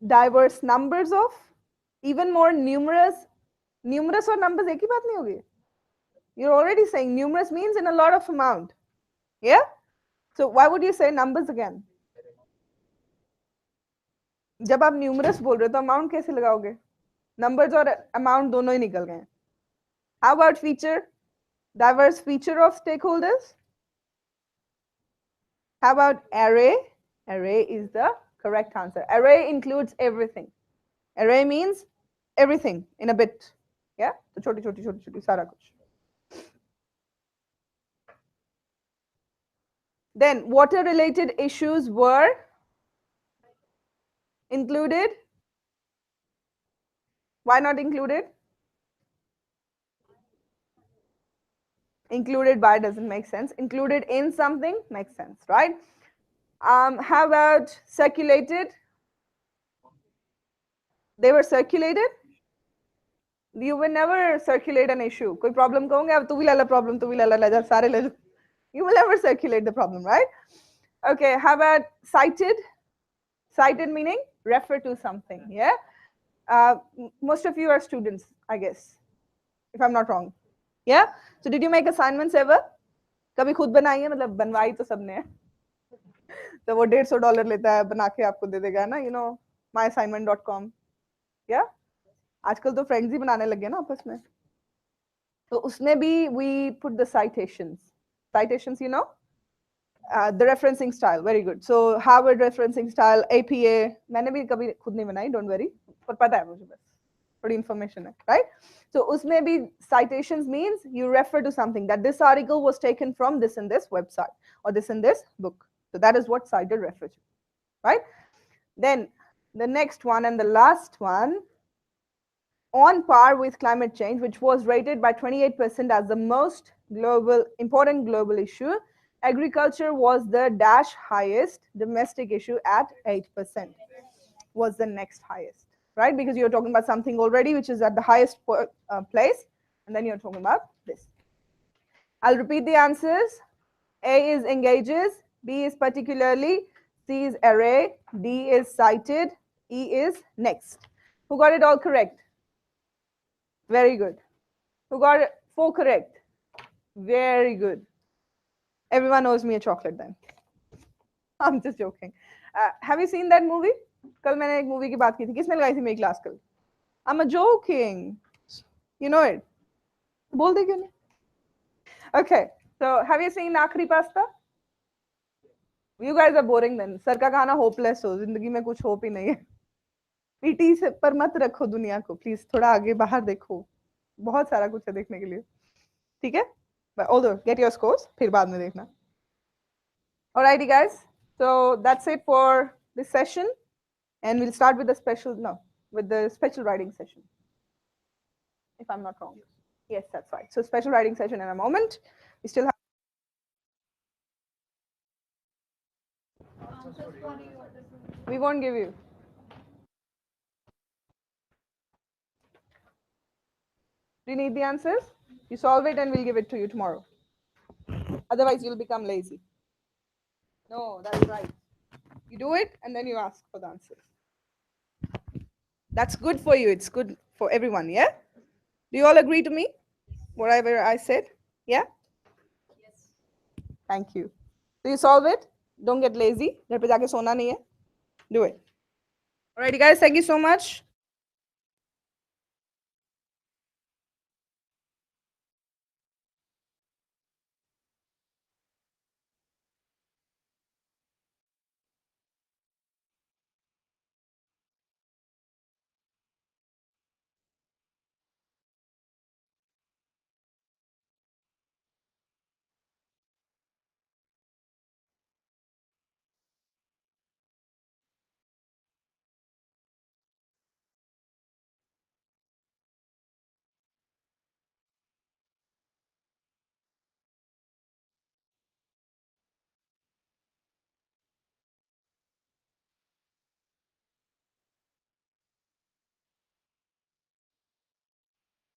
Diverse numbers of, even more numerous. Numerous or numbers एक ही बात नहीं होगी. You're already saying numerous means in a lot of amount. Yeah? So why would you say numbers again? जब आप numerous बोल रहे हो तो amount कैसे लगाओगे? Numbers और amount दोनों ही निकल गए. How about feature? Diverse feature of stakeholders? How about array? Array is the correct answer. Array includes everything. Array means everything in a bit. Yeah? So छोटी छोटी छोटी छोटी सारा कुछ. Then water related issues were included. Why not included? Included by doesn't make sense. Included in something makes sense, right? How about circulated? They were circulated. You will never circulate an issue. कोई problem कहोगे अब तू भी लाला problem, तू भी लाला लाजा सारे ले लो. You will never circulate the problem, right? Okay. How about cited? Cited meaning refer to something. Yeah. Most of you are students, I guess, if I'm not wrong. Yeah. So did you make assignments ever? कभी खुद बनाई है? मतलब बनवाई तो सबने है. तो वो $150 लेता है, बना के आपको दे देगा ना, you know, myassignment.com. Yeah. आजकल तो फ्रेंड्स ही बनाने लगे ना आपस में. तो उसमें भी we put the citations. Citations, you know? The referencing style, very good. So Harvard referencing style, APA, मैंने भी कभी खुद नहीं बनाई, don't worry. पर पता है मुझे बस. थोड़ी information है, right? So उसमें भी citations means you refer to something, that this article was taken from this and this website or this and this book. So that is what cited refer to, right? Then the next one and the last one, on par with climate change, which was rated by 28% as the most important global issue, agriculture was the dash highest domestic issue at 8%, was the next highest, right? Because you're talking about something already which is at the highest place, and then you're talking about this. I'll repeat the answers. A is engages, B is particularly, C is array, D is cited, E is next. Who got it all correct? Very good. Who got 4 correct? Very good. Everyone owes me a chocolate then. I'm just joking. Have you seen that movie? कल मैंने एक movie की बात की थी. किसने लगाई थी मेरी क्लास कल? I'm a joking. You know it. बोल दे क्यों नहीं? Okay. So have you seen आखिरी pasta? You guys are boring then. Sir का खाना hopeless हो. जिंदगी में कुछ hope ही नहीं है. पीटी से पर मत रखो दुनिया को, प्लीज थोड़ा आगे बाहर देखो. बहुत सारा कुछ है देखने के लिए. ठीक है? But although get your scores, फिर बाद में देखना. Alrighty guys, so that's it for this session, and we'll start with the special writing session, if I'm not wrong. Yes, that's right. So special writing session in a moment. We still have. We won't give you. Do you need the answers? You solve it and we'll give it to you tomorrow. Otherwise, you'll become lazy. No, that's right. You do it and then you ask for the answers. That's good for you. It's good for everyone, yeah? Do you all agree to me? Whatever I said? Yeah? Thank you. Do you solve it? Don't get lazy. घर पे जाके सोना नहीं है. Do it. Alrighty, guys. Thank you so much.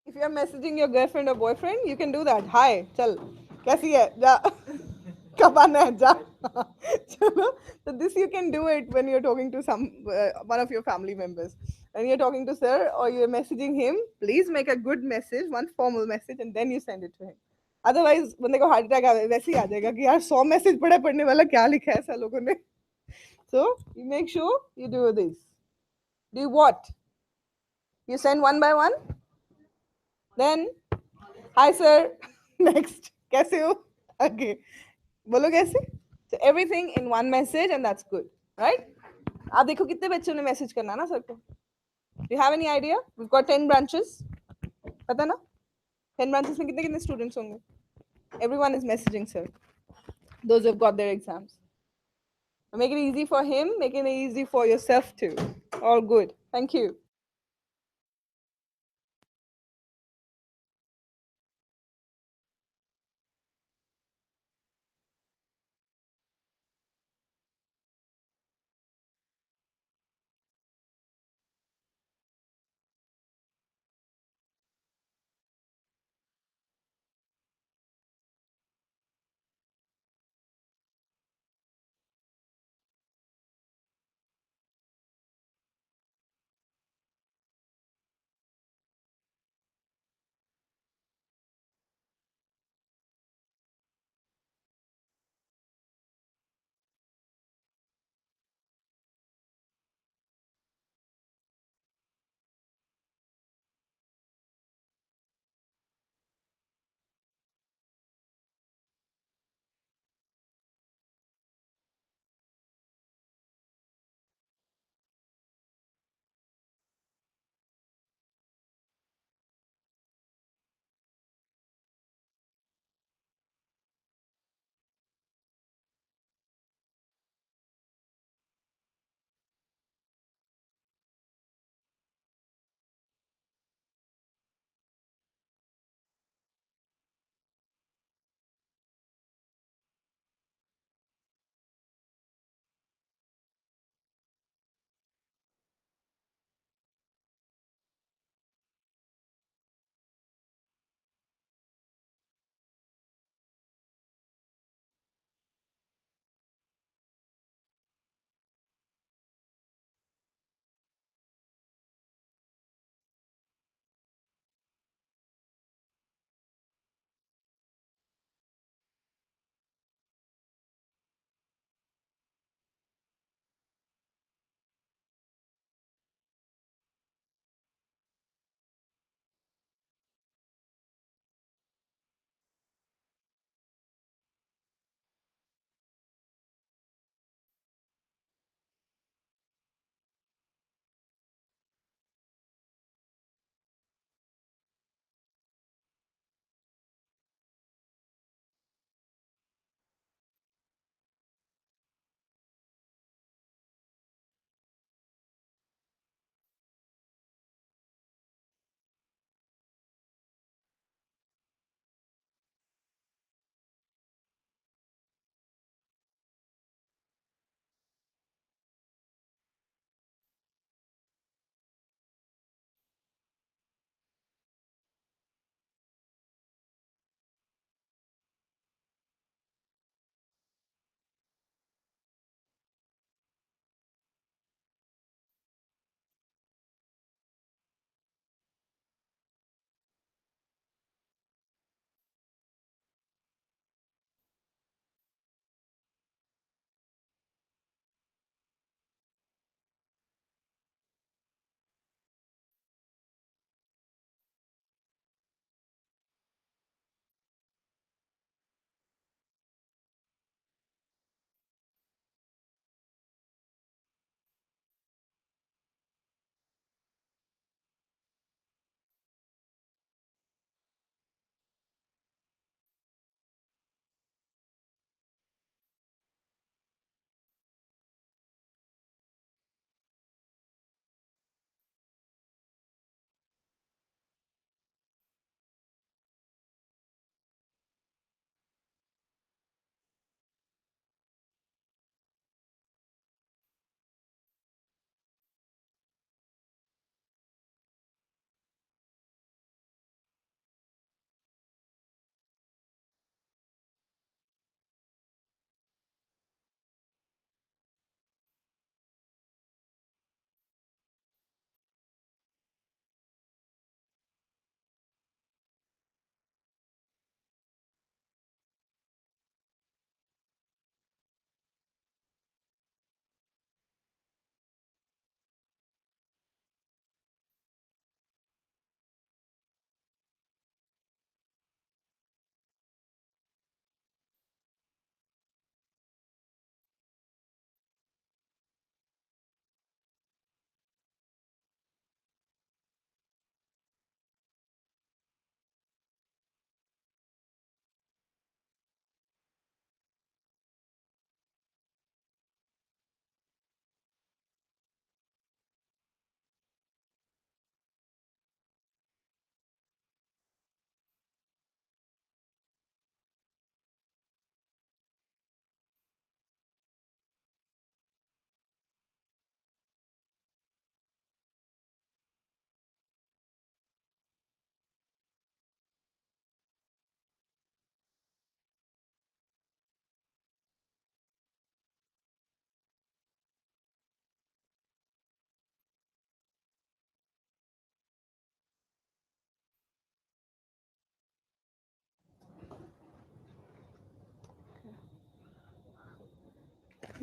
If you're messaging your girlfriend or boyfriend, you can do that. Hi, chal, कैसी है? जा. कब आना है? जा. चलो. So this you can do it when you're talking to one of your family members. When you're talking to sir or you're messaging him, please make a good message, one formal message, and then you send it to him. Otherwise, बंदे को heart attack वैसे ही आ जाएगा कि यार 100 message पढ़ने वाला क्या लिखा है ऐसा लोगों ने. So you make sure you do this. Do what? You send one by one. Then, hi sir. Next. कैसे हो? Okay. बोलो कैसे? So everything in one message and that's good, right? आप देखो कितने बच्चों ने मैसेज करना है ना सर को. Do you have any idea? We've got 10 branches. पता ना? 10 branches में कितने कितने students होंगे? Everyone is messaging sir. Those who have got their exams. So make it easy for him, make it easy for yourself too. All good. Thank you.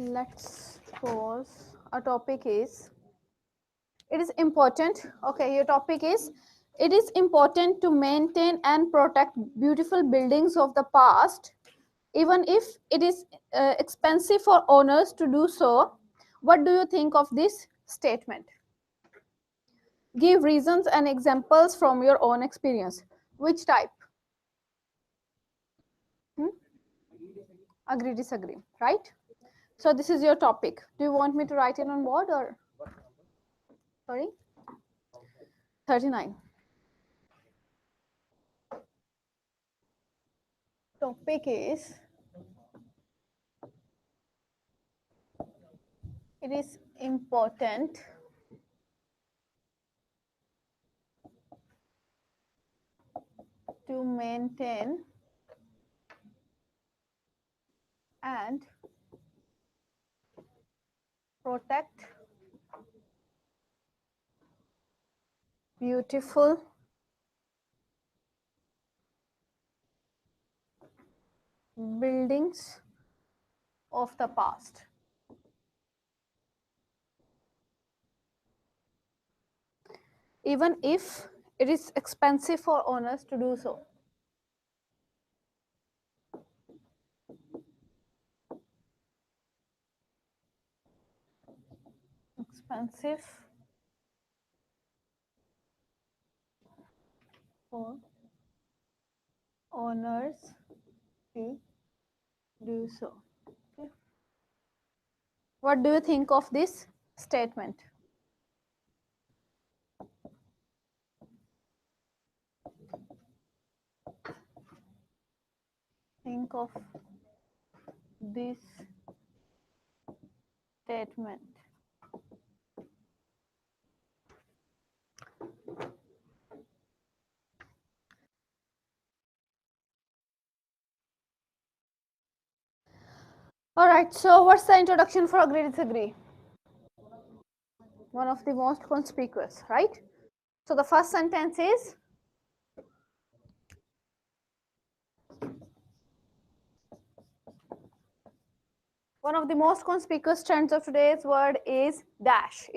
Let's suppose our topic is, it is important, okay, your topic is, it is important to maintain and protect beautiful buildings of the past, even if it is expensive for owners to do so. What do you think of this statement? Give reasons and examples from your own experience. Which type? Hmm? Agree, disagree, right? So this is your topic. Do you want me to write it on board or? Sorry? 39. Topic is, it is important to maintain and protect beautiful buildings of the past. Even if it is expensive for owners to do so. Expensive for owners to do so. Okay. What do you think of this statement? Think of this statement. All right, so what's the introduction for agree disagree? One of the most conspicuous, right? So the first sentence is, one of the most conspicuous trends of today's world is dash.